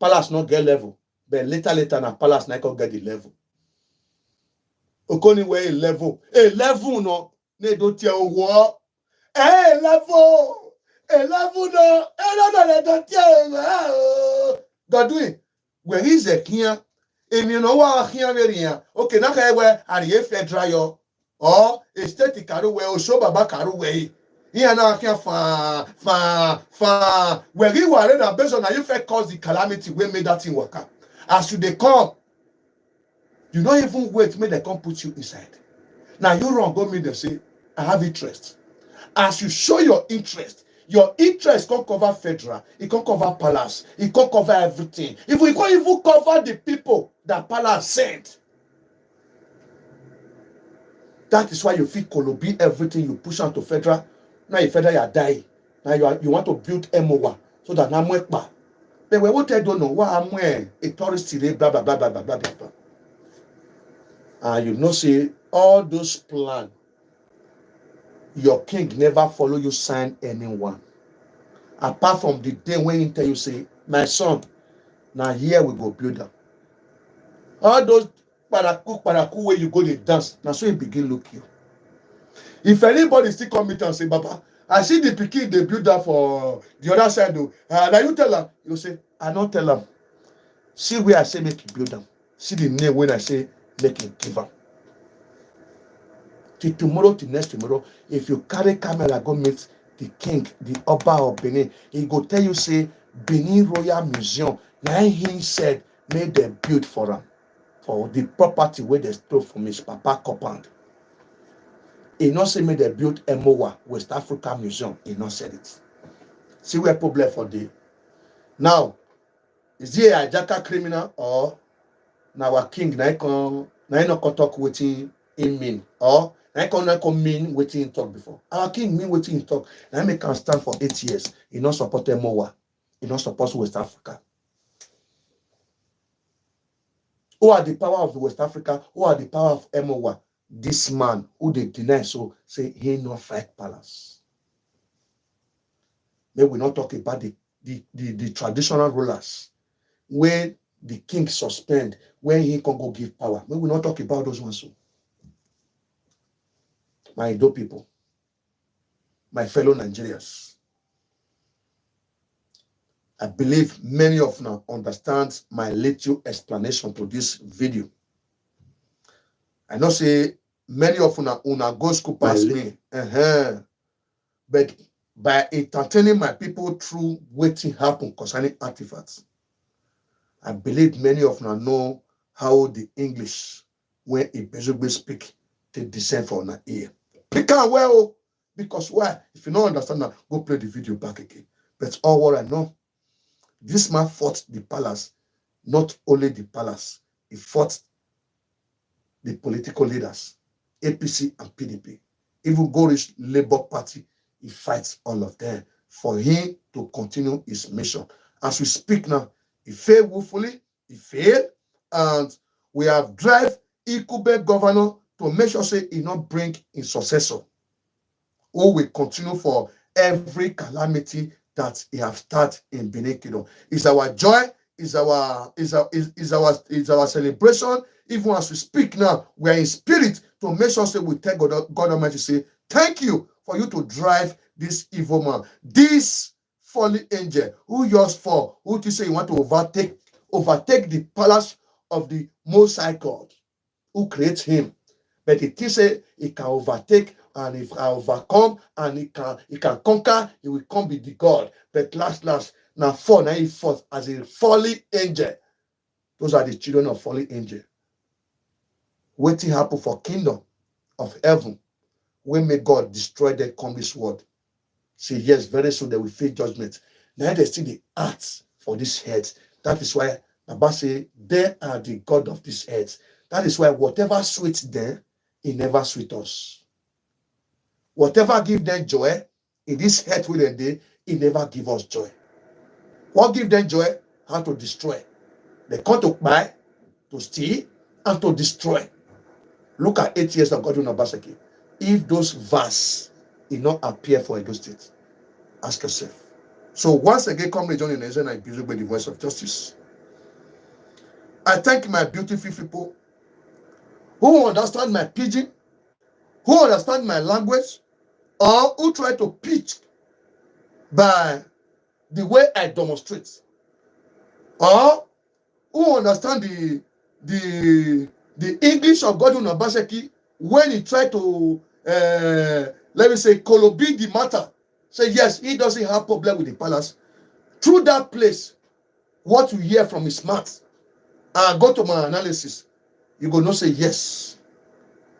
palace not get level, but later na palace not get the level. Okoni way level no, they don't tell what. Level no, they don't tell. Godwin, where is the here? And you know what here very here. Okay, now where are you federal or a state caru where show baba caru way. Here now can fa where you are ready based on how you felt cause the calamity we made that thing work out. As you they come, you don't even wait, make they come put you inside. Now you wrong, go meet them say, I have interest. As you show your interest can cover federal, it can cover palace, it can cover everything. If we can't even cover the people that palace sent, that is why you feel Kolobi everything you push on to federal. Now if federal you die, now you want to build MOA so that now but we what I don't know why I'm a tourist today, blah blah blah blah blah blah blah. And you know say all those plans. Your king never follow you sign anyone. Apart from the day when he tell you say, my son, now here we go build them. All those paraku where you go to dance, now so you begin look you. If anybody still come meet and say, Baba, I see the pikin they build that for the other side though. Now you tell them, you say, I don't tell them. See where I say make you build them. See the name when I say make you give them. Till tomorrow, till next tomorrow, if you carry camera, go meet the king, the Oba of Benin, he go tell you, say, Benin Royal Museum. Now he said, made them build for him, for the property where they stole from his papa compound. He not say made they build Emowa, West Africa Museum. He not said it. See where problem for the. Now, is he a hijacker criminal or now our king na not talk waiting in mean or na mean waiting in talk before. Our king mean waiting in talk. Now make can stand for 8 years. He not support Emowa. He not support West Africa. Who are the power of West Africa? Who are the power of Emowa? This man who they deny so say he no fight palace. May we not talk about the traditional rulers where the king suspend when he can go give power. May we not talk about those ones. So. My Edo people, my fellow Nigerians, I believe many of them understand my little explanation to this video. I know say many of una go school past me. But by entertaining my people through waiting happen concerning artifacts, I believe many of them know how the English, when it basically speak, they descend from our ear. Pick up well, because why? If you don't understand that, go play the video back again. But all what I know, this man fought the palace, not only the palace, he fought the political leaders, APC and PDP. Even go reach Labour Party, he fights all of them for him to continue his mission. As we speak now, he failed woefully, he failed, and we have drive Ikube governor to make sure say he not bring his successor, who will continue for every calamity that he have started in Benin Kingdom. It's our joy, is our celebration. Even as we speak now, we are in spirit to make sure say we tell God Almighty say, thank you for you to drive this evil man, this fallen angel who yours for, who to say you want to overtake the palace of the Most High God, who creates him. But it is say he can overtake, and if I overcome and he can conquer, he will come be the God. But last, now he fought as a fallen angel. Those are the children of fallen angel. Waiting happen for kingdom of heaven. When may God destroy them, come this world. Say yes, very soon they will face judgment. Now they see the acts for this head. That is why Baba say they are the God of this earth. That is why whatever sweet them, it never sweet us. Whatever give them joy in this earth with them day, it never give us joy. What give them joy? How to destroy. They come to buy, to steal, and to destroy. Look at 8 years of Godwin Obaseki. If those verse did not appear for Edo State, ask yourself. So once again, come join in and I build by the voice of justice. I thank my beautiful people who understand my pidgin, who understand my language, or who try to pitch by the way I demonstrate, or who understand the English of Godwin Obaseki when he tried to let me say Kolobi the matter. Say yes, he doesn't have problem with the palace. Through that place, what you hear from his mouth, and go to my analysis, you go not say yes.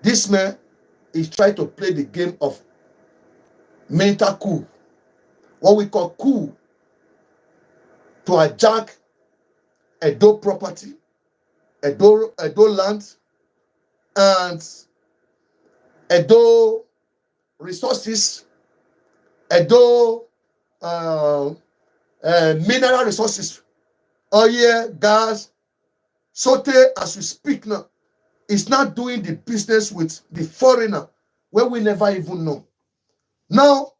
This man is trying to play the game of mental coup, what we call coup, to hijack Edo property, Edo land, and Edo resources, Edo mineral resources, oil, gas. Sote, as we speak now, is not doing the business with the foreigner where we never even know. Now,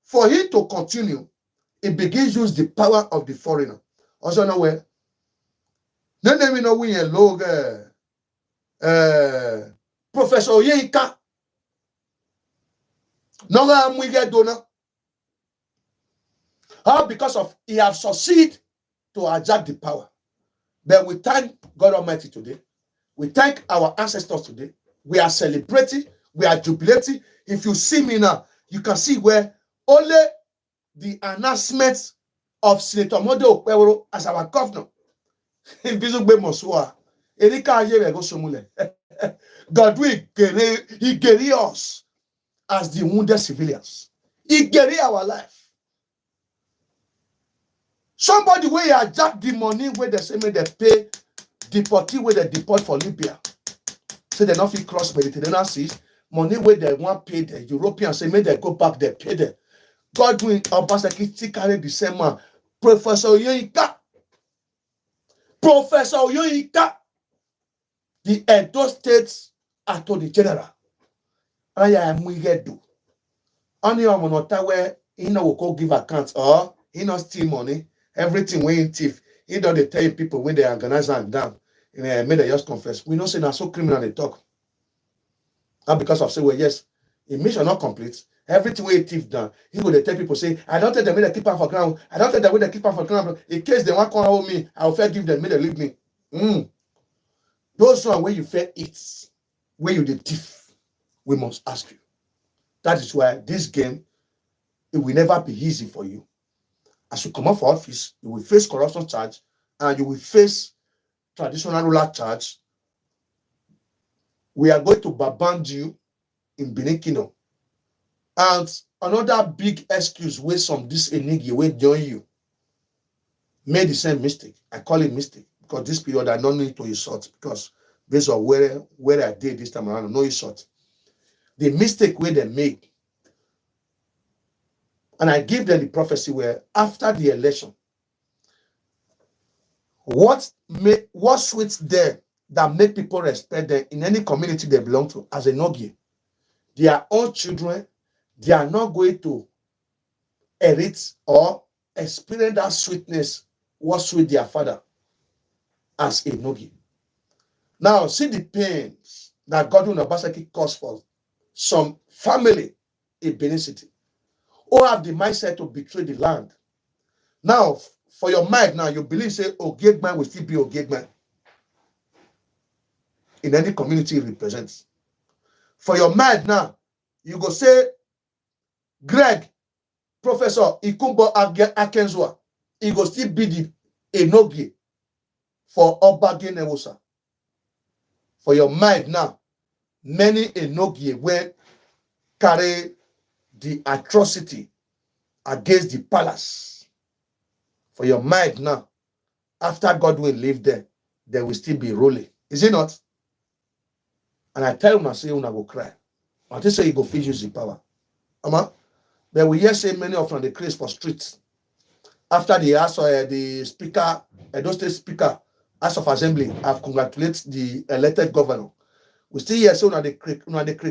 for him to continue, it begins to use the power of the foreigner. Also, nowhere. Then we know we are log Professor Yeka. No, I'm we get donor. How? Because of he have succeeded to hijack the power. But we thank God Almighty today. We thank our ancestors today. We are celebrating. We are jubilating. If you see me now, you can see where only the announcements of Senator Mode Okpebholo as our governor. Invisible Mosua. Erika Ayere go somule. God will he carry us as the wounded civilians. He carry our life. Somebody where you jack the money where they say may they pay deportee where they deport for Libya. Say they not fit cross Mediterranean seas. Money where they want pay the Europeans say may they go back, they pay them. God will Obaseki carry the same man. Professor Oyoyika, the Edo State's Attorney General. I am do. Only I'm not where he no will give accounts or he not steal money. Everything we in thief. He don't they tell people when they organize and down. And made they just confess. We don't say that's so criminal they talk. And because of say, well, yes, the mission not complete. Everything we thief done. He would tell people say, I don't tell them when they keep out for ground. I don't tell them when they keep out for ground. In case they want to hold me, I'll forgive them. May they leave me. Those one where you fair eat, where you the thief, we must ask you. That is why this game, it will never be easy for you. As you come out for office, you will face corruption charge and you will face traditional ruler charge. We are going to band you in Benin Kingdom. And another big excuse where some this enigma will join you made the same mistake. I call it mistake because this period I don't need to insult because based on where I did this time around, no insult. The mistake where they made, and I give them the prophecy where after the election, what sweets there that make people respect them in any community they belong to as a Nogie, their own children, they are not going to inherit or experience that sweetness what sweet their father as a Nogie. Now, see the pains that Godwin Obaseki caused for some family in Benin City who have the mindset to betray the land. Now, for your mind now, you believe, say, Ogegman will still be Ogegman in any community it represents. For your mind now, you go say, Greg, Professor Ikumbo Akenzua, he go still be the Enogie for Obage Newosa. For your mind now, many Enogie will carry the atrocity against the palace. For your mind now, after God will live there, there will still be rolling. Is it not? And I tell you, I say, una go cry. I just say, you go feel use the power. But we hear say many of them, they craze for streets. After the House the speaker, Edo State Speaker, House of Assembly, have congratulated the elected governor. We still hear say, they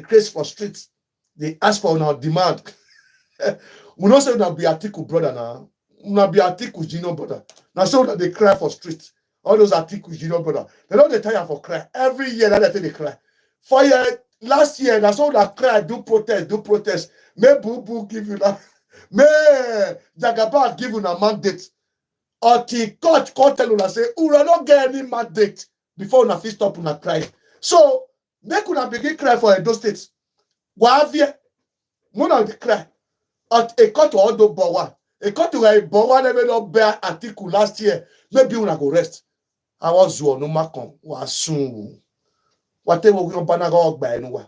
craze for streets. They ask for our demand. We don't say una be Atiku brother now. Una be Atiku junior brother. Now so that they cry for streets. All those Atiku junior brother. They don't they tire for cry. Every year that they cry. For last year, that's all that cry, do protest. May Boo Boo give you that. May Jagaba give you a mandate. Until court tell you say, we don't get any mandate before una fit stop una cry. So make una begin cry for Edo State. Wavie, muna cry. At a court to Odo Bowa. A court to a Bowa never not bear article last year. Maybe una go rest. I was no makon was soon. Whatever we on Banago by anyone.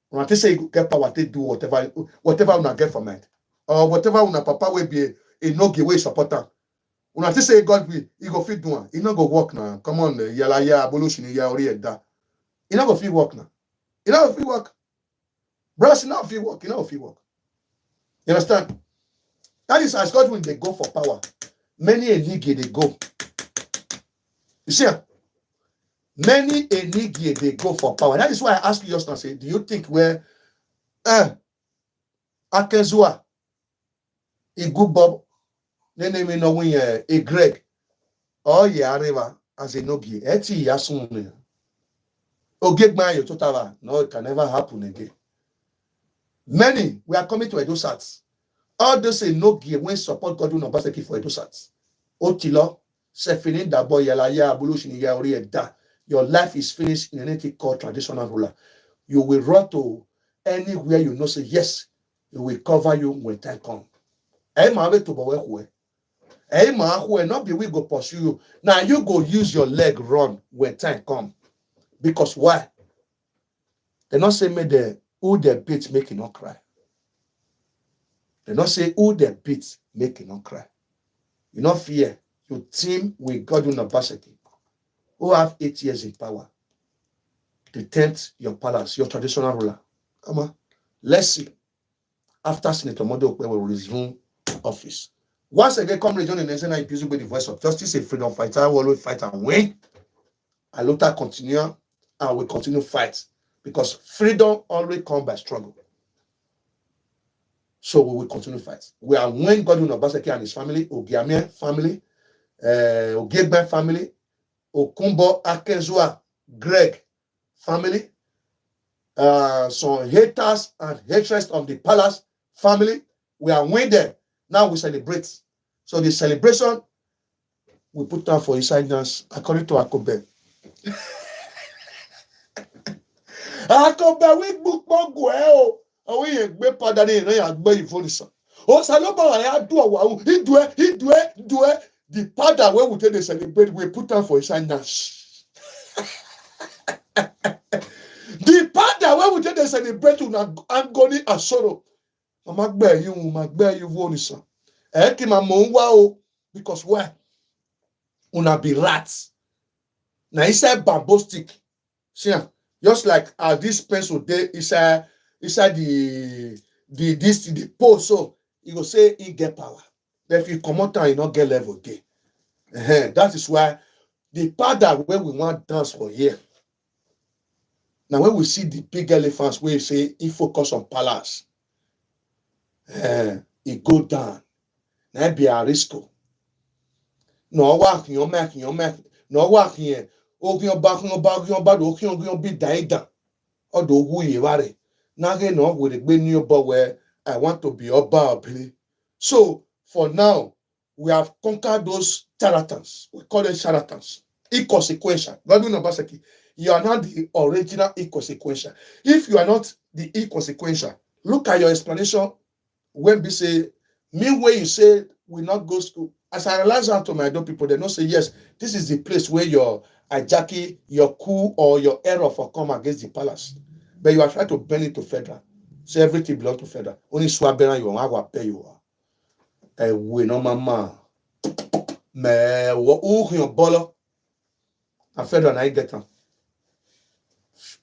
When I say you get power, they do whatever una get from it. Or whatever una papa will be a no give way supporter. When I say God will, he go fit do one. He not go work now. Come on, yala ya abolition ya ori da. He not go fit work now. He not go fit work. Brothers, he not fit work. He not fit work. You understand? That is as God when they go for power. Many a league they go. You see? Many a league they go for power. That is why I ask you just now, say, do you think where Akezua, a good Bob, then they may know when a Greg, or Yareva as a Nogi, Eti Yasun. Ogegman, your total, no, it can never happen again. Many, we are coming to Edosats. All those say no gear when support God no basket for Edosats. Otilo, Sefinin Dabo Yalaya, Abulushini Yaori Da. Your life is finished in anything called traditional ruler. You will run to anywhere you know, say yes, it will cover you when time comes. I am to Bowe. Hey man, who will not be we go pursue you. Now you go use your leg run when time come. Because why? They not say me the who the beat make it not cry. They not say who the beat make it not cry. You not fear. You team with God University, who have 8 years in power, to tempt your palace, your traditional ruler. Come on. Let's see. After Senator Modo will resume office. Once again, Comrade John Nelson is busy with the voice of justice, a freedom fighter, will always fight and win. And later continue and will continue fight. Because freedom always comes by struggle. So we will continue fight. We are when Godwin Obaseki and his family, Ogiamie family, Ogegbe family, Okumbo Akezua, Greg family, some haters and hatred of the palace family. We are with them. Now we celebrate. So the celebration we put down for inside dance according to Akobe. Akobe we book mongo we gbe pada ni ran agbe ifonisan. O saloba wa ya do wa he do the pada where we take the celebrate we put down for inside dance. The pada where we take the celebrate una agony and sorrow. Ma gbe you vonisan. Ki ma mo nwa o because why? Una be rats. Now inside bamboo stick. See, just like this pencil there inside the pole, so you go say he get power. But if you come out and you not get level there. That is why the part that where we want dance for here. Now when we see the big elephants where you say he focus on palace, he go down. Now be a risk. No work your make no work here. Ogun be daida. Odo wu yeware. Nage no with the gbe new boy where I want to be oba. So for now, we have conquered those charlatans. We call them charlatans. Inconsequential. Godwin Obaseki, you are not the original inconsequential. If you are not the inconsequential, look at your explanation when we say, meanwhile you say we not go school. As I realize out to my adult people, they don't say, yes, this is the place where your hijacking, your coup, or your error for come against the palace. But you are trying to bend it to federal. So everything belongs to federal. Only swabena you want to pay you. We no mama. Me wo your bolo. And federal na get them.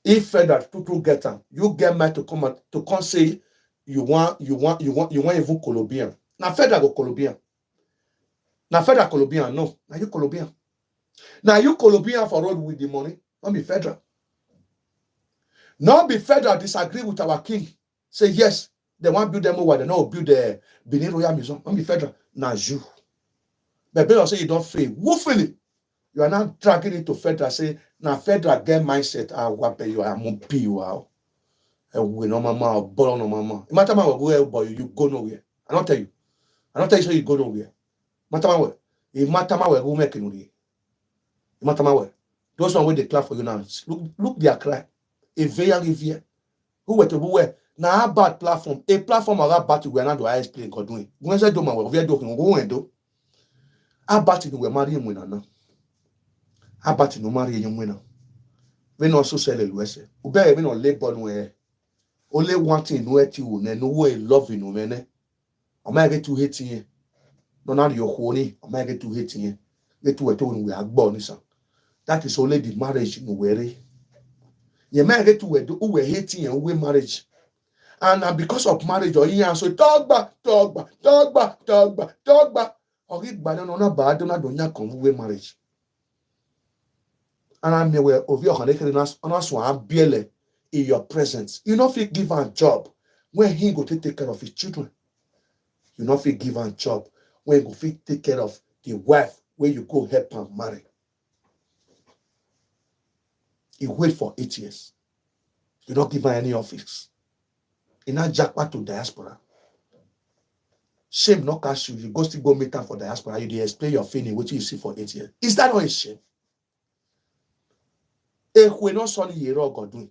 If federal to get them, you get mad to come say you want even Colombian. Now federal go Colombian. Now federal Colombian, no. Now you Colombian. Now you Colombian for road with the money. Not be federal. Not be federal disagree with our king. Say yes, they want to build them over. They don't build the Benin Royal Museum. Not be federal. Now you. But people say you don't fail. Woefully. You are not dragging it to federal. Say now federal get mindset. What pay you? I'm pay you out. We no mama or born no mama. No matter where boy you go nowhere. I don't tell you. I don't tell you so you go nowhere. Matter where. It matter where who make it. Matter where. Those one where they clap for you now. Look their cry. A veil rivier. Who were to where? Now a bad platform. A platform or a battle we are not the highest playing God doing. When I do my work, we are doing go and do. A battle we marry him winner now. A battle no marry him winner. We not so sell it. Ube even on labor where only one thing no at you, no way loving no man. I might get to hate you. No, not your honey. I might get to hate you. Get to a tone we are born. That is only the marriage in worry. You might get to who were hating and we marriage. And because of marriage, or you so talk back. Or get bad on a bad, don't you come with marriage. And I'm aware of your connectedness on us one in your presence. You know if you give a job when he go to take care of his children. You know if you give a job when you go take care of the wife where you go help and marry. You wait for 8 years. You don't give her any office. You not jackpot to diaspora. Shame not cash you. You go still go meet her for diaspora. You explain your feeling what you see for 8 years. Is that not a shame? If we not son year God doing.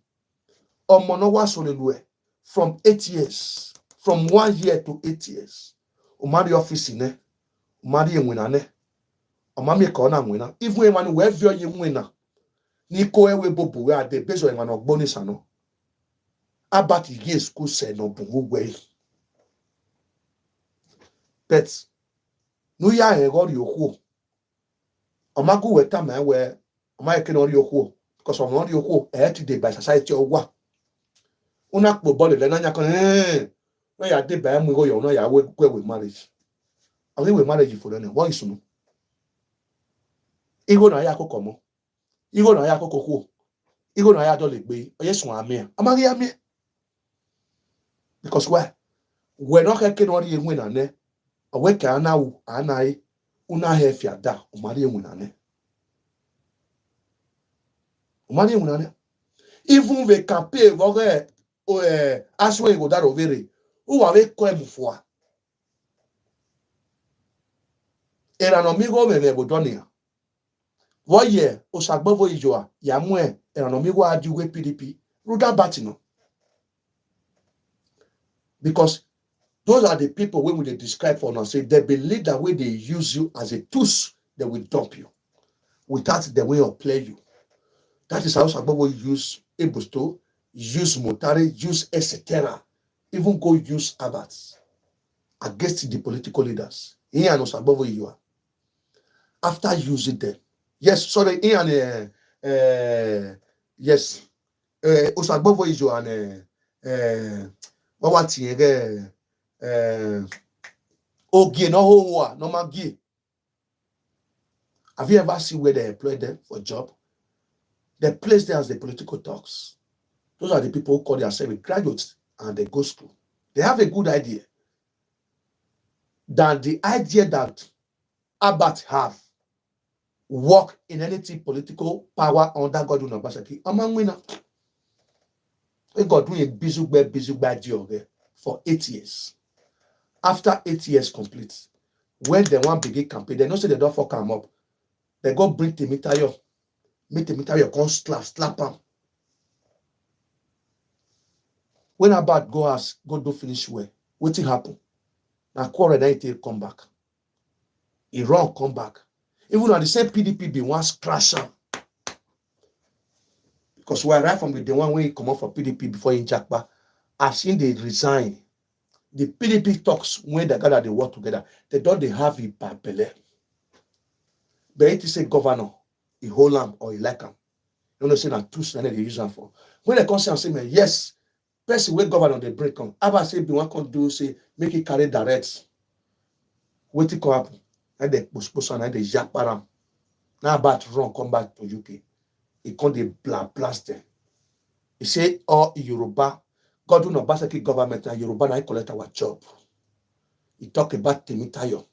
From 8 years. From 1 year to 8 years. Umari office in there. Mari winane. Omami kona wina. Even when we view you winner. Niko ewe bobu we are the best of an bonus ano. About yes, school said no bungu way. But no ya e got your who. Omagu weta man where Omai can your who. Because I'm not your who. Today by society or what. Una po body then anya kon no ya dey by mu go yo no ya we with marriage. I think we marriage for them. What is no? Igo na ya akoko mo. Igo na ya akoko who. Igo na ya do legbe. Oyesun ame. Amari ame. Because why? We're not getting on the win and there. Away can now and I una hefia da umari winane. Umari winane. Even the campaign vogue aswe go that overe. Who are we come for? Era no migo me bodonia. Voye osagbovo ijoa ya mwe era no migo adiwe PDP. Ruda batino. Because those are the people when we describe for now, say they believe that way they use you as a tool, they will dump you. Without the way of play you. That is how Sagbobo use Ebusto, use Motari, use etc. Even go use abats against the political leaders. Here no Sagbobo you are. After using them. Yes, sorry, here yes. Osagbobo is you and what Ogie no hoa, no magi. Have you ever seen where they employ them for a job? They place them as the political talks. Those are the people who call themselves graduates and they go school. They have a good idea than the idea that Abbott have work in anything political power under God Obaseki. Among winner. We got doing a busy job for 8 years. After 8 years complete, when they want begin campaign, they don't say they don't fuck them up. They go bring Temitayo. Make Temitayo come slap him. When Abad go do finish well, what will happen? Now quarrel then come back. Iran come back. Even on the same PDP be one crash him. Because we are right from the one when he come up for PDP before in Jakba, I've seen they resign. The PDP talks when they gather they work together. They don't they have a papele. But it is a governor, he hold him or he like him. You know, say that two standard they use them for. When they come say and say, man, yes, person where governor they break on. Abba say be one can do say make it carry direct. What it come happen? And they push and they jack param. Now about run come back to UK. He come the blast them. He say all Yoruba. God do not basically government and Yoruba na collect our job. He talk about Temitayo.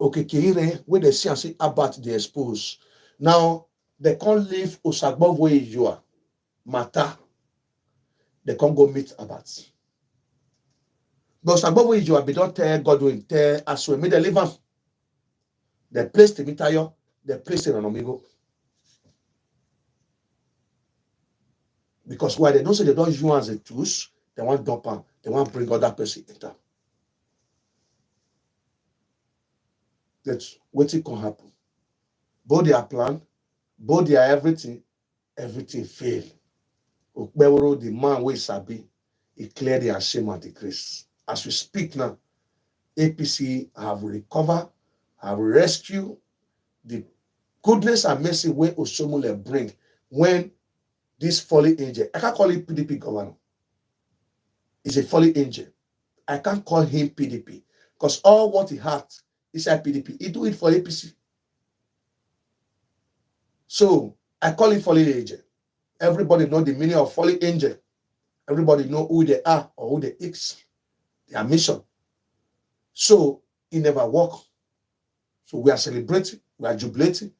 Okay, Keire, where they see and say about the expose. Now they can't leave Osagbo where you are. Mata. They can't go meet about. But Osagbo where you are, they don't tell Godwin, tell Aswe, they leave them. They place Temitayo, they place it on Omigo. Because why they don't say they don't use you as a tools, they want dump them, they want bring other person enter. That's what it can happen. Both their plan, both their everything fail. Okbeworo, the man wey sabi, he cleared their shame and the grace. As we speak now, APC have recovered, have rescued the goodness and mercy wey Osomole bring when this fallen angel, I can't call him PDP governor. He's a fallen angel. I can't call him PDP because all what he had inside PDP, he do it for APC. So I call him fallen angel. Everybody know the meaning of fallen angel. Everybody know who they are or who they is. Their mission. So he never work. So we are celebrating, we are jubilating.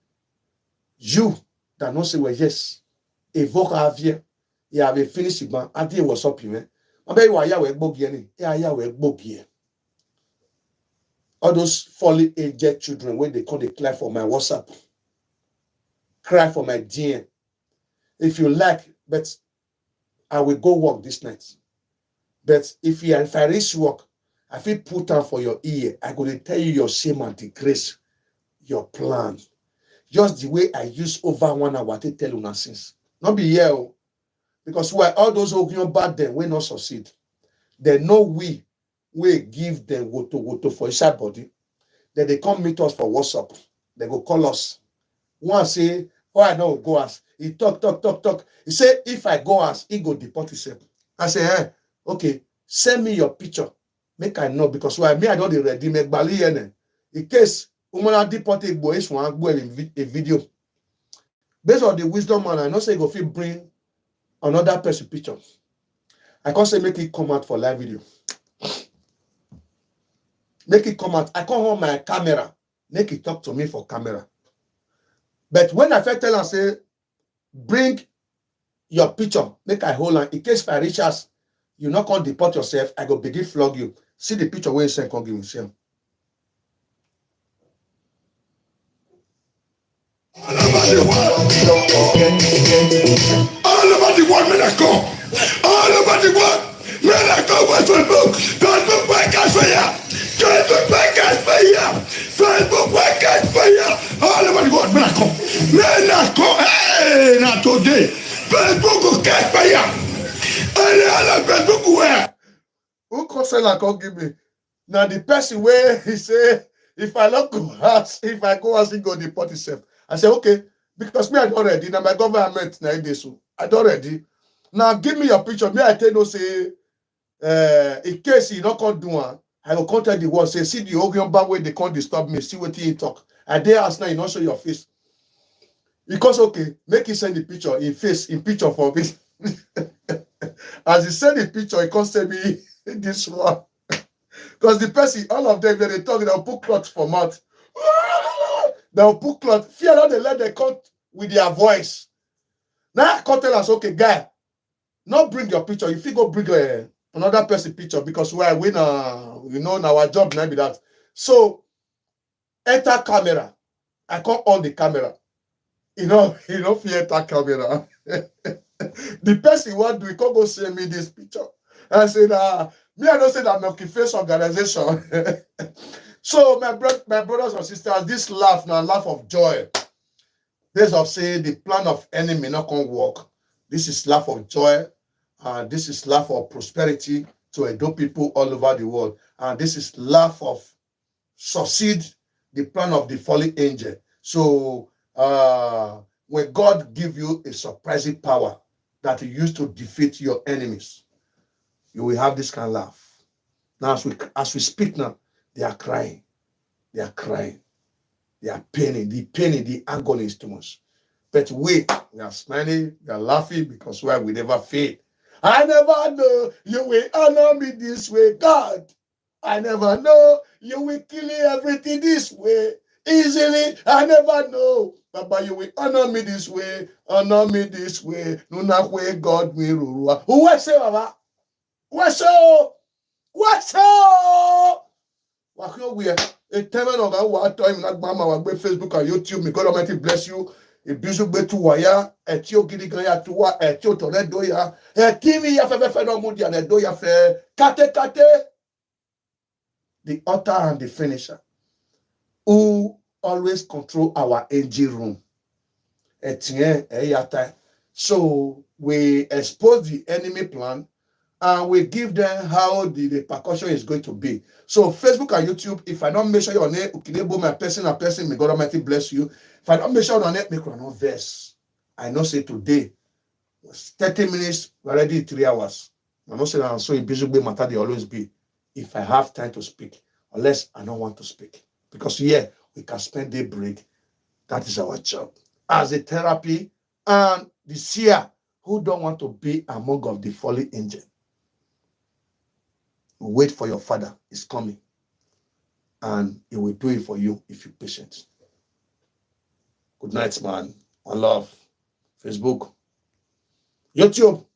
You that not say well, yes. Evoke avie, you have a finished man. I did what's up, man. I bet you are ya bogie. Ya bogie. All those fallen angel children when they come, they cry for my WhatsApp, cry for my DM. If you like, but I will go work this night. But if I reach work, I feel put down for your ear. I go to tell you your shame and disgrace, your plan. Just the way I use over 1 hour to tell you since. Not be here, because why all those who bad them will not succeed. They know we give them woto for inside body. Then they come meet us for WhatsApp. They go call us. One say, oh, I know go ask. He talk. He say, if I go ask, he go deport himself. I say, okay, send me your picture. Make I know, because why me I don't ready make bali in case umana deport a boy is one go a video. Based on the wisdom man, I know say go fit bring another person picture. I can't say make it come out for live video. Make it come out. I can't hold my camera. Make it talk to me for camera. But when I first tell her, say, bring your picture, make I hold on. In case if I reach us, you not going to deport yourself, I go begin flog you. See the picture where you send, come give me share. All over the world, men are come. All over the world, men are come. Facebook, podcast fire. Facebook, podcast fire. Facebook, podcast fire. All over the world, men are come. Men are come. Hey, not today. Facebook, catch fire. And all of Facebook, where? Who consent like come give me? Now the person where he say, if I not go ask, if I go ask, he go deport himself. I say, okay, because me I don't ready. Now my government now this so I don't ready. Now give me your picture. Me I tell no say, in case you not come do one, I will contact the world. Say, see the Ogion back where they can't disturb me. See what he talk. I dare ask now you not show your face. Because okay, make you send the picture in face in picture for me. As he send the picture, he can't send me this one. Because the person, all of them, they talk, they'll put cloth for mouth. They'll put cloth. Fear not, they let them cut with their voice. Now I can't tell us, okay, guy, not bring your picture. If you go bring another person picture, because we win, you know, our job now be that. So, enter camera. I can't on the camera. You know, fear enter camera. The person want to do, can't go send me this picture. I said, me, I don't say that Milky Face organization. So, my brothers and sisters, this laugh now, laugh of joy. This of say the plan of enemy not gonna work. This is laugh of joy. This is laugh of prosperity to Edo people all over the world. And this is laugh of succeed the plan of the fallen angel. So, when God give you a surprising power that you use to defeat your enemies, you will have this kind of laugh. Now, as we speak now, they are crying. They are crying. They are paining. The agony is too much. But we are smiling, we are laughing, because we never fail. I never know you will honor me this way, God. I never know you will kill everything this way. Easily, I never know. But you will honor me this way. Honor me this way. No not way God will rule. Who will say, Baba? What's up? What's up? What's up? We are a time of our time like Mama, our Facebook and YouTube. May God Almighty bless you. A beautiful to wire, a tio gidigaya to wa, a tio to red doya, a TV ya fe no mudi and a doya fe kate. The author and the finisher, who always control our engine room. So we expose the enemy plan, and we give them how the repercussion is going to be. So Facebook and YouTube, if I don't mention your name, Ukinebo, my person, may God Almighty bless you. If I don't mention your name, make no verse. I know say today, 30 minutes, already 3 hours. I know say that I'm so busy with matter they always be. If I have time to speak, unless I don't want to speak. Because here, we can spend day break. That is our job. As a therapy, and the seer who don't want to be among of the fallen angel. Wait for your Father. He's coming. And he will do it for you if you're patient. Good night, man. One love. Facebook. YouTube.